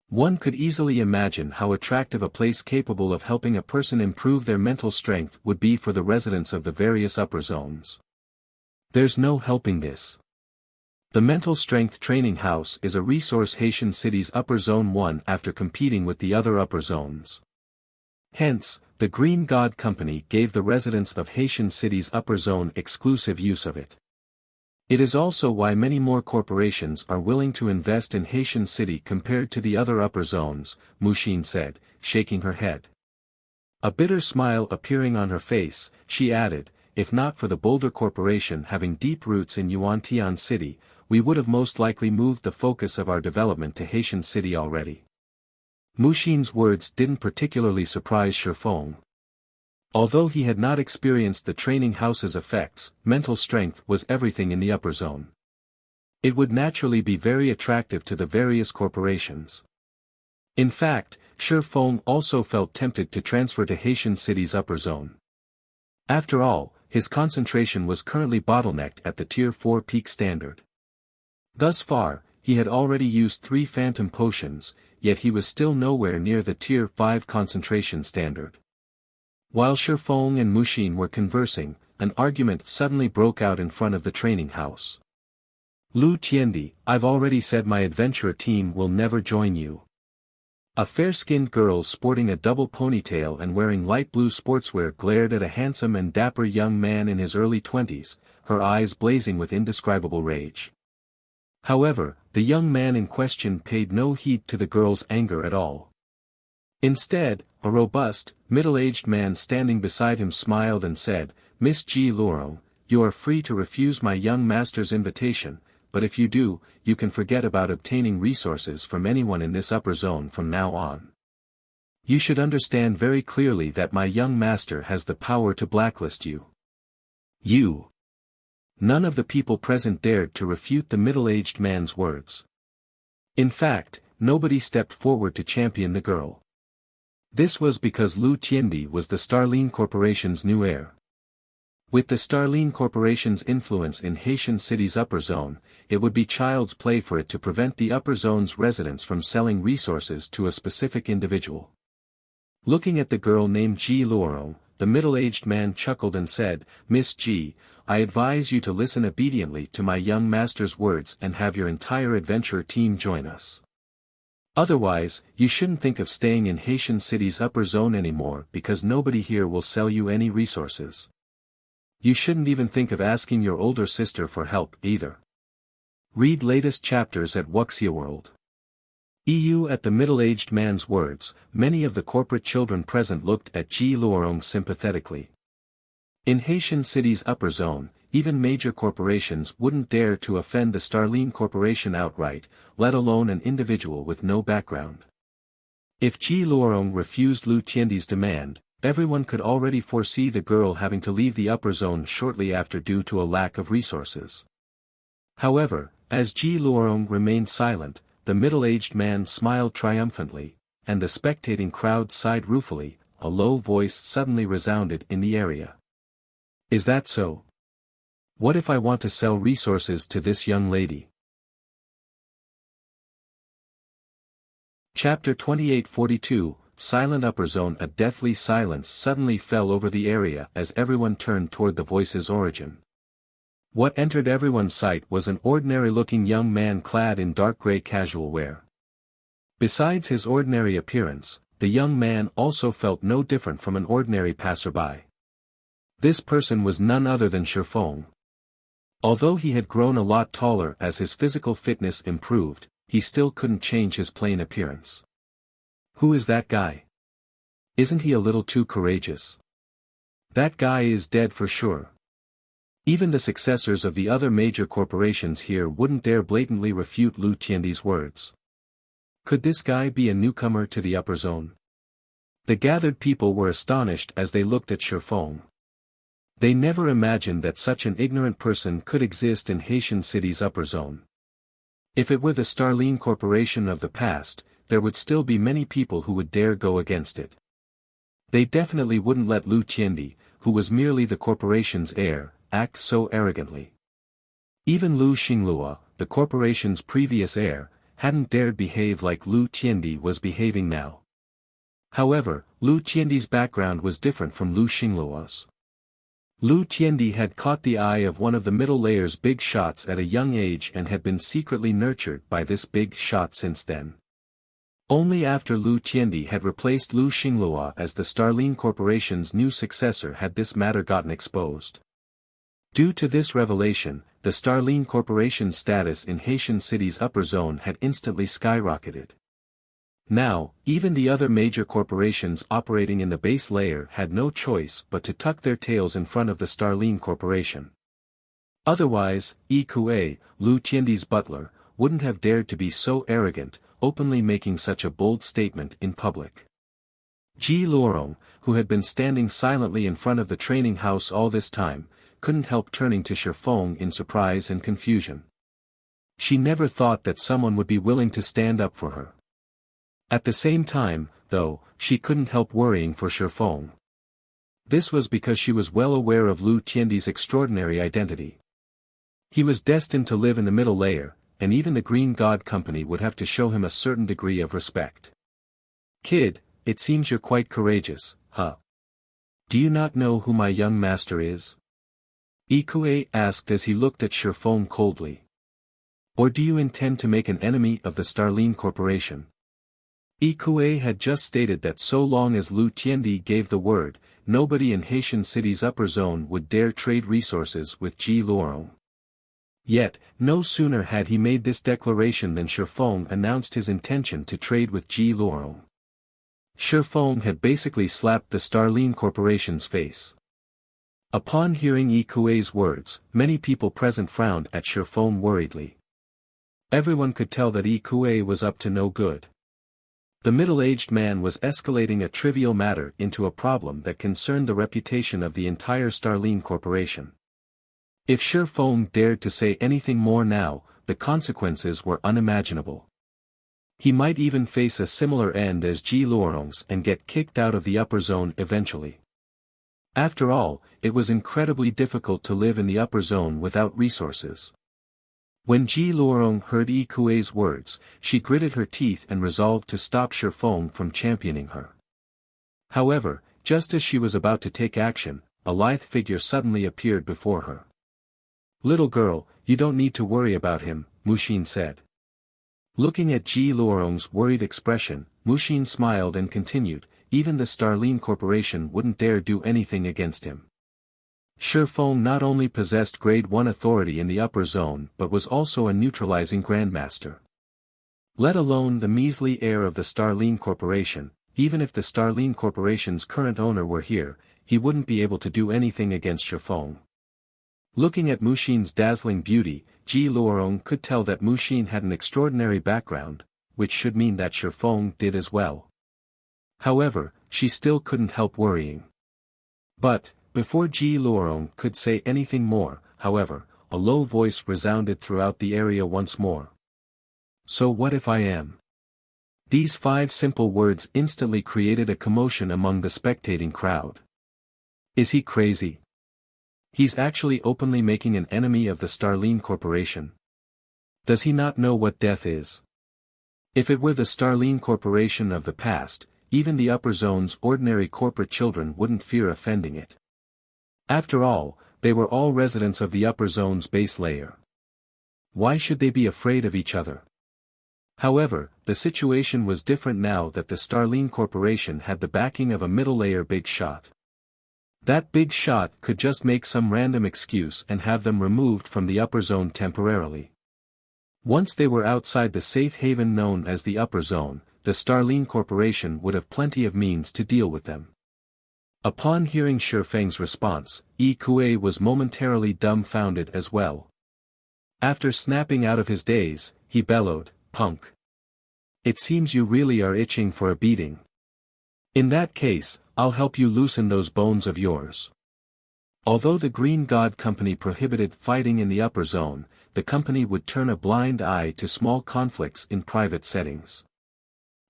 [SPEAKER 1] One could easily imagine how attractive a place capable of helping a person improve their mental strength would be for the residents of the various upper zones. There's no helping this. The Mental Strength Training House is a resource Haitian City's Upper Zone 1 after competing with the other upper zones. Hence, the Green God Company gave the residents of Haitian City's Upper Zone exclusive use of it. It is also why many more corporations are willing to invest in Haitian City compared to the other upper zones, Mushin said, shaking her head. A bitter smile appearing on her face, she added, if not for the Boulder Corporation having deep roots in Yuantian City, we would have most likely moved the focus of our development to Haitian City already. Mushin's words didn't particularly surprise Shifeng. Although he had not experienced the training house's effects, mental strength was everything in the upper zone. It would naturally be very attractive to the various corporations. In fact, Shifeng also felt tempted to transfer to Haitian City's upper zone. After all, his concentration was currently bottlenecked at the Tier 4 peak standard. Thus far, he had already used 3 phantom potions, yet he was still nowhere near the Tier 5 concentration standard. While Shifeng and Mushin were conversing, an argument suddenly broke out in front of the training house. Lu Tiendi, I've already said my adventurer team will never join you. A fair-skinned girl sporting a double ponytail and wearing light blue sportswear glared at a handsome and dapper young man in his early 20s, her eyes blazing with indescribable rage. However, the young man in question paid no heed to the girl's anger at all. Instead, a robust, middle-aged man standing beside him smiled and said, Miss Ji Lorong, you are free to refuse my young master's invitation, but if you do, you can forget about obtaining resources from anyone in this upper zone from now on. You should understand very clearly that my young master has the power to blacklist you. You. None of the people present dared to refute the middle-aged man's words. In fact, nobody stepped forward to champion the girl. This was because Lu Tiendi was the Starline Corporation's new heir. With the Starline Corporation's influence in Haitian City's upper zone, it would be child's play for it to prevent the upper zone's residents from selling resources to a specific individual. Looking at the girl named Ji Lorong, the middle-aged man chuckled and said, Miss Ji, I advise you to listen obediently to my young master's words and have your entire adventure team join us. Otherwise, you shouldn't think of staying in Haitian City's upper zone anymore because nobody here will sell you any resources. You shouldn't even think of asking your older sister for help either. Read latest chapters at Wuxia World. EU. At the middle-aged man's words, many of the corporate children present looked at Ji Lorong sympathetically. In Haitian City's upper zone, even major corporations wouldn't dare to offend the Starline Corporation outright, let alone an individual with no background. If Ji Lorong refused Lu Tiendi's demand, everyone could already foresee the girl having to leave the upper zone shortly after due to a lack of resources. However, as Ji Lorong remained silent, the middle-aged man smiled triumphantly, and the spectating crowd sighed ruefully. A low voice suddenly resounded in the area. Is that so? What if I want to sell resources to this young lady? Chapter 2842, Silent Upper Zone. A deathly silence suddenly fell over the area as everyone turned toward the voice's origin. What entered everyone's sight was an ordinary-looking young man clad in dark gray casual wear. Besides his ordinary appearance, the young man also felt no different from an ordinary passerby. This person was none other than Shifeng. Although he had grown a lot taller as his physical fitness improved, he still couldn't change his plain appearance. Who is that guy? Isn't he a little too courageous? That guy is dead for sure. Even the successors of the other major corporations here wouldn't dare blatantly refute Lu Tiandi's words. Could this guy be a newcomer to the upper zone? The gathered people were astonished as they looked at Shifeng. They never imagined that such an ignorant person could exist in Haitian City's upper zone. If it were the Starline Corporation of the past, there would still be many people who would dare go against it. They definitely wouldn't let Lu Tiandi, who was merely the corporation's heir, act so arrogantly. Even Lu Xinglua, the corporation's previous heir, hadn't dared behave like Lu Tiandi was behaving now. However, Lu Tiandi's background was different from Lu Xinglua's. Lu Tiandi had caught the eye of one of the middle layer's big shots at a young age and had been secretly nurtured by this big shot since then. Only after Lu Tiandi had replaced Lu Xinglua as the Starline Corporation's new successor had this matter gotten exposed. Due to this revelation, the Starline Corporation's status in Haitian City's upper zone had instantly skyrocketed. Now, even the other major corporations operating in the base layer had no choice but to tuck their tails in front of the Starline Corporation. Otherwise, Yi Kuei, Lu Tiandi's butler, wouldn't have dared to be so arrogant, openly making such a bold statement in public. Ji Luorong, who had been standing silently in front of the training house all this time, couldn't help turning to Shifeng in surprise and confusion. She never thought that someone would be willing to stand up for her. At the same time, though, she couldn't help worrying for Shifeng. This was because she was well aware of Lu Tiandi's extraordinary identity. He was destined to live in the middle layer, and even the Green God Company would have to show him a certain degree of respect. Kid, it seems you're quite courageous, huh? Do you not know who my young master is? Yi Kuei asked as he looked at Shifeng coldly. Or do you intend to make an enemy of the Starline Corporation? Yi Kuei had just stated that so long as Lu Tiandi gave the word, nobody in Haitian City's upper zone would dare trade resources with Ji Luorong. Yet, no sooner had he made this declaration than Shifeng announced his intention to trade with Ji Luorong. Shifeng had basically slapped the Starline Corporation's face. Upon hearing Yi Kuei's words, many people present frowned at Shifeng worriedly. Everyone could tell that Yi Kuei was up to no good. The middle-aged man was escalating a trivial matter into a problem that concerned the reputation of the entire Starline Corporation. If Shifeng dared to say anything more now, the consequences were unimaginable. He might even face a similar end as Ji Luorong's and get kicked out of the upper zone eventually. After all, it was incredibly difficult to live in the upper zone without resources. When Ji Luorong heard Yi Kuei's words, she gritted her teeth and resolved to stop Shifeng from championing her. However, just as she was about to take action, a lithe figure suddenly appeared before her. Little girl, you don't need to worry about him, Mushin said. Looking at Ji Luorong's worried expression, Mushin smiled and continued, even the Starline Corporation wouldn't dare do anything against him. Shifeng not only possessed grade 1 authority in the upper zone but was also a neutralizing grandmaster. Let alone the measly heir of the Starline Corporation, even if the Starline Corporation's current owner were here, he wouldn't be able to do anything against Shifeng. Looking at Mushin's dazzling beauty, Ji Luorong could tell that Mushin had an extraordinary background, which should mean that Shifeng did as well. However, she still couldn't help worrying. But, before Ji Luorong could say anything more, however, a low voice resounded throughout the area once more. So what if I am? These 5 simple words instantly created a commotion among the spectating crowd. Is he crazy? He's actually openly making an enemy of the Starline Corporation. Does he not know what death is? If it were the Starline Corporation of the past, even the upper zone's ordinary corporate children wouldn't fear offending it. After all, they were all residents of the upper zone's base layer. Why should they be afraid of each other? However, the situation was different now that the Starline Corporation had the backing of a middle-layer big shot. That big shot could just make some random excuse and have them removed from the upper zone temporarily. Once they were outside the safe haven known as the upper zone, the Starline Corporation would have plenty of means to deal with them. Upon hearing Shifeng's response, Yi Kuei was momentarily dumbfounded as well. After snapping out of his daze, he bellowed, "Punk! It seems you really are itching for a beating. In that case, I'll help you loosen those bones of yours." Although the Green God Company prohibited fighting in the upper zone, the company would turn a blind eye to small conflicts in private settings.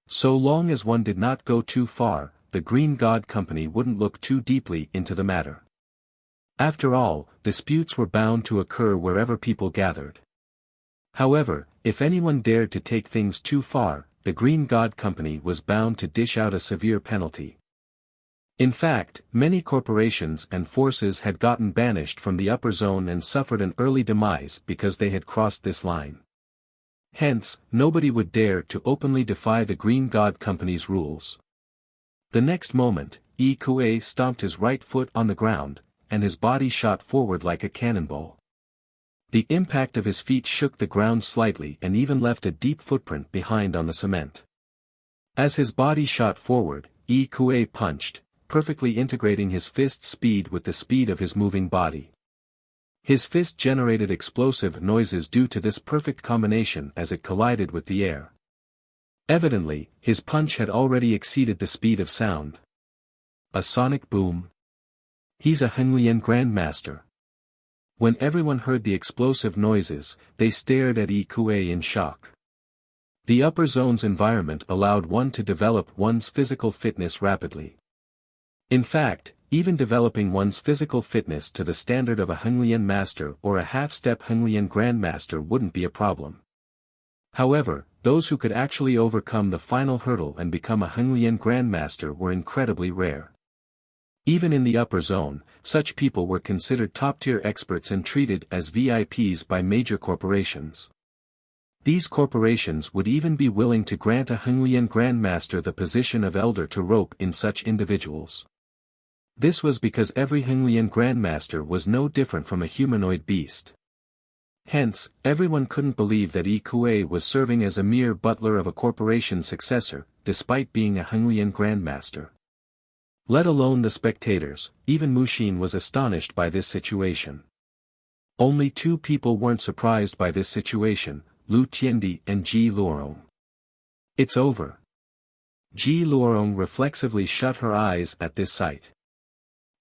[SPEAKER 1] So long as one did not go too far, the Green God Company wouldn't look too deeply into the matter. After all, disputes were bound to occur wherever people gathered. However, if anyone dared to take things too far, the Green God Company was bound to dish out a severe penalty. In fact, many corporations and forces had gotten banished from the upper zone and suffered an early demise because they had crossed this line. Hence, nobody would dare to openly defy the Green God Company's rules. The next moment, Yi Kuei stomped his right foot on the ground, and his body shot forward like a cannonball. The impact of his feet shook the ground slightly and even left a deep footprint behind on the cement. As his body shot forward, Yi Kuei punched, perfectly integrating his fist's speed with the speed of his moving body. His fist generated explosive noises due to this perfect combination as it collided with the air. Evidently, his punch had already exceeded the speed of sound. A sonic boom. He's a Henglian Grandmaster. When everyone heard the explosive noises, they stared at Yi Kuei in shock. The upper zone's environment allowed one to develop one's physical fitness rapidly. In fact, even developing one's physical fitness to the standard of a Henglian Master or a half-step Henglian Grandmaster wouldn't be a problem. However, those who could actually overcome the final hurdle and become a Henglian Grandmaster were incredibly rare. Even in the upper zone, such people were considered top-tier experts and treated as VIPs by major corporations. These corporations would even be willing to grant a Henglian Grandmaster the position of elder to rope in such individuals. This was because every Henglian Grandmaster was no different from a humanoid beast. Hence, everyone couldn't believe that Yi Kuei was serving as a mere butler of a corporation's successor, despite being a Henglian Grandmaster. Let alone the spectators, even Mushin was astonished by this situation. Only two people weren't surprised by this situation, Lu Tiandi and Ji Luorong. "It's over." Ji Luorong reflexively shut her eyes at this sight.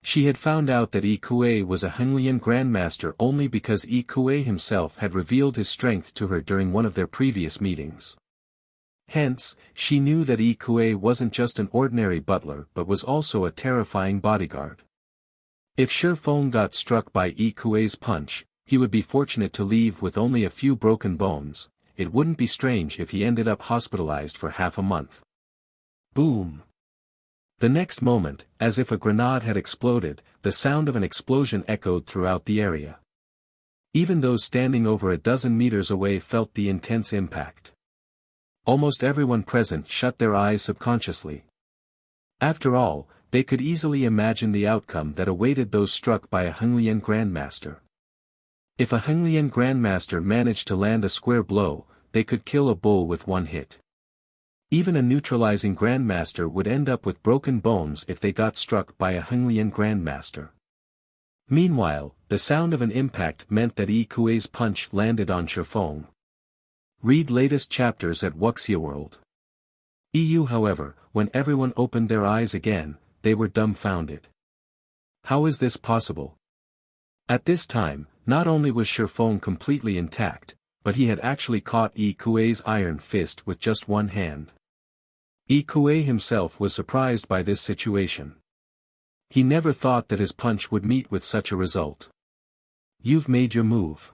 [SPEAKER 1] She had found out that Yi Kuei was a Henglian Grandmaster only because Yi Kuei himself had revealed his strength to her during one of their previous meetings. Hence, she knew that Yi Kuei wasn't just an ordinary butler but was also a terrifying bodyguard. If Shifeng got struck by Yi Kuei's punch, he would be fortunate to leave with only a few broken bones. It wouldn't be strange if he ended up hospitalized for half a month. Boom! The next moment, as if a grenade had exploded, the sound of an explosion echoed throughout the area. Even those standing over a dozen meters away felt the intense impact. Almost everyone present shut their eyes subconsciously. After all, they could easily imagine the outcome that awaited those struck by a Henglian Grandmaster. If a Henglian Grandmaster managed to land a square blow, they could kill a bull with one hit. Even a neutralizing Grandmaster would end up with broken bones if they got struck by a Henglian Grandmaster. Meanwhile, the sound of an impact meant that Yi Kuei's punch landed on Shifeng. Read latest chapters at Wuxia World. EU. However, when everyone opened their eyes again, they were dumbfounded. How is this possible? At this time, not only was Shifeng completely intact, but he had actually caught Yi Kuei's iron fist with just one hand. Yi Kuei himself was surprised by this situation. He never thought that his punch would meet with such a result. "You've made your move."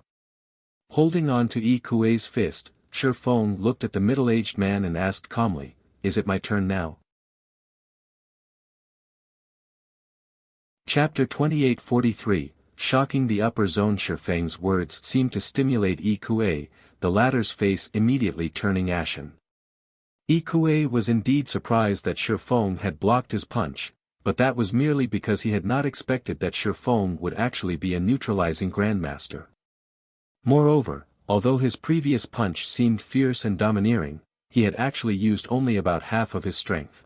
[SPEAKER 1] Holding on to Yi Kuei's fist, Shifeng looked at the middle-aged man and asked calmly, "Is it my turn now?" Chapter 2843, Shocking the Upper Zone. Shifeng's words seemed to stimulate Yi Kuei, the latter's face immediately turning ashen. Yi Kuei was indeed surprised that Shi Feng had blocked his punch, but that was merely because he had not expected that Shi Feng would actually be a neutralizing grandmaster. Moreover, although his previous punch seemed fierce and domineering, he had actually used only about half of his strength.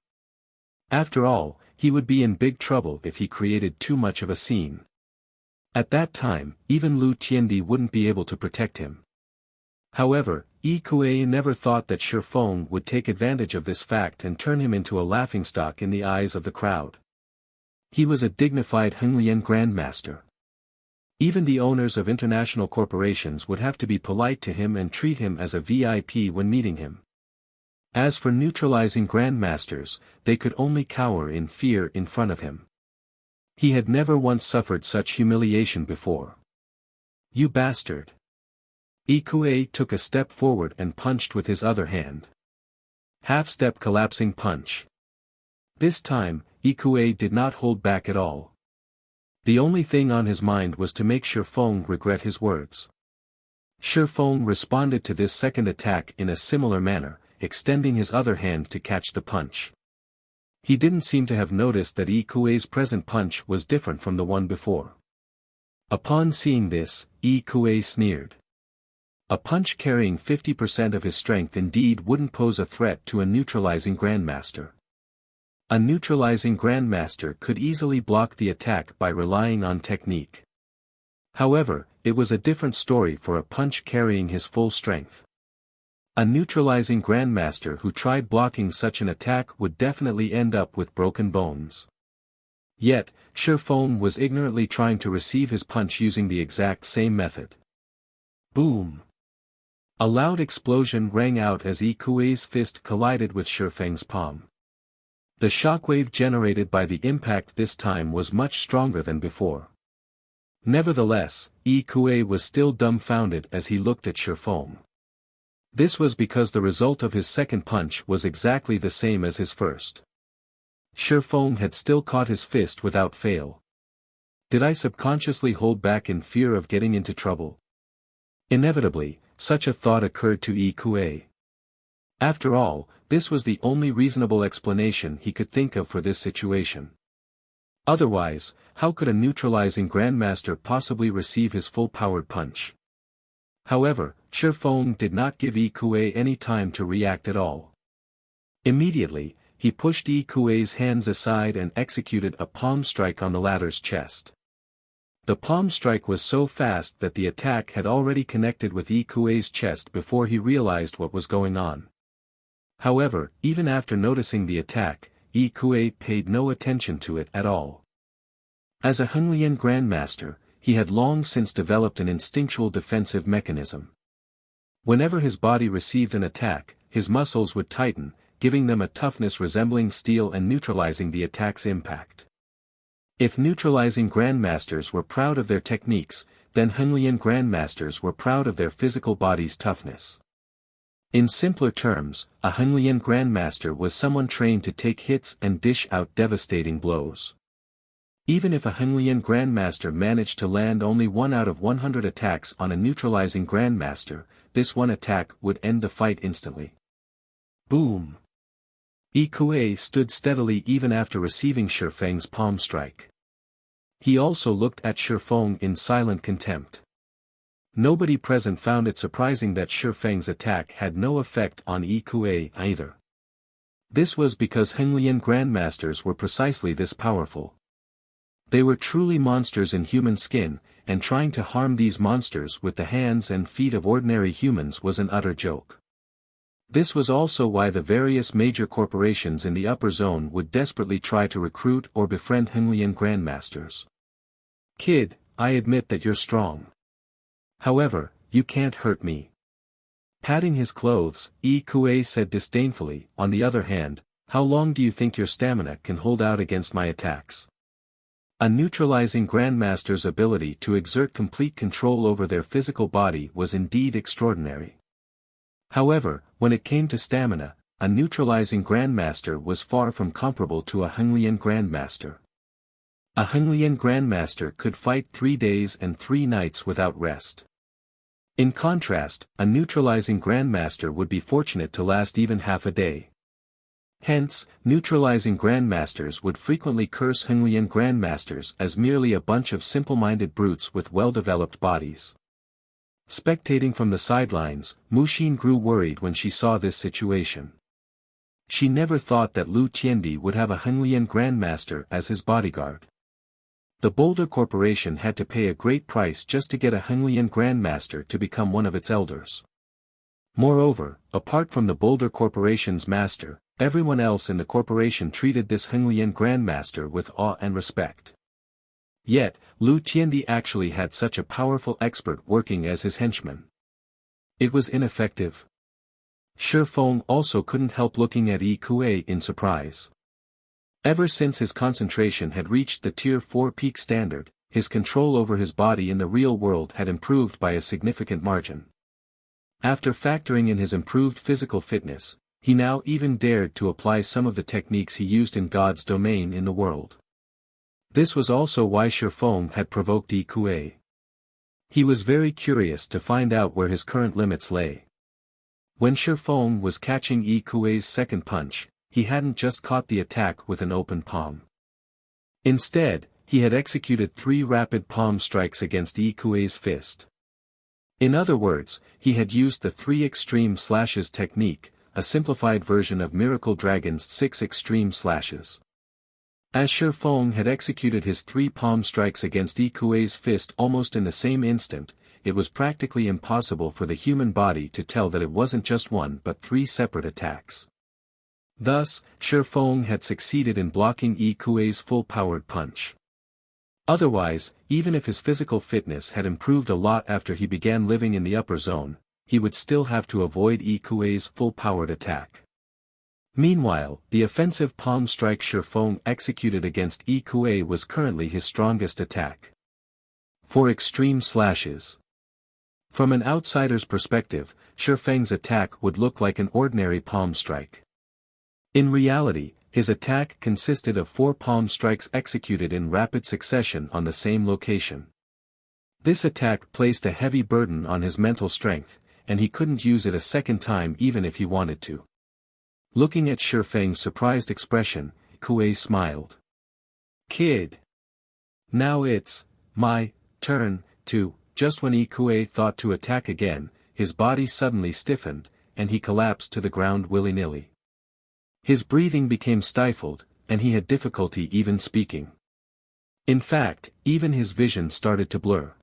[SPEAKER 1] After all, he would be in big trouble if he created too much of a scene. At that time, even Lu Tiandi wouldn't be able to protect him. However, Yi Kuei never thought that Shi Feng would take advantage of this fact and turn him into a laughingstock in the eyes of the crowd. He was a dignified Henglian grandmaster. Even the owners of international corporations would have to be polite to him and treat him as a VIP when meeting him. As for neutralizing grandmasters, they could only cower in fear in front of him. He had never once suffered such humiliation before. "You bastard!" Yi Kuei took a step forward and punched with his other hand. Half-step collapsing punch. This time, Yi Kuei did not hold back at all. The only thing on his mind was to make Shi Feng regret his words. Shi Feng responded to this second attack in a similar manner, extending his other hand to catch the punch. He didn't seem to have noticed that Yi Kuei's present punch was different from the one before. Upon seeing this, Yi Kuei sneered. A punch carrying 50% of his strength indeed wouldn't pose a threat to a neutralizing grandmaster. A neutralizing grandmaster could easily block the attack by relying on technique. However, it was a different story for a punch carrying his full strength. A neutralizing grandmaster who tried blocking such an attack would definitely end up with broken bones. Yet, Shi Feng was ignorantly trying to receive his punch using the exact same method. Boom! A loud explosion rang out as Yi Kuei's fist collided with Shi Feng's palm. The shockwave generated by the impact this time was much stronger than before. Nevertheless, Yi Kuei was still dumbfounded as he looked at Shi Feng. This was because the result of his second punch was exactly the same as his first. Shi Feng had still caught his fist without fail. Did I subconsciously hold back in fear of getting into trouble? Inevitably, such a thought occurred to Yi Kuei. After all, this was the only reasonable explanation he could think of for this situation. Otherwise, how could a neutralizing grandmaster possibly receive his full-powered punch? However, Shi Feng did not give Yi Kuei any time to react at all. Immediately, he pushed Yi Kuei's hands aside and executed a palm strike on the latter's chest. The palm strike was so fast that the attack had already connected with Yi Kuei's chest before he realized what was going on. However, even after noticing the attack, Yi Kuei paid no attention to it at all. As a Henglian grandmaster, he had long since developed an instinctual defensive mechanism. Whenever his body received an attack, his muscles would tighten, giving them a toughness resembling steel and neutralizing the attack's impact. If neutralizing grandmasters were proud of their techniques, then Henglian grandmasters were proud of their physical body's toughness. In simpler terms, a Henglian grandmaster was someone trained to take hits and dish out devastating blows. Even if a Henglian grandmaster managed to land only 1 out of 100 attacks on a neutralizing grandmaster, this one attack would end the fight instantly. Boom! Yi Kuei stood steadily even after receiving Shi Feng's palm strike. He also looked at Shi Feng in silent contempt. Nobody present found it surprising that Shi Feng's attack had no effect on Yi Kuei either. This was because Henglian grandmasters were precisely this powerful. They were truly monsters in human skin, and trying to harm these monsters with the hands and feet of ordinary humans was an utter joke. This was also why the various major corporations in the upper zone would desperately try to recruit or befriend Henglian grandmasters. "Kid, I admit that you're strong. However, you can't hurt me." Patting his clothes, Yi Kuei said disdainfully, "On the other hand, how long do you think your stamina can hold out against my attacks?" A neutralizing grandmaster's ability to exert complete control over their physical body was indeed extraordinary. However, when it came to stamina, a neutralizing grandmaster was far from comparable to a Henglian grandmaster. A Henglian grandmaster could fight 3 days and 3 nights without rest. In contrast, a neutralizing grandmaster would be fortunate to last even half a day. Hence, neutralizing grandmasters would frequently curse Henglian grandmasters as merely a bunch of simple-minded brutes with well-developed bodies. Spectating from the sidelines, Muxin grew worried when she saw this situation. She never thought that Lu Tiandi would have a Henglian grandmaster as his bodyguard. The Boulder Corporation had to pay a great price just to get a Henglian grandmaster to become one of its elders. Moreover, apart from the Boulder Corporation's master, everyone else in the corporation treated this Henglian grandmaster with awe and respect. Yet, Lu Tiandi actually had such a powerful expert working as his henchman. It was ineffective. Shi Feng also couldn't help looking at Yi Kuei in surprise. Ever since his concentration had reached the Tier 4 peak standard, his control over his body in the real world had improved by a significant margin. After factoring in his improved physical fitness, he now even dared to apply some of the techniques he used in God's domain in the world. This was also why Shi Feng had provoked Yi Kuei. He was very curious to find out where his current limits lay. When Shi Feng was catching Yi Kuei's second punch, he hadn't just caught the attack with an open palm. Instead, he had executed 3 rapid palm strikes against Yi Kuei's fist. In other words, he had used the 3 extreme slashes technique, a simplified version of Miracle Dragon's 6 extreme slashes. As Shi Feng had executed his 3 palm strikes against Yi Kuei's fist almost in the same instant, it was practically impossible for the human body to tell that it wasn't just 1 but 3 separate attacks. Thus, Shi Feng had succeeded in blocking Yi Kuei's full-powered punch. Otherwise, even if his physical fitness had improved a lot after he began living in the upper zone, he would still have to avoid Yi Kuei's full-powered attack. Meanwhile, the offensive palm strike Shi Feng executed against Yi Kuei was currently his strongest attack. 4 extreme slashes. From an outsider's perspective, Shi Feng's attack would look like an ordinary palm strike. In reality, his attack consisted of 4 palm strikes executed in rapid succession on the same location. This attack placed a heavy burden on his mental strength, and he couldn't use it a second time even if he wanted to. Looking at Shi Feng's surprised expression, Kuei smiled. "Kid. Now it's my turn to." Just when Yi Kuei thought to attack again, his body suddenly stiffened, and he collapsed to the ground willy-nilly. His breathing became stifled, and he had difficulty even speaking. In fact, even his vision started to blur.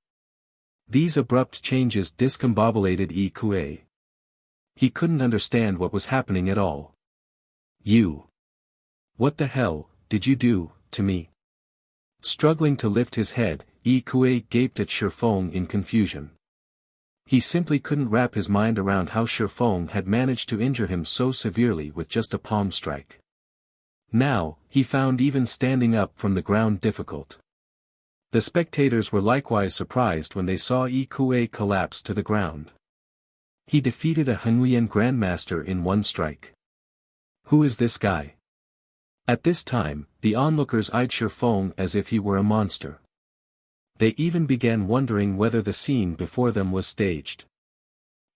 [SPEAKER 1] These abrupt changes discombobulated Yi Kuei. He couldn't understand what was happening at all. "You. What the hell did you do to me?" Struggling to lift his head, Yi Kuei gaped at Shi Feng in confusion. He simply couldn't wrap his mind around how Shi Feng had managed to injure him so severely with just a palm strike. Now, he found even standing up from the ground difficult. The spectators were likewise surprised when they saw Yi Kuei collapse to the ground. He defeated a Henglian grandmaster in 1 strike. Who is this guy? At this time, the onlookers eyed Shi Feng as if he were a monster. They even began wondering whether the scene before them was staged.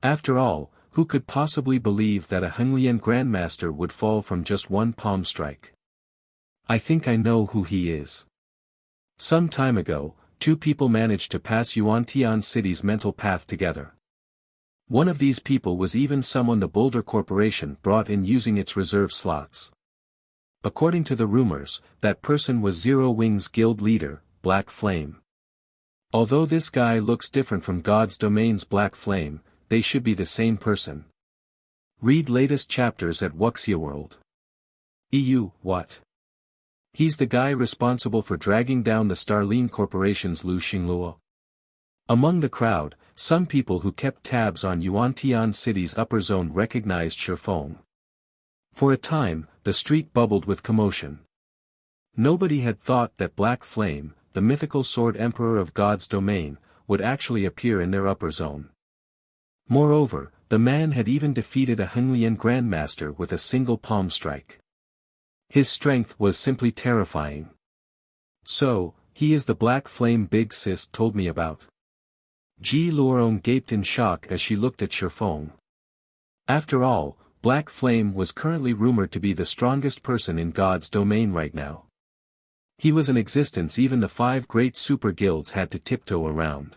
[SPEAKER 1] After all, who could possibly believe that a Henglian grandmaster would fall from just 1 palm strike? "I think I know who he is." Some time ago, 2 people managed to pass Yuantian City's mental path together. One of these people was even someone the Boulder Corporation brought in using its reserve slots. According to the rumors, that person was Zero Wing's guild leader, Black Flame. Although this guy looks different from God's Domain's Black Flame, they should be the same person. Read latest chapters at Wuxia World. EU, what? He's the guy responsible for dragging down the Starline Corporation's Lu Xingluo. Among the crowd, some people who kept tabs on Yuantian City's upper zone recognized Shi Feng. For a time, the street bubbled with commotion. Nobody had thought that Black Flame, the mythical sword emperor of God's domain, would actually appear in their upper zone. Moreover, the man had even defeated a Henglian grandmaster with a single palm strike. His strength was simply terrifying. "So, he is the Black Flame Big Sis told me about." Ji Luorong gaped in shock as she looked at Shifeng. After all, Black Flame was currently rumored to be the strongest person in God's domain right now. He was an existence even the 5 great super guilds had to tiptoe around.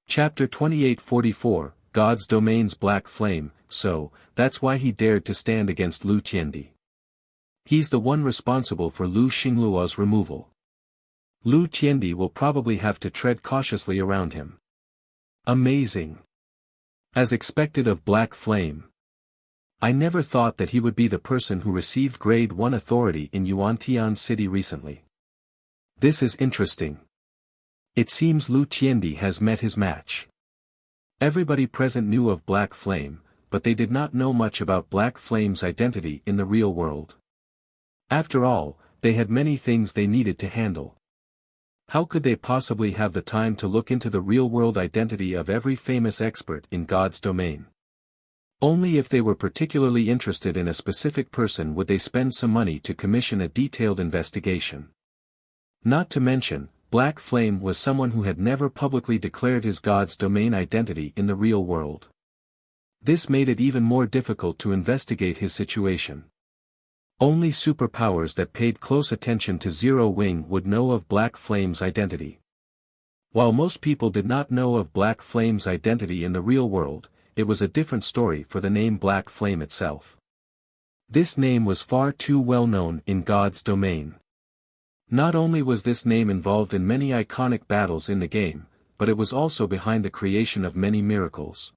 [SPEAKER 1] Chapter 2844, God's Domain's Black Flame. So, that's why he dared to stand against Lu Tiandi. He's the one responsible for Lu Xingluo's removal. Lu Tiandi will probably have to tread cautiously around him. Amazing. As expected of Black Flame. I never thought that he would be the person who received Grade 1 authority in Yuantian City recently. This is interesting. It seems Lu Tiandi has met his match. Everybody present knew of Black Flame, but they did not know much about Black Flame's identity in the real world. After all, they had many things they needed to handle. How could they possibly have the time to look into the real-world identity of every famous expert in God's domain? Only if they were particularly interested in a specific person would they spend some money to commission a detailed investigation. Not to mention, Black Flame was someone who had never publicly declared his God's domain identity in the real world. This made it even more difficult to investigate his situation. Only superpowers that paid close attention to Zero Wing would know of Black Flame's identity. While most people did not know of Black Flame's identity in the real world, it was a different story for the name Black Flame itself. This name was far too well known in God's domain. Not only was this name involved in many iconic battles in the game, but it was also behind the creation of many miracles.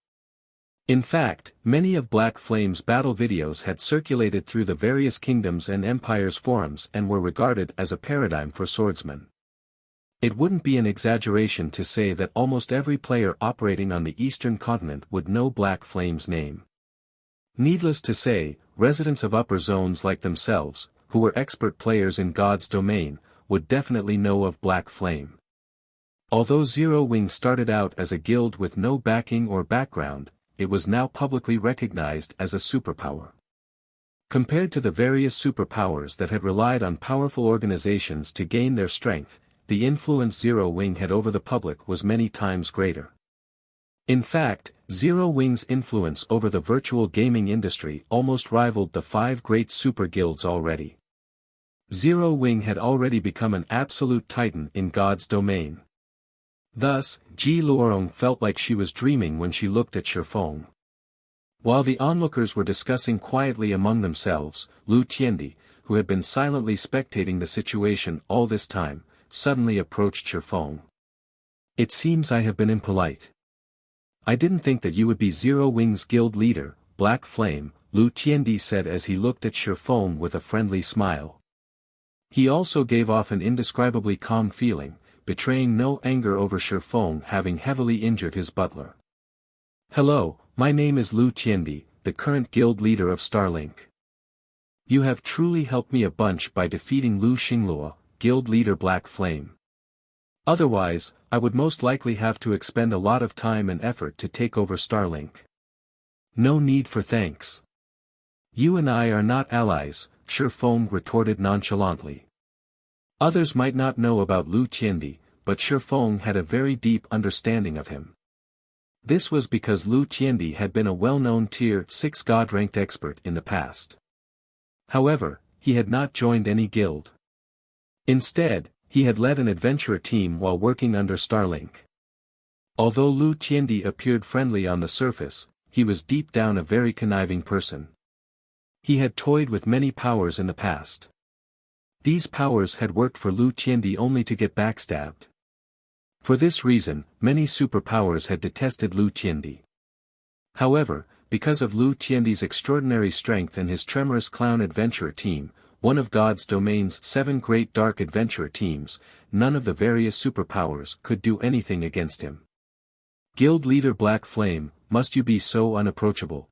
[SPEAKER 1] In fact, many of Black Flame's battle videos had circulated through the various kingdoms and empires forums and were regarded as a paradigm for swordsmen. It wouldn't be an exaggeration to say that almost every player operating on the eastern continent would know Black Flame's name. Needless to say, residents of upper zones like themselves, who were expert players in God's domain, would definitely know of Black Flame. Although Zero Wing started out as a guild with no backing or background, it was now publicly recognized as a superpower. Compared to the various superpowers that had relied on powerful organizations to gain their strength, the influence Zero Wing had over the public was many times greater. In fact, Zero Wing's influence over the virtual gaming industry almost rivaled the 5 great super guilds already. Zero Wing had already become an absolute titan in God's domain. Thus, Ji Luorong felt like she was dreaming when she looked at Shifeng. While the onlookers were discussing quietly among themselves, Lu Tiandi, who had been silently spectating the situation all this time, suddenly approached Shifeng. "It seems I have been impolite. I didn't think that you would be Zero Wing's guild leader, Black Flame," Lu Tiandi said as he looked at Shifeng with a friendly smile. He also gave off an indescribably calm feeling, betraying no anger over Shifeng having heavily injured his butler. "Hello, my name is Lu Tiandi, the current guild leader of Starlink. You have truly helped me a bunch by defeating Lu Xingluo, guild leader Black Flame. Otherwise, I would most likely have to expend a lot of time and effort to take over Starlink." "No need for thanks. You and I are not allies," Shifeng retorted nonchalantly. Others might not know about Lu Tiandi, but Shifeng had a very deep understanding of him. This was because Lu Tiandi had been a well-known Tier 6 God-ranked expert in the past. However, he had not joined any guild. Instead, he had led an adventurer team while working under Starlink. Although Lu Tiandi appeared friendly on the surface, he was deep down a very conniving person. He had toyed with many powers in the past. These powers had worked for Lu Tiandi only to get backstabbed. For this reason, many superpowers had detested Lu Tiandi. However, because of Lu Tiandi's extraordinary strength and his tremorous clown adventurer team, one of God's domain's 7 great dark adventurer teams, none of the various superpowers could do anything against him. "Guild leader Black Flame, must you be so unapproachable?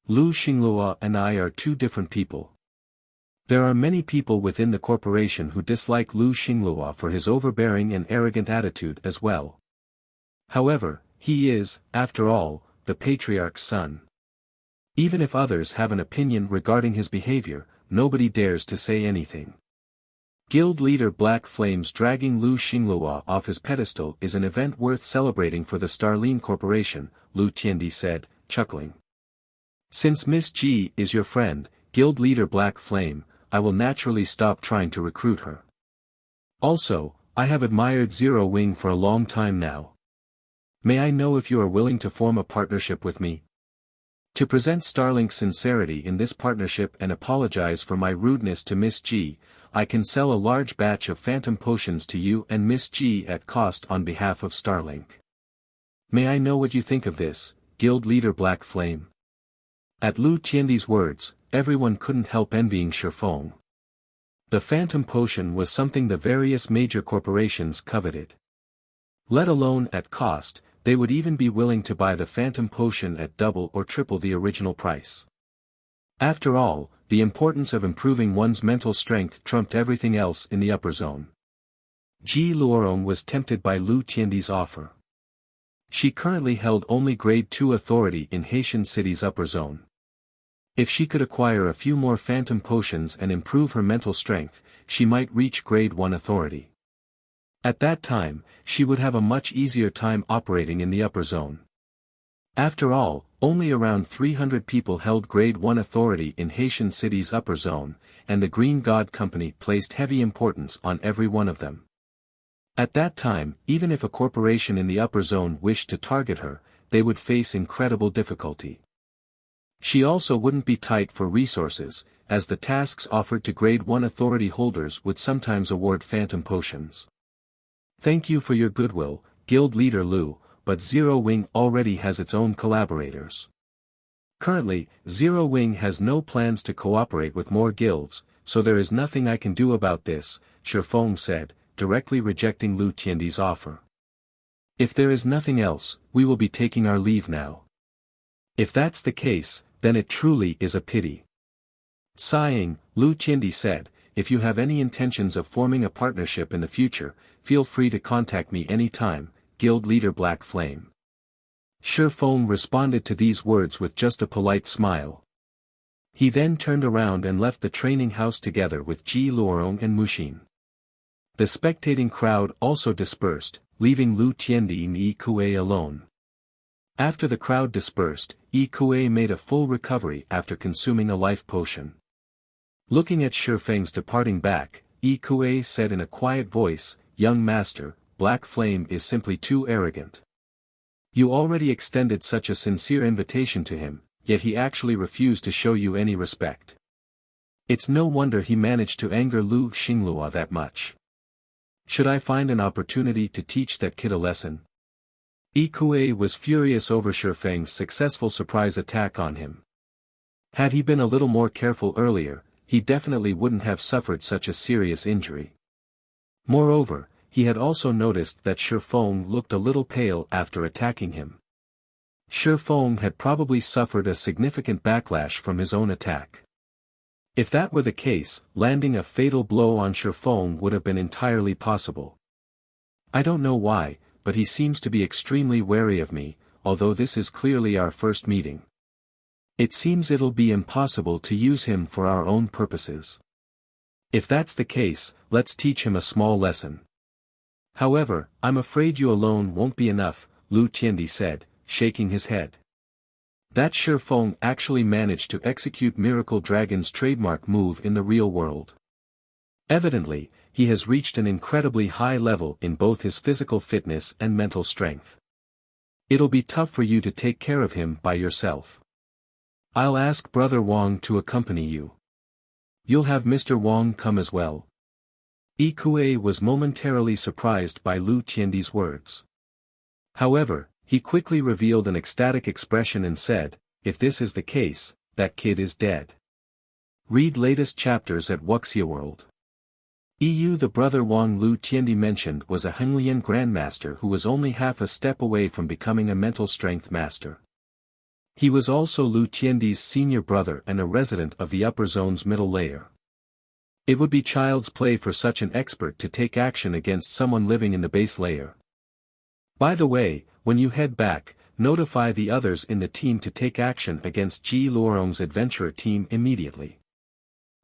[SPEAKER 1] Lu Xingluo and I are 2 different people. There are many people within the corporation who dislike Lu Xingluo for his overbearing and arrogant attitude as well. However, he is, after all, the patriarch's son. Even if others have an opinion regarding his behavior, nobody dares to say anything. Guild leader Black Flames dragging Lu Xinglua off his pedestal is an event worth celebrating for the Starline Corporation, Lu Tiandi said, chuckling. Since Miss G is your friend, Guild leader Black Flame, I will naturally stop trying to recruit her. Also, I have admired Zero Wing for a long time now. May I know if you are willing to form a partnership with me? To present Starlink's sincerity in this partnership and apologize for my rudeness to Miss G, I can sell a large batch of phantom potions to you and Miss G at cost on behalf of Starlink. May I know what you think of this, Guild leader Black Flame? At Lu Tiandi's words, everyone couldn't help envying Shifeng. The phantom potion was something the various major corporations coveted. Let alone at cost, they would even be willing to buy the phantom potion at double or triple the original price. After all, the importance of improving one's mental strength trumped everything else in the upper zone. Ji Luorong was tempted by Lu Tiandi's offer. She currently held only grade 2 authority in Haitian City's upper zone. If she could acquire a few more phantom potions and improve her mental strength, she might reach grade 1 authority. At that time, she would have a much easier time operating in the upper zone. After all, only around 300 people held grade 1 authority in Haitian City's upper zone, and the Green God Company placed heavy importance on every one of them. At that time, even if a corporation in the upper zone wished to target her, they would face incredible difficulty. She also wouldn't be tight for resources, as the tasks offered to grade 1 authority holders would sometimes award phantom potions. Thank you for your goodwill, Guild leader Lu, but Zero Wing already has its own collaborators. Currently, Zero Wing has no plans to cooperate with more guilds, so there is nothing I can do about this, Shifeng said, directly rejecting Lu Tiandi's offer. If there is nothing else, we will be taking our leave now. If that's the case, then it truly is a pity. Sighing, Lu Tiandi said, if you have any intentions of forming a partnership in the future, feel free to contact me anytime, Guild leader Black Flame. Shifeng responded to these words with just a polite smile. He then turned around and left the training house together with Ji Luorong and Mushin. The spectating crowd also dispersed, leaving Lu Tiandi and Yi Kuei alone. After the crowd dispersed, Yi Kuei made a full recovery after consuming a life potion. Looking at Shifeng's departing back, Yi Kuei said in a quiet voice, "Young master, Black Flame is simply too arrogant. You already extended such a sincere invitation to him, yet he actually refused to show you any respect. It's no wonder he managed to anger Lu Xinglua that much. Should I find an opportunity to teach that kid a lesson?" Yi Kuei was furious over Shifeng's successful surprise attack on him. Had he been a little more careful earlier, he definitely wouldn't have suffered such a serious injury. Moreover, he had also noticed that Shifeng looked a little pale after attacking him. Shifeng had probably suffered a significant backlash from his own attack. If that were the case, landing a fatal blow on Shifeng would have been entirely possible. I don't know why, but he seems to be extremely wary of me, although this is clearly our first meeting. It seems it'll be impossible to use him for our own purposes. If that's the case, let's teach him a small lesson. However, I'm afraid you alone won't be enough, Lu Tiandi said, shaking his head. That Shifeng actually managed to execute Miracle Dragon's trademark move in the real world. Evidently, he has reached an incredibly high level in both his physical fitness and mental strength. It'll be tough for you to take care of him by yourself. I'll ask Brother Wang to accompany you. You'll have Mr. Wang come as well. Yi Kuei was momentarily surprised by Lu Tiandi's words. However, he quickly revealed an ecstatic expression and said, if this is the case, that kid is dead. Read latest chapters at Wuxia World. The brother Wang Lu Tiandi mentioned was a Henglian Grandmaster who was only half a step away from becoming a mental strength master. He was also Lu Tiandi's senior brother and a resident of the upper zone's middle layer. It would be child's play for such an expert to take action against someone living in the base layer. By the way, when you head back, notify the others in the team to take action against Ji Luorong's adventurer team immediately.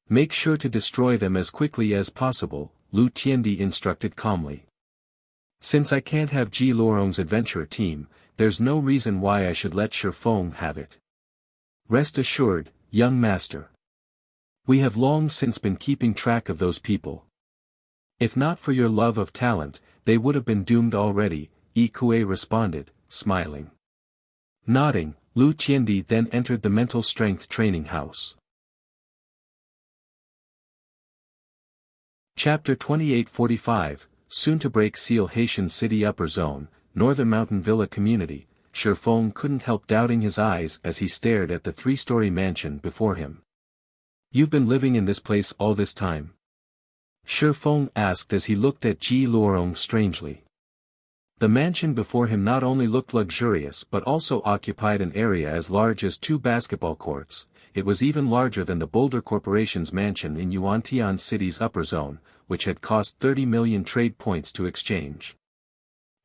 [SPEAKER 1] Make sure to destroy them as quickly as possible, Lu Tiandi instructed calmly. Since I can't have Ji Luorong's adventurer team, there's no reason why I should let Shi Feng have it. Rest assured, young master. We have long since been keeping track of those people. If not for your love of talent, they would have been doomed already, Yi Kuei responded, smiling. Nodding, Lu Tiandi then entered the mental strength training house. Chapter 2845, soon to break seal Haitian City Upper Zone, Northern Mountain Villa Community. Shi Feng couldn't help doubting his eyes as he stared at the three-story mansion before him. You've been living in this place all this time? Shi Feng asked as he looked at Ji Luorong strangely. The mansion before him not only looked luxurious but also occupied an area as large as 2 basketball courts. It was even larger than the Boulder Corporation's mansion in Yuantian City's upper zone, which had cost 30 million trade points to exchange.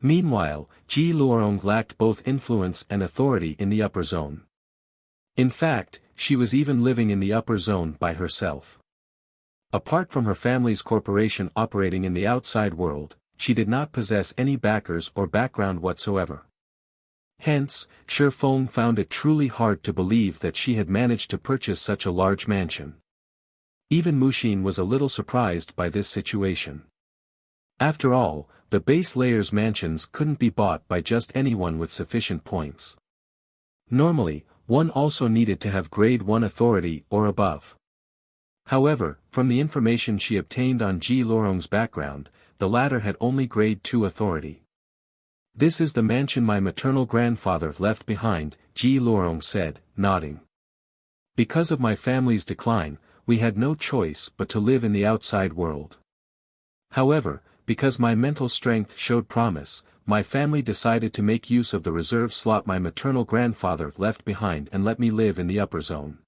[SPEAKER 1] Meanwhile, Ji Luorong lacked both influence and authority in the upper zone. In fact, she was even living in the upper zone by herself. Apart from her family's corporation operating in the outside world, she did not possess any backers or background whatsoever. Hence, Shi Feng found it truly hard to believe that she had managed to purchase such a large mansion. Even Mushin was a little surprised by this situation. After all, the base layer's mansions couldn't be bought by just anyone with sufficient points. Normally, one also needed to have grade 1 authority or above. However, from the information she obtained on Ji Luorong's background, the latter had only grade 2 authority. This is the mansion my maternal grandfather left behind, Ji Luorong said, nodding. Because of my family's decline, we had no choice but to live in the outside world. However, because my mental strength showed promise, my family decided to make use of the reserve slot my maternal grandfather left behind and let me live in the upper zone.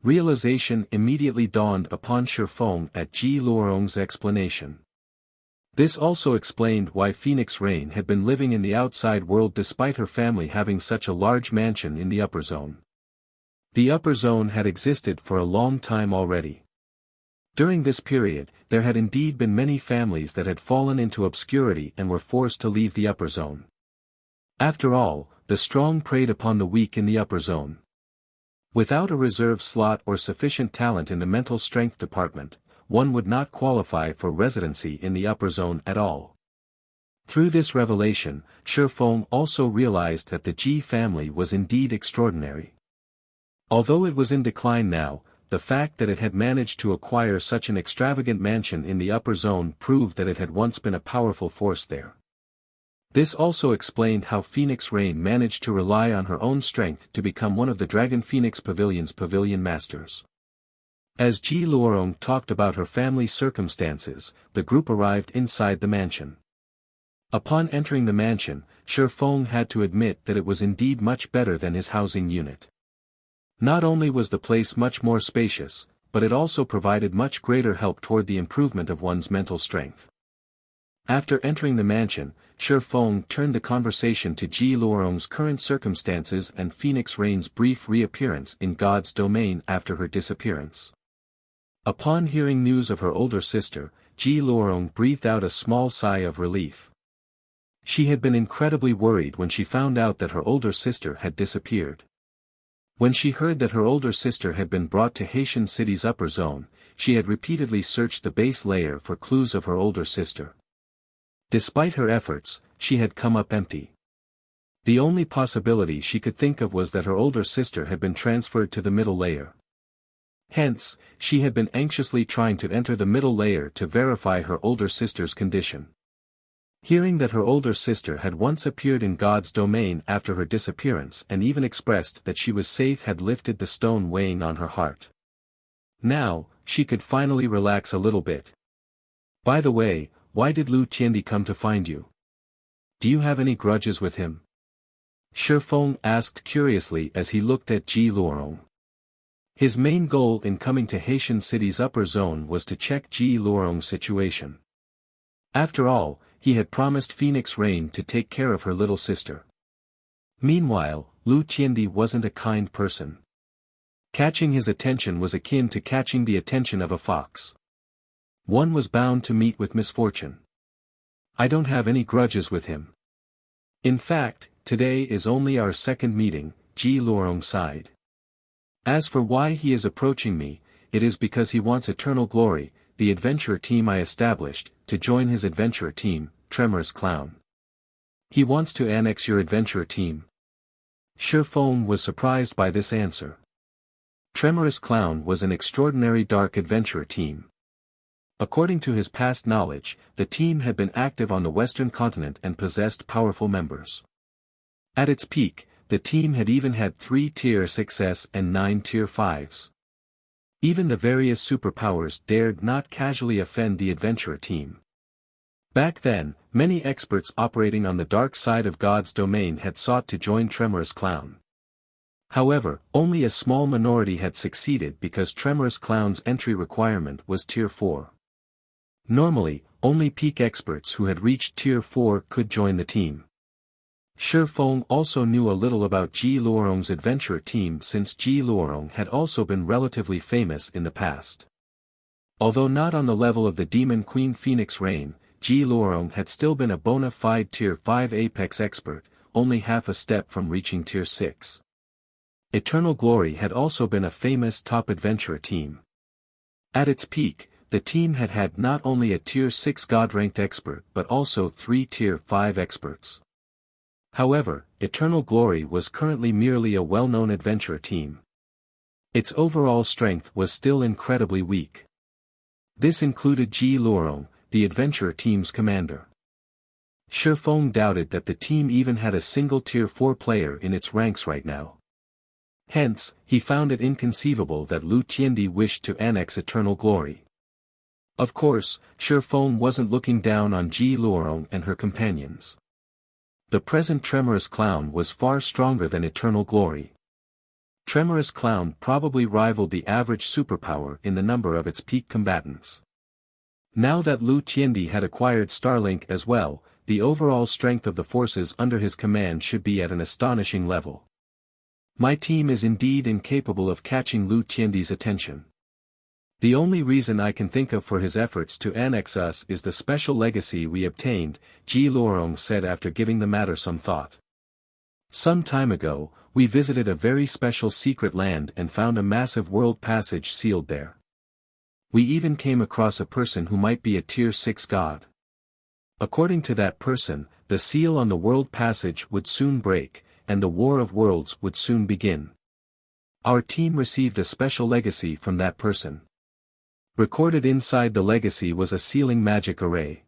[SPEAKER 1] Realization immediately dawned upon Shi Feng at Ji Luorong's explanation. This also explained why Phoenix Rain had been living in the outside world despite her family having such a large mansion in the upper zone. The upper zone had existed for a long time already. During this period, there had indeed been many families that had fallen into obscurity and were forced to leave the upper zone. After all, the strong preyed upon the weak in the upper zone. Without a reserve slot or sufficient talent in the mental strength department, one would not qualify for residency in the upper zone at all. Through this revelation, Shi Feng also realized that the Ji family was indeed extraordinary. Although it was in decline now, the fact that it had managed to acquire such an extravagant mansion in the upper zone proved that it had once been a powerful force there. This also explained how Phoenix Rain managed to rely on her own strength to become one of the Dragon Phoenix Pavilion's pavilion masters. As Ji Luorong talked about her family's circumstances, the group arrived inside the mansion. Upon entering the mansion, Shi Feng had to admit that it was indeed much better than his housing unit. Not only was the place much more spacious, but it also provided much greater help toward the improvement of one's mental strength. After entering the mansion, Shi Feng turned the conversation to Ji Luorong's current circumstances and Phoenix Rain's brief reappearance in God's domain after her disappearance. Upon hearing news of her older sister, Ji Luorong breathed out a small sigh of relief. She had been incredibly worried when she found out that her older sister had disappeared. When she heard that her older sister had been brought to Haitian City's upper zone, she had repeatedly searched the base layer for clues of her older sister. Despite her efforts, she had come up empty. The only possibility she could think of was that her older sister had been transferred to the middle layer. Hence, she had been anxiously trying to enter the middle layer to verify her older sister's condition. Hearing that her older sister had once appeared in God's domain after her disappearance and even expressed that she was safe had lifted the stone weighing on her heart. Now, she could finally relax a little bit. By the way, why did Lu Tiandi come to find you? Do you have any grudges with him? Shi Feng asked curiously as he looked at Ji Luorong. His main goal in coming to Haitian City's upper zone was to check Ji Luorong's situation. After all, he had promised Phoenix Rain to take care of her little sister. Meanwhile, Lu Tiandi wasn't a kind person. Catching his attention was akin to catching the attention of a fox. One was bound to meet with misfortune. I don't have any grudges with him. In fact, today is only our second meeting, Ji Luorong sighed. As for why he is approaching me, it is because he wants eternal glory, the adventurer team I established, to join his adventurer team, Tremorous Clown. He wants to annex your adventurer team. Shi Feng was surprised by this answer. Tremorous Clown was an extraordinary dark adventurer team. According to his past knowledge, the team had been active on the Western continent and possessed powerful members. At its peak, the team had even had 3 Tier 6s and 9 Tier 5s. Even the various superpowers dared not casually offend the adventurer team. Back then, many experts operating on the dark side of God's domain had sought to join Tremorous Clown. However, only a small minority had succeeded because Tremorous Clown's entry requirement was Tier 4. Normally, only peak experts who had reached Tier 4 could join the team. Shi Feng also knew a little about Ji Luorong's adventurer team since Ji Luorong had also been relatively famous in the past. Although not on the level of the Demon Queen Phoenix Rain, Ji Luorong had still been a bona fide Tier 5 Apex expert, only half a step from reaching Tier 6. Eternal Glory had also been a famous top adventurer team. At its peak, the team had had not only a Tier 6 God-ranked expert but also 3 Tier 5 experts. However, Eternal Glory was currently merely a well-known adventurer team. Its overall strength was still incredibly weak. This included Ji Luorong, the adventurer team's commander. Shi Feng doubted that the team even had a single Tier 4 player in its ranks right now. Hence, he found it inconceivable that Lu Tiandi wished to annex Eternal Glory. Of course, Shi Feng wasn't looking down on Ji Luorong and her companions. The present Tremorous Clown was far stronger than Eternal Glory. Tremorous Clown probably rivaled the average superpower in the number of its peak combatants. Now that Lu Tiandi had acquired Starlink as well, the overall strength of the forces under his command should be at an astonishing level. My team is indeed incapable of catching Lu Tiandi's attention. The only reason I can think of for his efforts to annex us is the special legacy we obtained, Ji Luorong said after giving the matter some thought. Some time ago, we visited a very special secret land and found a massive world passage sealed there. We even came across a person who might be a Tier 6 god. According to that person, the seal on the world passage would soon break, and the War of Worlds would soon begin. Our team received a special legacy from that person. Recorded inside the legacy was a sealing magic array.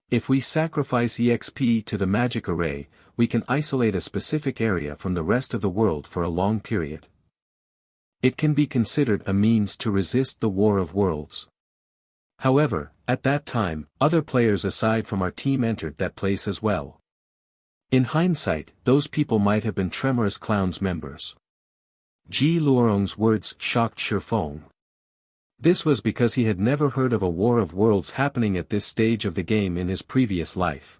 [SPEAKER 1] If we sacrifice EXP to the magic array, we can isolate a specific area from the rest of the world for a long period. It can be considered a means to resist the War of Worlds. However, at that time, other players aside from our team entered that place as well. In hindsight, those people might have been Tremorous Clown's members. Ji Luorong's words shocked Shi Feng. This was because he had never heard of a War of Worlds happening at this stage of the game in his previous life.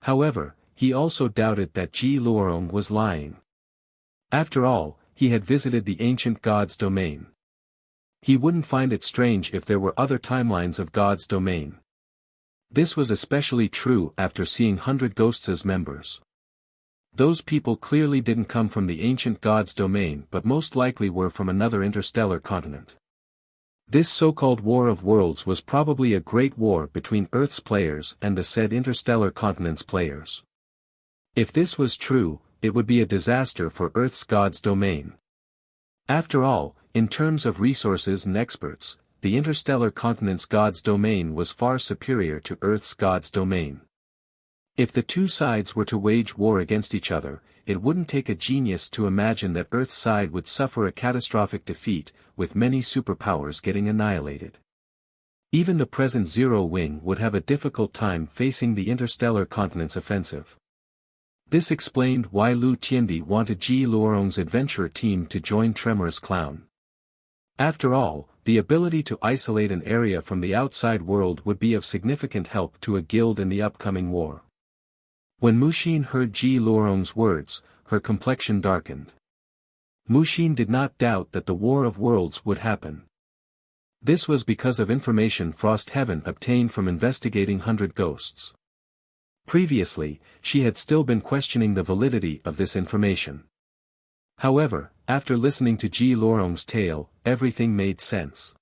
[SPEAKER 1] However, he also doubted that Ji Luorong was lying. After all, he had visited the ancient God's domain. He wouldn't find it strange if there were other timelines of God's domain. This was especially true after seeing 100 Ghosts as members. Those people clearly didn't come from the ancient God's domain but most likely were from another interstellar continent. This so-called War of Worlds was probably a great war between Earth's players and the said interstellar continent's players. If this was true, it would be a disaster for Earth's God's domain. After all, in terms of resources and experts, the interstellar continent's God's domain was far superior to Earth's God's domain. If the two sides were to wage war against each other, it wouldn't take a genius to imagine that Earth's side would suffer a catastrophic defeat, with many superpowers getting annihilated. Even the present Zero Wing would have a difficult time facing the interstellar continent's offensive. This explained why Lu Tiandi wanted Ji Luorong's adventurer team to join Tremorous Clown. After all, the ability to isolate an area from the outside world would be of significant help to a guild in the upcoming war. When Mushin heard Ji Luorong's words, her complexion darkened. Mushin did not doubt that the War of Worlds would happen. This was because of information Frost Heaven obtained from investigating 100 ghosts. Previously, she had still been questioning the validity of this information. However, after listening to Ji Lorong's tale, everything made sense.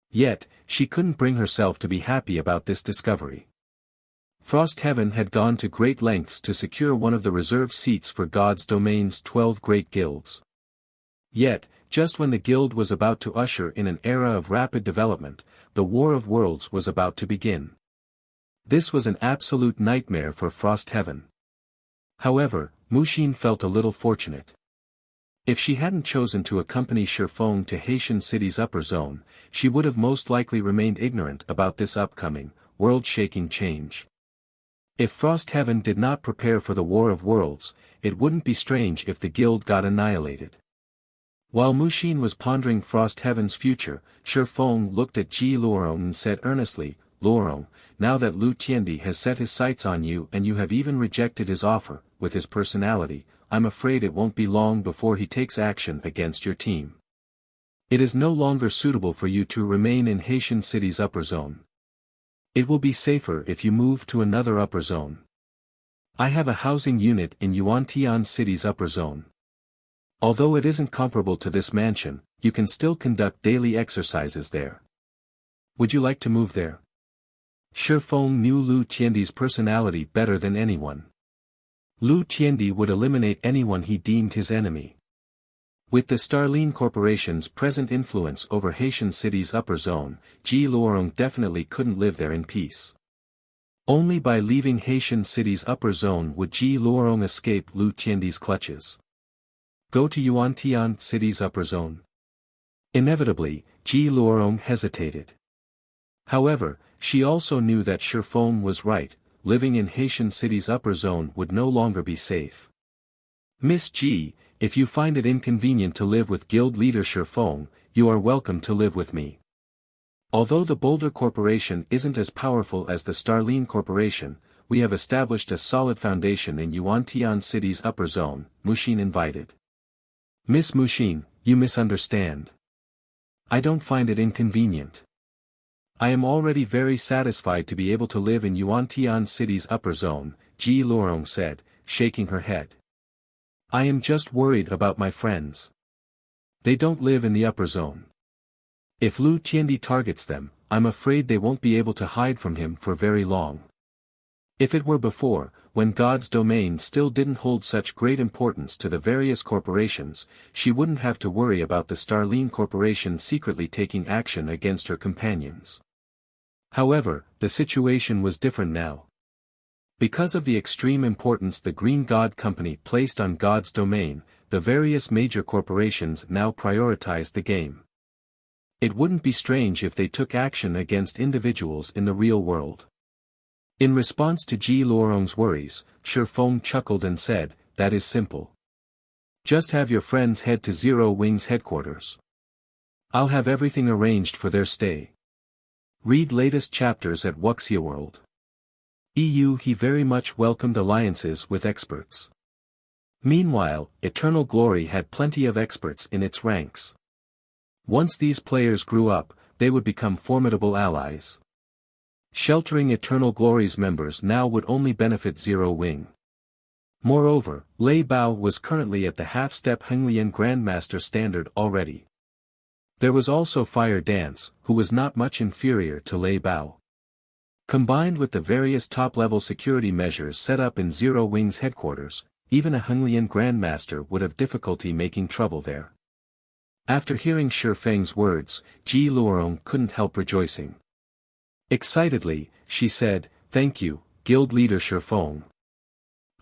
[SPEAKER 1] Yet, she couldn't bring herself to be happy about this discovery. Frost Heaven had gone to great lengths to secure one of the reserved seats for God's domain's 12 great guilds. Yet, just when the guild was about to usher in an era of rapid development, the War of Worlds was about to begin. This was an absolute nightmare for Frost Heaven. However, Mushin felt a little fortunate. If she hadn't chosen to accompany Shifeng to Haitian City's upper zone, she would have most likely remained ignorant about this upcoming, world-shaking change. If Frost Heaven did not prepare for the War of Worlds, it wouldn't be strange if the guild got annihilated. While Mushin was pondering Frost Heaven's future, Shifeng looked at Ji Lorong and said earnestly, "Lorong, now that Lu Tiandi has set his sights on you and you have even rejected his offer, with his personality, I'm afraid it won't be long before he takes action against your team. It is no longer suitable for you to remain in Haitian City's upper zone. It will be safer if you move to another upper zone. I have a housing unit in Yuantian City's upper zone. Although it isn't comparable to this mansion, you can still conduct daily exercises there. Would you like to move there?" Shifeng knew Lu Tiandi's personality better than anyone. Lu Tiandi would eliminate anyone he deemed his enemy. With the Starline Corporation's present influence over Haitian City's upper zone, Ji Lorong definitely couldn't live there in peace. Only by leaving Haitian City's upper zone would Ji Lorong escape Lu Tiandi's clutches. Go to Yuantian City's upper zone. Inevitably, Ji Lorong hesitated. However, she also knew that Shifeng was right. Living in Haitian City's upper zone would no longer be safe. "Miss Ji, if you find it inconvenient to live with guild leader Shifeng, you are welcome to live with me. Although the Boulder Corporation isn't as powerful as the Starline Corporation, we have established a solid foundation in Yuantian City's upper zone," Mushin invited. "Miss Mushin, you misunderstand. I don't find it inconvenient. I am already very satisfied to be able to live in Yuantian City's upper zone," Ji Lorong said, shaking her head. "I am just worried about my friends. They don't live in the upper zone. If Lu Tiandi targets them, I'm afraid they won't be able to hide from him for very long. If it were before, when God's domain still didn't hold such great importance to the various corporations, she wouldn't have to worry about the Starline Corporation secretly taking action against her companions. However, the situation was different now. Because of the extreme importance the Green God Company placed on God's domain, the various major corporations now prioritized the game. It wouldn't be strange if they took action against individuals in the real world. In response to Ji Lorong's worries, Shifeng chuckled and said, "That is simple. Just have your friends head to Zero Wing's headquarters. I'll have everything arranged for their stay. Read latest chapters at Wuxia World." He very much welcomed alliances with experts. Meanwhile, Eternal Glory had plenty of experts in its ranks. Once these players grew up, they would become formidable allies. Sheltering Eternal Glory's members now would only benefit Zero Wing. Moreover, Lei Bao was currently at the half-step Henglian Grandmaster standard already. There was also Fire Dance, who was not much inferior to Lei Bao. Combined with the various top-level security measures set up in Zero Wing's headquarters, even a Henglian Grandmaster would have difficulty making trouble there. After hearing Shifeng's words, Ji Lorong couldn't help rejoicing. Excitedly, she said, "Thank you, Guild Leader Shifeng.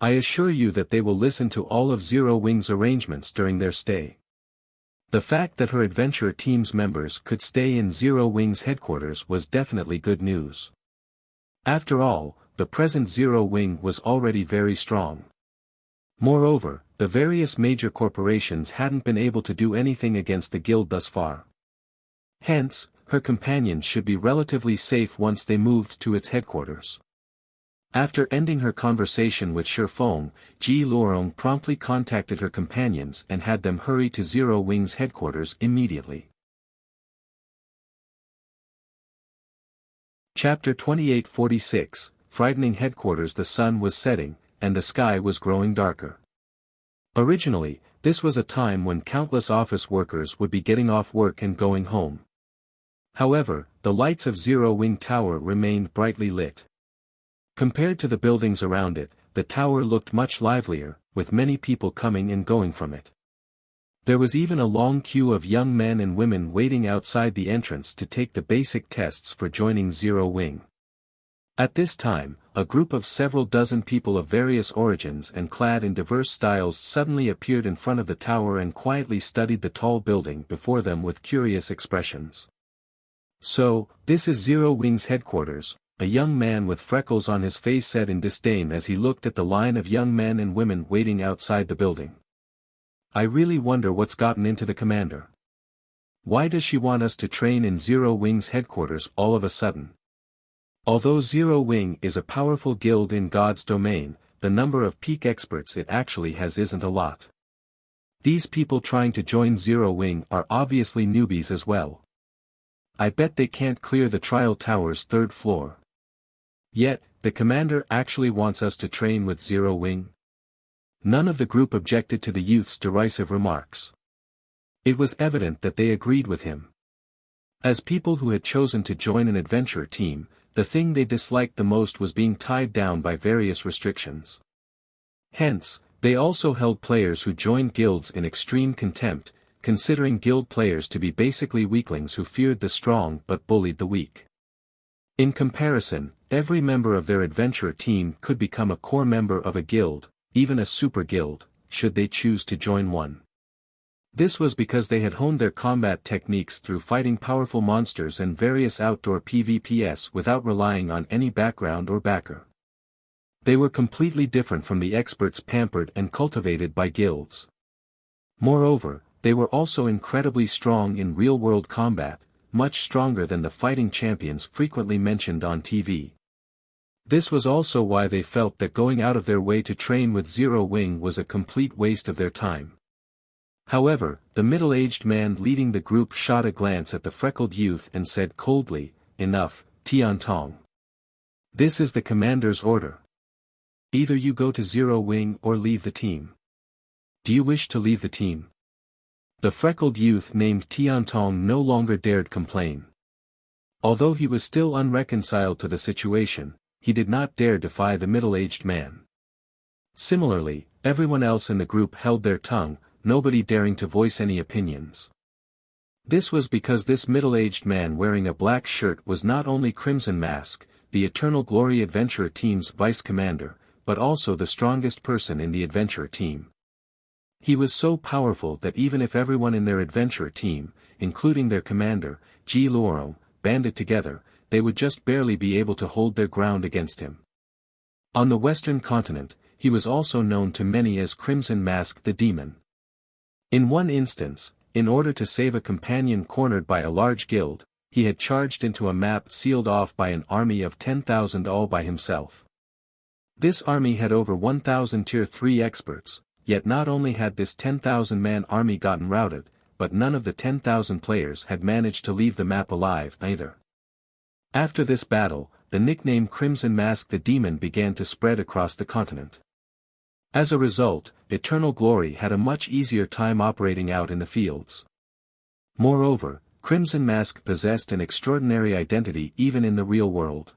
[SPEAKER 1] I assure you that they will listen to all of Zero Wing's arrangements during their stay." The fact that her adventure team's members could stay in Zero Wing's headquarters was definitely good news. After all, the present Zero Wing was already very strong. Moreover, the various major corporations hadn't been able to do anything against the guild thus far. Hence, her companions should be relatively safe once they moved to its headquarters. After ending her conversation with Shifeng, Ji Lorong promptly contacted her companions and had them hurry to Zero Wing's headquarters immediately. Chapter 2846, Frightening Headquarters. The sun was setting, and the sky was growing darker. Originally, this was a time when countless office workers would be getting off work and going home. However, the lights of Zero Wing Tower remained brightly lit. Compared to the buildings around it, the tower looked much livelier, with many people coming and going from it. There was even a long queue of young men and women waiting outside the entrance to take the basic tests for joining Zero Wing. At this time, a group of several dozen people of various origins and clad in diverse styles suddenly appeared in front of the tower and quietly studied the tall building before them with curious expressions. "So, this is Zero Wing's headquarters," a young man with freckles on his face said in disdain as he looked at the line of young men and women waiting outside the building. "I really wonder what's gotten into the commander. Why does she want us to train in Zero Wing's headquarters all of a sudden?" Although Zero Wing is a powerful guild in God's domain, the number of peak experts it actually has isn't a lot. These people trying to join Zero Wing are obviously newbies as well. I bet they can't clear the trial tower's 3rd floor. Yet, the commander actually wants us to train with Zero Wing? None of the group objected to the youth's derisive remarks. It was evident that they agreed with him. As people who had chosen to join an adventure team, the thing they disliked the most was being tied down by various restrictions. Hence, they also held players who joined guilds in extreme contempt, considering guild players to be basically weaklings who feared the strong but bullied the weak. In comparison, every member of their adventure team could become a core member of a guild, even a super guild, should they choose to join one. This was because they had honed their combat techniques through fighting powerful monsters and various outdoor PvPs without relying on any background or backer. They were completely different from the experts pampered and cultivated by guilds. Moreover, they were also incredibly strong in real-world combat, much stronger than the fighting champions frequently mentioned on TV. This was also why they felt that going out of their way to train with Zero Wing was a complete waste of their time. However, the middle-aged man leading the group shot a glance at the freckled youth and said coldly, "Enough, Tian Tong. This is the commander's order. Either you go to Zero Wing or leave the team. Do you wish to leave the team?" The freckled youth named Tian Tong no longer dared complain. Although he was still unreconciled to the situation, he did not dare defy the middle-aged man. Similarly, everyone else in the group held their tongue, nobody daring to voice any opinions. This was because this middle-aged man wearing a black shirt was not only Crimson Mask, the Eternal Glory Adventure Team's vice-commander, but also the strongest person in the adventure team. He was so powerful that even if everyone in their adventure team, including their commander, Ji Luoro, banded together, they would just barely be able to hold their ground against him. On the Western continent, he was also known to many as Crimson Mask the Demon. In one instance, in order to save a companion cornered by a large guild, he had charged into a map sealed off by an army of 10,000 all by himself. This army had over 1,000 Tier 3 experts, yet not only had this 10,000-man army gotten routed, but none of the 10,000 players had managed to leave the map alive either. After this battle, the nickname Crimson Mask the Demon began to spread across the continent. As a result, Eternal Glory had a much easier time operating out in the fields. Moreover, Crimson Mask possessed an extraordinary identity even in the real world.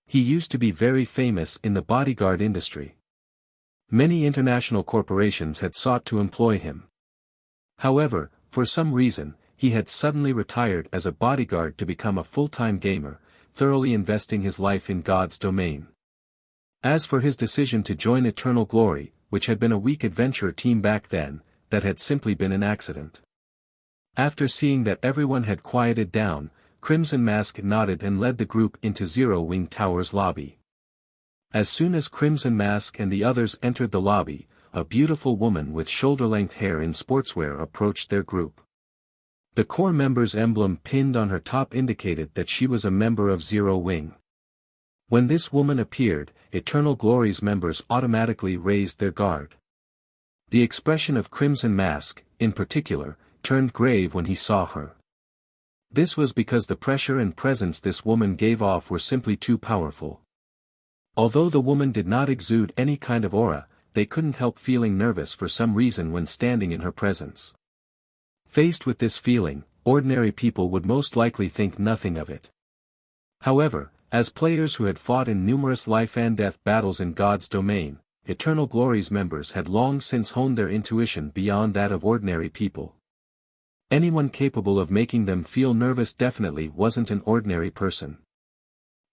[SPEAKER 1] He used to be very famous in the bodyguard industry. Many international corporations had sought to employ him. However, for some reason, he had suddenly retired as a bodyguard to become a full-time gamer, thoroughly investing his life in God's domain. As for his decision to join Eternal Glory, which had been a weak adventure team back then, that had simply been an accident. After seeing that everyone had quieted down, Crimson Mask nodded and led the group into Zero Wing Tower's lobby. As soon as Crimson Mask and the others entered the lobby, a beautiful woman with shoulder-length hair in sportswear approached their group. The core member's emblem pinned on her top indicated that she was a member of Zero Wing. When this woman appeared, Eternal Glory's members automatically raised their guard. The expression of Crimson Mask, in particular, turned grave when he saw her. This was because the pressure and presence this woman gave off were simply too powerful. Although the woman did not exude any kind of aura, they couldn't help feeling nervous for some reason when standing in her presence. Faced with this feeling, ordinary people would most likely think nothing of it. However, as players who had fought in numerous life and death battles in God's domain, Eternal Glory's members had long since honed their intuition beyond that of ordinary people. Anyone capable of making them feel nervous definitely wasn't an ordinary person.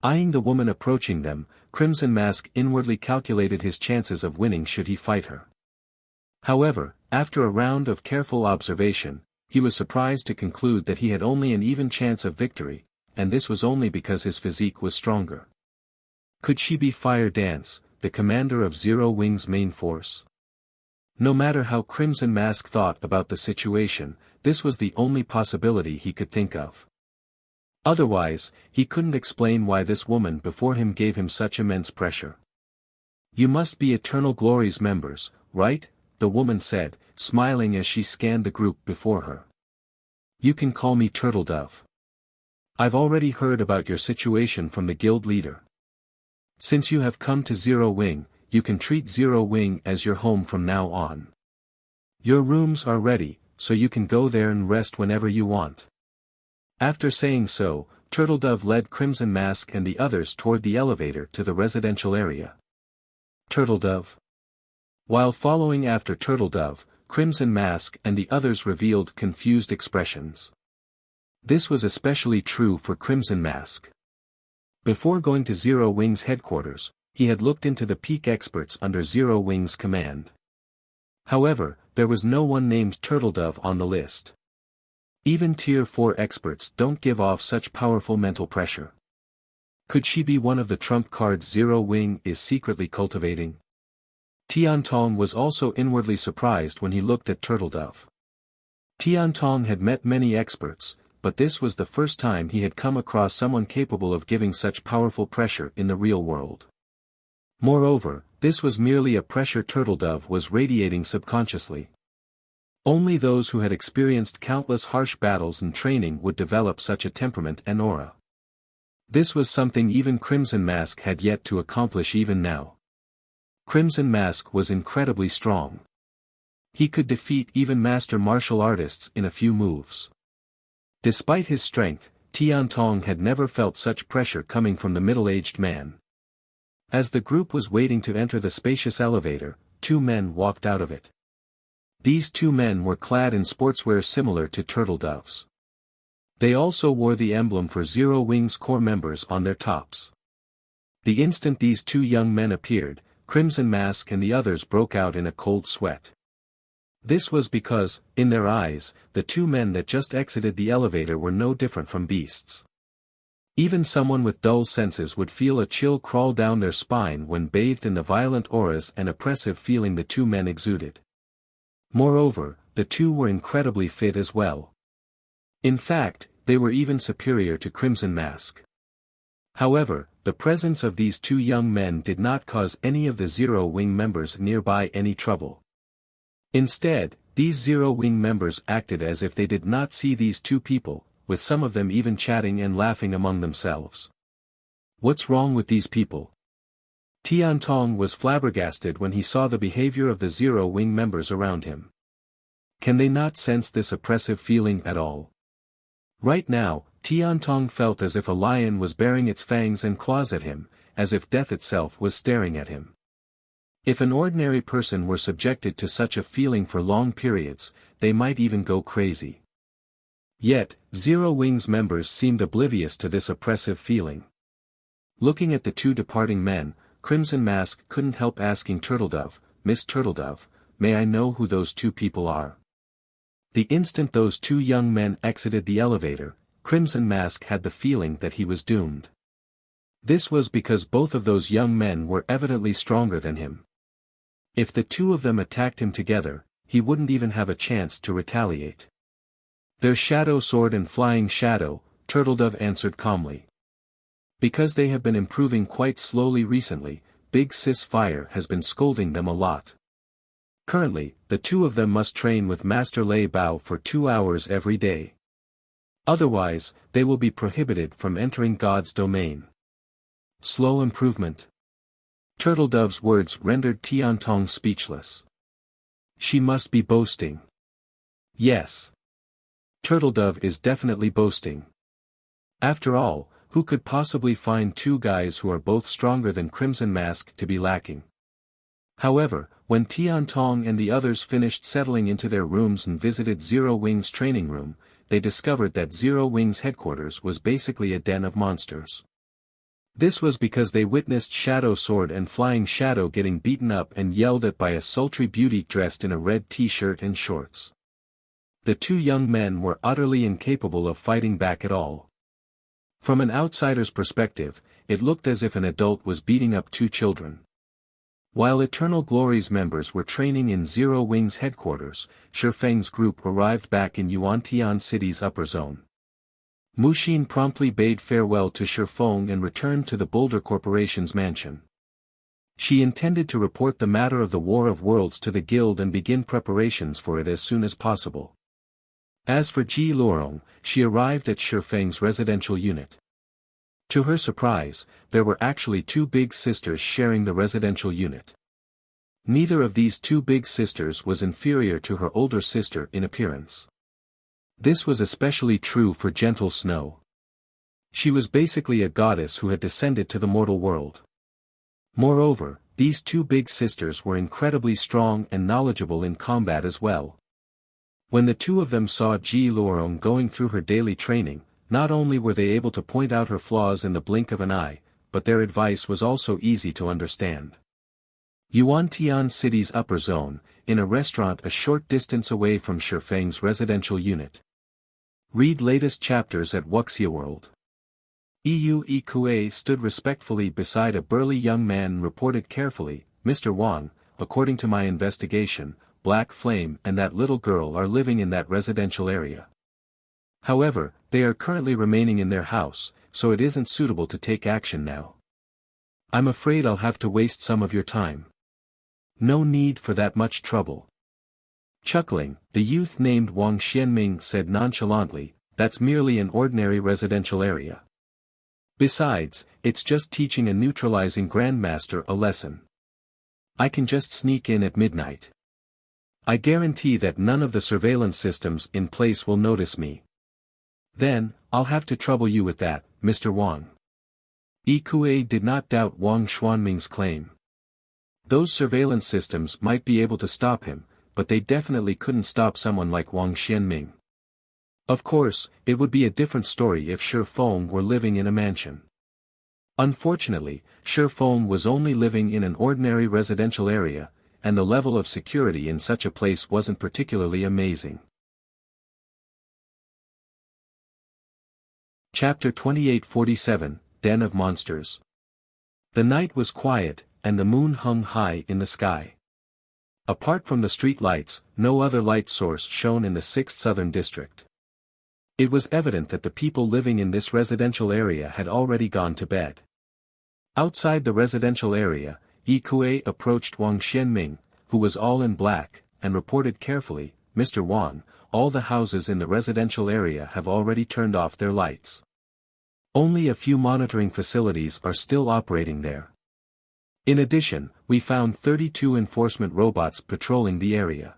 [SPEAKER 1] Eyeing the woman approaching them, Crimson Mask inwardly calculated his chances of winning should he fight her. However, after a round of careful observation, he was surprised to conclude that he had only an even chance of victory, and this was only because his physique was stronger. Could she be Fire Dance, the commander of Zero Wing's main force? No matter how Crimson Mask thought about the situation, this was the only possibility he could think of. Otherwise, he couldn't explain why this woman before him gave him such immense pressure. "You must be Eternal Glory's members, right?" the woman said, smiling as she scanned the group before her. "You can call me Turtle Dove. I've already heard about your situation from the guild leader. Since you have come to Zero Wing, you can treat Zero Wing as your home from now on. Your rooms are ready, so you can go there and rest whenever you want." After saying so, Turtle Dove led Crimson Mask and the others toward the elevator to the residential area. Turtle Dove. While following after Turtle Dove, Crimson Mask and the others revealed confused expressions. This was especially true for Crimson Mask. Before going to Zero Wing's headquarters, he had looked into the peak experts under Zero Wing's command. However, there was no one named Turtle Dove on the list. Even Tier 4 experts don't give off such powerful mental pressure. Could she be one of the trump cards Zero Wing is secretly cultivating? Tian Tong was also inwardly surprised when he looked at Turtle Dove. Tian Tong had met many experts, but this was the first time he had come across someone capable of giving such powerful pressure in the real world. Moreover, this was merely a pressure Turtle Dove was radiating subconsciously. Only those who had experienced countless harsh battles and training would develop such a temperament and aura. This was something even Crimson Mask had yet to accomplish even now. Crimson Mask was incredibly strong. He could defeat even master martial artists in a few moves. Despite his strength, Tian Tong had never felt such pressure coming from the middle-aged man. As the group was waiting to enter the spacious elevator, two men walked out of it. These two men were clad in sportswear similar to Turtle Dove's. They also wore the emblem for Zero Wing's core members on their tops. The instant these two young men appeared, Crimson Mask and the others broke out in a cold sweat. This was because, in their eyes, the two men that just exited the elevator were no different from beasts. Even someone with dull senses would feel a chill crawl down their spine when bathed in the violent auras and oppressive feeling the two men exuded. Moreover, the two were incredibly fit as well. In fact, they were even superior to Crimson Mask. However, the presence of these two young men did not cause any of the Zero Wing members nearby any trouble. Instead, these Zero Wing members acted as if they did not see these two people, with some of them even chatting and laughing among themselves. What's wrong with these people? Tian Tong was flabbergasted when he saw the behavior of the Zero Wing members around him. Can they not sense this oppressive feeling at all? Right now, Tian Tong felt as if a lion was baring its fangs and claws at him, as if death itself was staring at him. If an ordinary person were subjected to such a feeling for long periods, they might even go crazy. Yet, Zero Wing's members seemed oblivious to this oppressive feeling. Looking at the two departing men, Crimson Mask couldn't help asking Turtle Dove, "Miss Turtle Dove, may I know who those two people are?" The instant those two young men exited the elevator, Crimson Mask had the feeling that he was doomed. This was because both of those young men were evidently stronger than him. If the two of them attacked him together, he wouldn't even have a chance to retaliate. "There's Shadow Sword and Flying Shadow," Turtle Dove answered calmly. Because they have been improving quite slowly recently, Big Sis Fire has been scolding them a lot. Currently, the two of them must train with Master Lei Bao for 2 hours every day. Otherwise, they will be prohibited from entering God's domain. Slow improvement. Turtledove's words rendered Tiantong speechless. She must be boasting. Yes. Turtledove is definitely boasting. After all, who could possibly find two guys who are both stronger than Crimson Mask to be lacking? However, when Tiantong and the others finished settling into their rooms and visited Zero Wing's training room, they discovered that Zero Wing's headquarters was basically a den of monsters. This was because they witnessed Shadow Sword and Flying Shadow getting beaten up and yelled at by a sultry beauty dressed in a red t-shirt and shorts. The two young men were utterly incapable of fighting back at all. From an outsider's perspective, it looked as if an adult was beating up two children. While Eternal Glory's members were training in Zero Wing's headquarters, Shifeng's group arrived back in Yuantian City's upper zone. Mushin promptly bade farewell to Shifeng and returned to the Boulder Corporation's mansion. She intended to report the matter of the War of Worlds to the Guild and begin preparations for it as soon as possible. As for Ji Lorong, she arrived at Shifeng's residential unit. To her surprise, there were actually two big sisters sharing the residential unit. Neither of these two big sisters was inferior to her older sister in appearance. This was especially true for Gentle Snow. She was basically a goddess who had descended to the mortal world. Moreover, these two big sisters were incredibly strong and knowledgeable in combat as well. When the two of them saw Ji Lorong going through her daily training, not only were they able to point out her flaws in the blink of an eye, but their advice was also easy to understand. Yuantian City's upper zone, in a restaurant a short distance away from Shifeng's residential unit. Read latest chapters at Wuxia World. Eu Ikue stood respectfully beside a burly young man and reported carefully, "Mr. Wang, according to my investigation, Black Flame and that little girl are living in that residential area. However, they are currently remaining in their house, so it isn't suitable to take action now. I'm afraid I'll have to waste some of your time." "No need for that much trouble." Chuckling, the youth named Wang Xianming said nonchalantly, "That's merely an ordinary residential area. Besides, it's just teaching a neutralizing grandmaster a lesson. I can just sneak in at midnight. I guarantee that none of the surveillance systems in place will notice me. Then, I'll have to trouble you with that, Mr. Wang." Ikue did not doubt Wang Xuanming's claim. Those surveillance systems might be able to stop him, but they definitely couldn't stop someone like Wang Xianming. Of course, it would be a different story if Shifeng were living in a mansion. Unfortunately, Shifeng was only living in an ordinary residential area, and the level of security in such a place wasn't particularly amazing. Chapter 2847, Den of Monsters. The night was quiet, and the moon hung high in the sky. Apart from the street lights, no other light source shone in the 6th Southern District. It was evident that the people living in this residential area had already gone to bed. Outside the residential area, Ikue approached Wang Xianming, who was all in black, and reported carefully, "Mr. Wang, all the houses in the residential area have already turned off their lights. Only a few monitoring facilities are still operating there. In addition, we found 32 enforcement robots patrolling the area.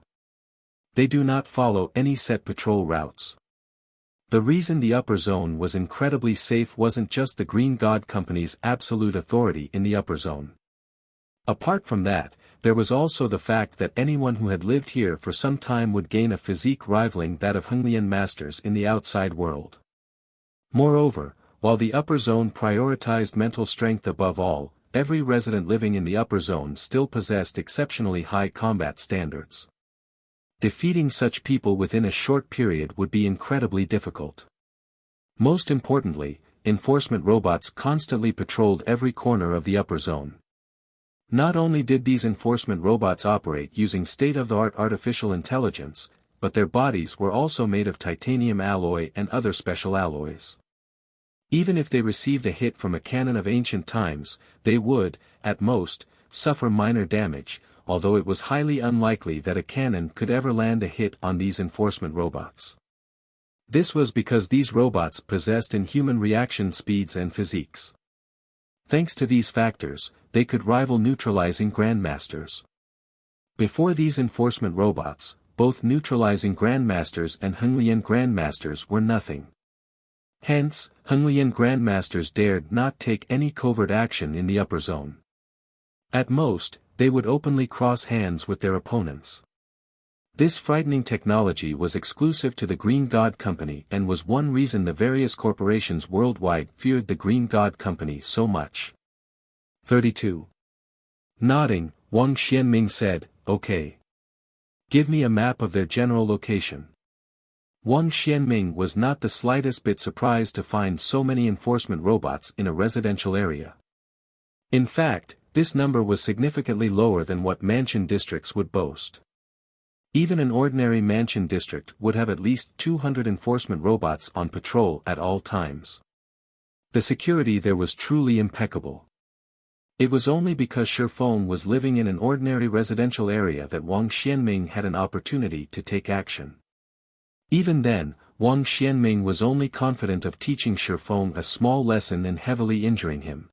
[SPEAKER 1] They do not follow any set patrol routes. The reason the upper zone was incredibly safe wasn't just the Green God Company's absolute authority in the upper zone. Apart from that, there was also the fact that anyone who had lived here for some time would gain a physique rivaling that of Henglian masters in the outside world. Moreover, while the upper zone prioritized mental strength above all, every resident living in the upper zone still possessed exceptionally high combat standards. Defeating such people within a short period would be incredibly difficult. Most importantly, enforcement robots constantly patrolled every corner of the upper zone. Not only did these enforcement robots operate using state-of-the-art artificial intelligence, but their bodies were also made of titanium alloy and other special alloys. Even if they received a hit from a cannon of ancient times, they would, at most, suffer minor damage, although it was highly unlikely that a cannon could ever land a hit on these enforcement robots. This was because these robots possessed inhuman reaction speeds and physiques. Thanks to these factors, they could rival neutralizing grandmasters. Before these enforcement robots, both neutralizing grandmasters and Henglian grandmasters were nothing. Hence, Henglian grandmasters dared not take any covert action in the upper zone. At most, they would openly cross hands with their opponents. This frightening technology was exclusive to the Green God Company and was one reason the various corporations worldwide feared the Green God Company so much. 32. Nodding, Wang Xianming said, "Okay. Give me a map of their general location." Wang Xianming was not the slightest bit surprised to find so many enforcement robots in a residential area. In fact, this number was significantly lower than what mansion districts would boast. Even an ordinary mansion district would have at least 200 enforcement robots on patrol at all times. The security there was truly impeccable. It was only because Shifeng was living in an ordinary residential area that Wang Xianming had an opportunity to take action. Even then, Wang Xianming was only confident of teaching Shifeng a small lesson and heavily injuring him.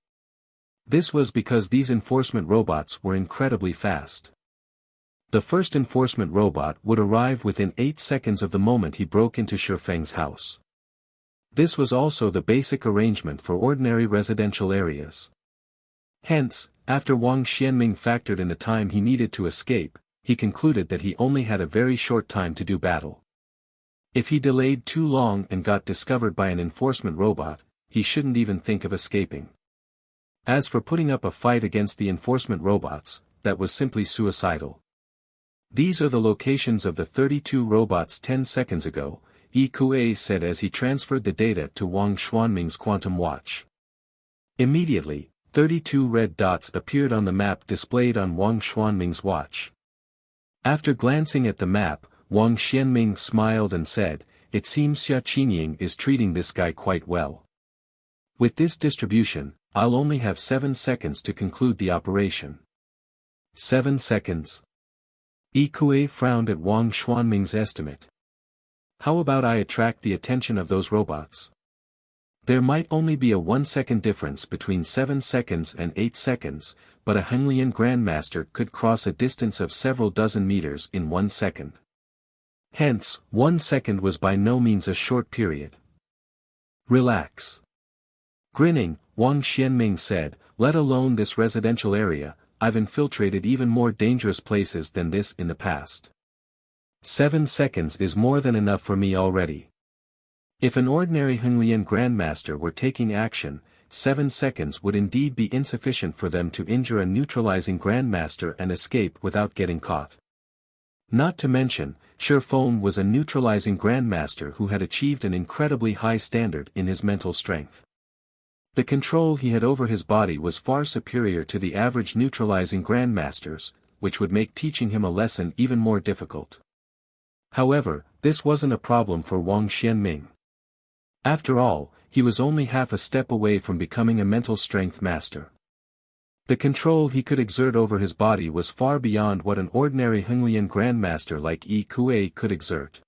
[SPEAKER 1] This was because these enforcement robots were incredibly fast. The first enforcement robot would arrive within 8 seconds of the moment he broke into Shifeng's house. This was also the basic arrangement for ordinary residential areas. Hence, after Wang Xianming factored in the time he needed to escape, he concluded that he only had a very short time to do battle. If he delayed too long and got discovered by an enforcement robot, he shouldn't even think of escaping. As for putting up a fight against the enforcement robots, that was simply suicidal. These are the locations of the 32 robots 10 seconds ago, Yi Kuei said as he transferred the data to Wang Xianming's quantum watch. Immediately, 32 red dots appeared on the map displayed on Wang Xianming's watch. After glancing at the map, Wang Xianming smiled and said, "It seems Xia Qingying is treating this guy quite well. With this distribution, I'll only have 7 seconds to conclude the operation." 7 seconds. Yi Kuei frowned at Wang Xianming's estimate. "How about I attract the attention of those robots? There might only be a 1-second difference between 7 seconds and 8 seconds, but a Henglian Grandmaster could cross a distance of several dozen meters in 1 second. Hence, 1 second was by no means a short period. Relax." Grinning, Wang Xianming said, "Let alone this residential area, I've infiltrated even more dangerous places than this in the past. 7 seconds is more than enough for me already. If an ordinary Henglian Grandmaster were taking action, 7 seconds would indeed be insufficient for them to injure a neutralizing Grandmaster and escape without getting caught. Not to mention, Shifeng was a neutralizing Grandmaster who had achieved an incredibly high standard in his mental strength. The control he had over his body was far superior to the average neutralizing Grandmasters, which would make teaching him a lesson even more difficult. However, this wasn't a problem for Wang Xianming. After all, he was only half a step away from becoming a mental strength master. The control he could exert over his body was far beyond what an ordinary Henglian Grandmaster like Yi Kuei could exert.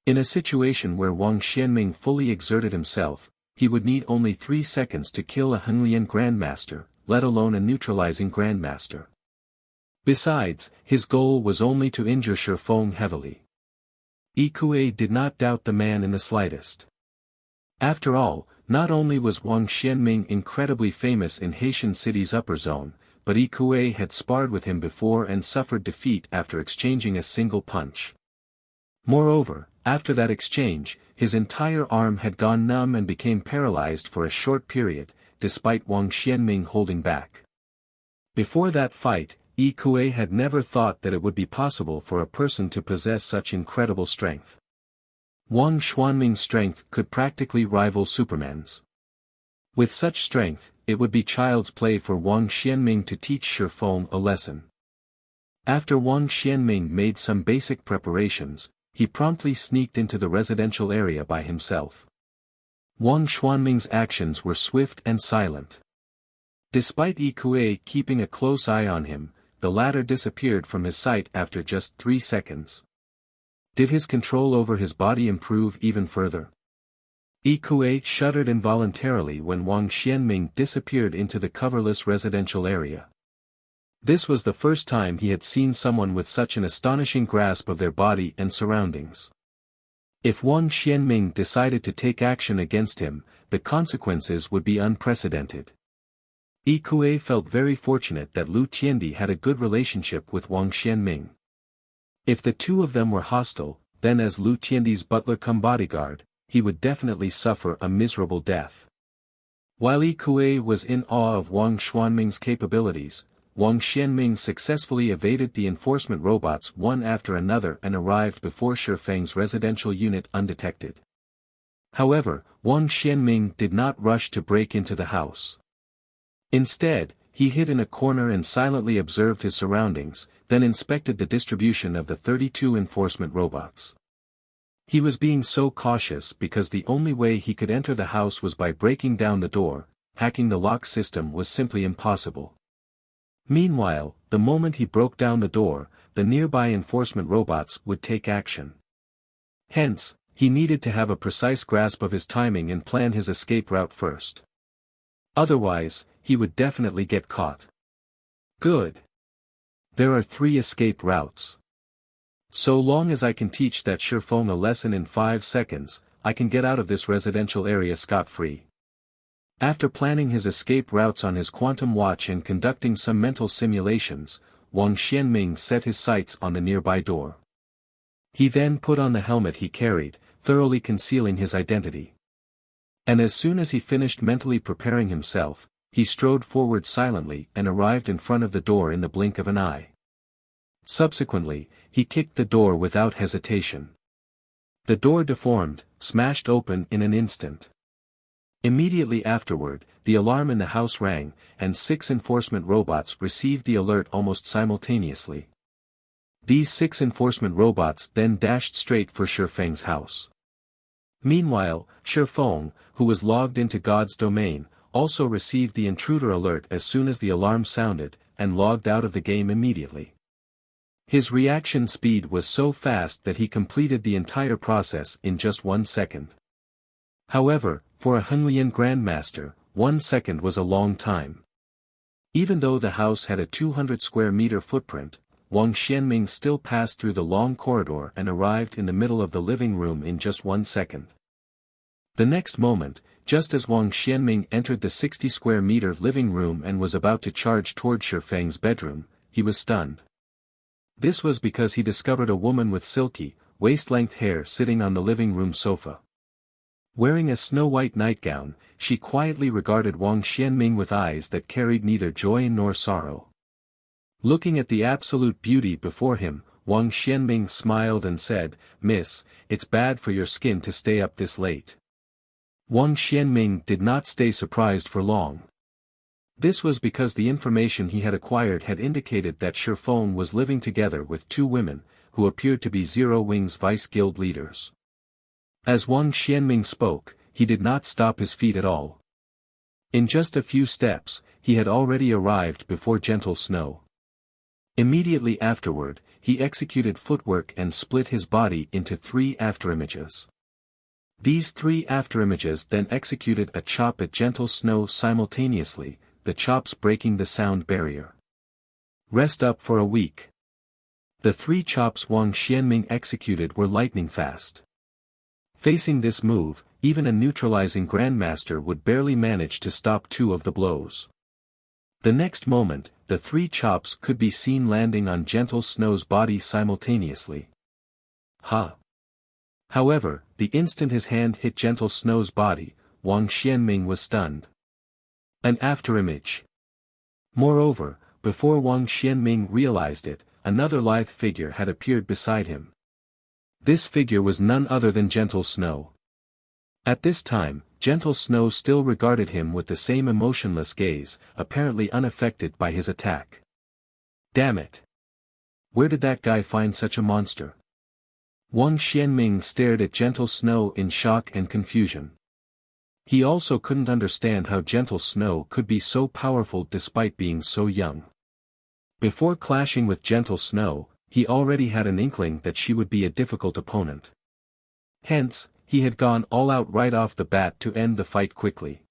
[SPEAKER 1] In a situation where Wang Xianming fully exerted himself, he would need only 3 seconds to kill a Henglian Grandmaster, let alone a neutralizing Grandmaster. Besides, his goal was only to injure Shifeng heavily. Yi Kuei did not doubt the man in the slightest. After all, not only was Wang Xianming incredibly famous in Haitian City's upper zone, but Yi Kuei had sparred with him before and suffered defeat after exchanging a single punch. Moreover, after that exchange, his entire arm had gone numb and became paralyzed for a short period, despite Wang Xianming holding back. Before that fight, Yi Kuei had never thought that it would be possible for a person to possess such incredible strength. Wang Xianming's strength could practically rival Superman's. With such strength, it would be child's play for Wang Xianming to teach Shifeng a lesson. After Wang Xianming made some basic preparations, he promptly sneaked into the residential area by himself. Wang Xianming's actions were swift and silent. Despite Yi Kuei keeping a close eye on him, the latter disappeared from his sight after just 3 seconds. Did his control over his body improve even further? Ikue shuddered involuntarily when Wang Xianming disappeared into the coverless residential area. This was the first time he had seen someone with such an astonishing grasp of their body and surroundings. If Wang Xianming decided to take action against him, the consequences would be unprecedented. Ikue felt very fortunate that Lu Tiandi had a good relationship with Wang Xianming. If the two of them were hostile, then as Lu Tiandi's butler-cum-bodyguard, he would definitely suffer a miserable death. While Ikue was in awe of Wang Xuanming's capabilities, Wang Xianming successfully evaded the enforcement robots one after another and arrived before Shifeng's residential unit undetected. However, Wang Xianming did not rush to break into the house. Instead, he hid in a corner and silently observed his surroundings, then inspected the distribution of the 32 enforcement robots. He was being so cautious because the only way he could enter the house was by breaking down the door. Hacking the lock system was simply impossible. Meanwhile, the moment he broke down the door, the nearby enforcement robots would take action. Hence, he needed to have a precise grasp of his timing and plan his escape route first. Otherwise, he would definitely get caught. Good. There are 3 escape routes. So long as I can teach that Shifeng a lesson in 5 seconds, I can get out of this residential area scot-free. After planning his escape routes on his quantum watch and conducting some mental simulations, Wang Xianming set his sights on the nearby door. He then put on the helmet he carried, thoroughly concealing his identity. And as soon as he finished mentally preparing himself, he strode forward silently and arrived in front of the door in the blink of an eye. Subsequently, he kicked the door without hesitation. The door deformed, smashed open in an instant. Immediately afterward, the alarm in the house rang, and 6 enforcement robots received the alert almost simultaneously. These 6 enforcement robots then dashed straight for Shifeng's house. Meanwhile, Shifeng, who was logged into God's domain, also received the intruder alert as soon as the alarm sounded, and logged out of the game immediately. His reaction speed was so fast that he completed the entire process in just 1 second. However, for a Henlian Grandmaster, 1 second was a long time. Even though the house had a 200 square meter footprint, Wang Xianming still passed through the long corridor and arrived in the middle of the living room in just 1 second. The next moment, just as Wang Xianming entered the 60 square meter living room and was about to charge toward Shifeng's bedroom, he was stunned. This was because he discovered a woman with silky, waist-length hair sitting on the living room sofa. Wearing a snow-white nightgown, she quietly regarded Wang Xianming with eyes that carried neither joy nor sorrow. Looking at the absolute beauty before him, Wang Xianming smiled and said, "Miss, it's bad for your skin to stay up this late." Wang Xianming did not stay surprised for long. This was because the information he had acquired had indicated that Shifeng was living together with 2 women, who appeared to be Zero Wing's vice guild leaders. As Wang Xianming spoke, he did not stop his feet at all. In just a few steps, he had already arrived before Gentle Snow. Immediately afterward, he executed footwork and split his body into 3 afterimages. These 3 afterimages then executed a chop at Gentle Snow simultaneously, the chops breaking the sound barrier. Rest up for a week. The 3 chops Wang Xianming executed were lightning fast. Facing this move, even a neutralizing Grandmaster would barely manage to stop 2 of the blows. The next moment, the 3 chops could be seen landing on Gentle Snow's body simultaneously. Ha! However, the instant his hand hit Gentle Snow's body, Wang Xianming was stunned. An afterimage. Moreover, before Wang Xianming realized it, another lithe figure had appeared beside him. This figure was none other than Gentle Snow. At this time, Gentle Snow still regarded him with the same emotionless gaze, apparently unaffected by his attack. Damn it! Where did that guy find such a monster? Wang Xianming stared at Gentle Snow in shock and confusion. He also couldn't understand how Gentle Snow could be so powerful despite being so young. Before clashing with Gentle Snow, he already had an inkling that she would be a difficult opponent. Hence, he had gone all out right off the bat to end the fight quickly.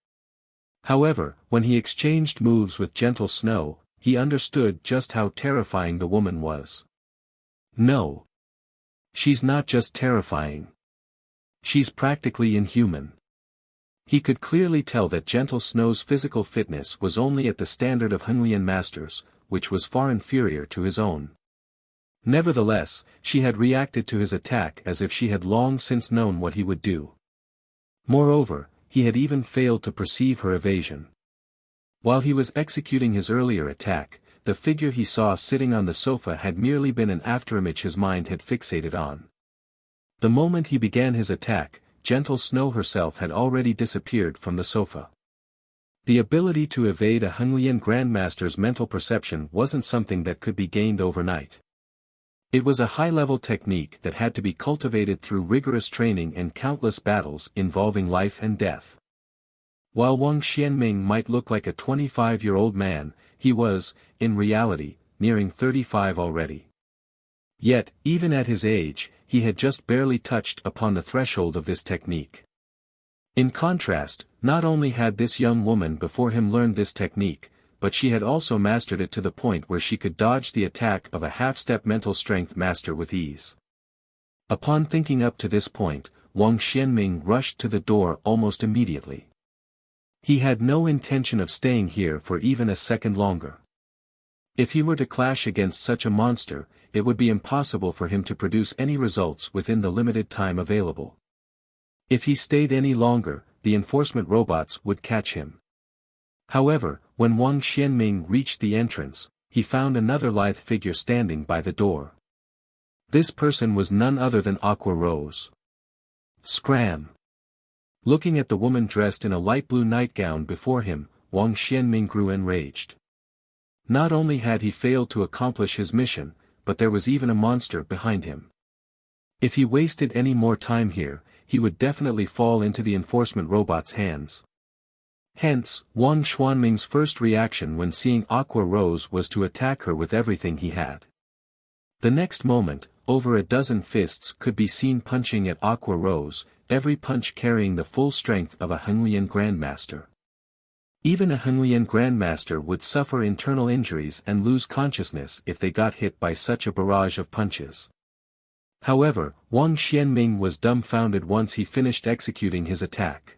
[SPEAKER 1] However, when he exchanged moves with Gentle Snow, he understood just how terrifying the woman was. No. She's not just terrifying. She's practically inhuman. He could clearly tell that Gentle Snow's physical fitness was only at the standard of Hengyan masters, which was far inferior to his own. Nevertheless, she had reacted to his attack as if she had long since known what he would do. Moreover, he had even failed to perceive her evasion. While he was executing his earlier attack, the figure he saw sitting on the sofa had merely been an afterimage his mind had fixated on. The moment he began his attack, Gentle Snow herself had already disappeared from the sofa. The ability to evade a Hengyan Grandmaster's mental perception wasn't something that could be gained overnight. It was a high-level technique that had to be cultivated through rigorous training and countless battles involving life and death. While Wang Xianming might look like a 25-year-old man, he was, in reality, nearing 35 already. Yet, even at his age, he had just barely touched upon the threshold of this technique. In contrast, not only had this young woman before him learned this technique, but she had also mastered it to the point where she could dodge the attack of a half-step mental strength master with ease. Upon thinking up to this point, Wang Xianming rushed to the door almost immediately. He had no intention of staying here for even a second longer. If he were to clash against such a monster, it would be impossible for him to produce any results within the limited time available. If he stayed any longer, the enforcement robots would catch him. However, when Wang Xianming reached the entrance, he found another lithe figure standing by the door. This person was none other than Aqua Rose. Scram! Looking at the woman dressed in a light blue nightgown before him, Wang Xianming grew enraged. Not only had he failed to accomplish his mission, but there was even a monster behind him. If he wasted any more time here, he would definitely fall into the enforcement robot's hands. Hence, Wang Xianming's first reaction when seeing Aqua Rose was to attack her with everything he had. The next moment, over a dozen fists could be seen punching at Aqua Rose, every punch carrying the full strength of a Hengyan Grandmaster. Even a Hengyan Grandmaster would suffer internal injuries and lose consciousness if they got hit by such a barrage of punches. However, Wang Xianming was dumbfounded once he finished executing his attack.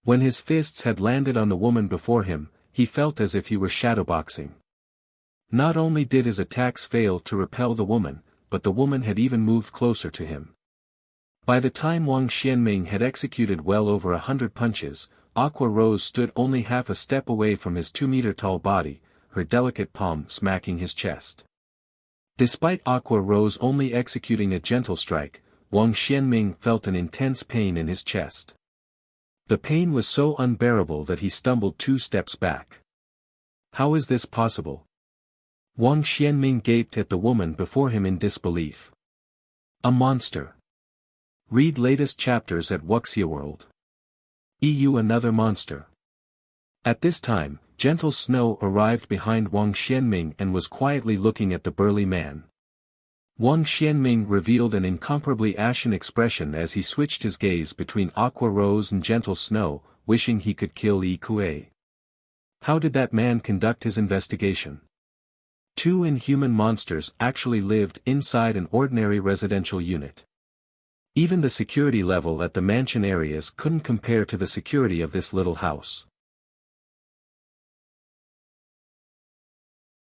[SPEAKER 1] When his fists had landed on the woman before him, he felt as if he were shadowboxing. Not only did his attacks fail to repel the woman, but the woman had even moved closer to him. By the time Wang Xianming had executed well over 100 punches, Aqua Rose stood only half a step away from his 2-meter-tall body, her delicate palm smacking his chest. Despite Aqua Rose only executing a gentle strike, Wang Xianming felt an intense pain in his chest. The pain was so unbearable that he stumbled 2 steps back. How is this possible? Wang Xianming gaped at the woman before him in disbelief. A monster. Read latest chapters at Wuxia World. EU Another monster. At this time, Gentle Snow arrived behind Wang Xianming and was quietly looking at the burly man. Wang Xianming revealed an incomparably ashen expression as he switched his gaze between Aqua Rose and Gentle Snow, wishing he could kill Yi Kuei. How did that man conduct his investigation? 2 inhuman monsters actually lived inside an ordinary residential unit. Even the security level at the mansion areas couldn't compare to the security of this little house.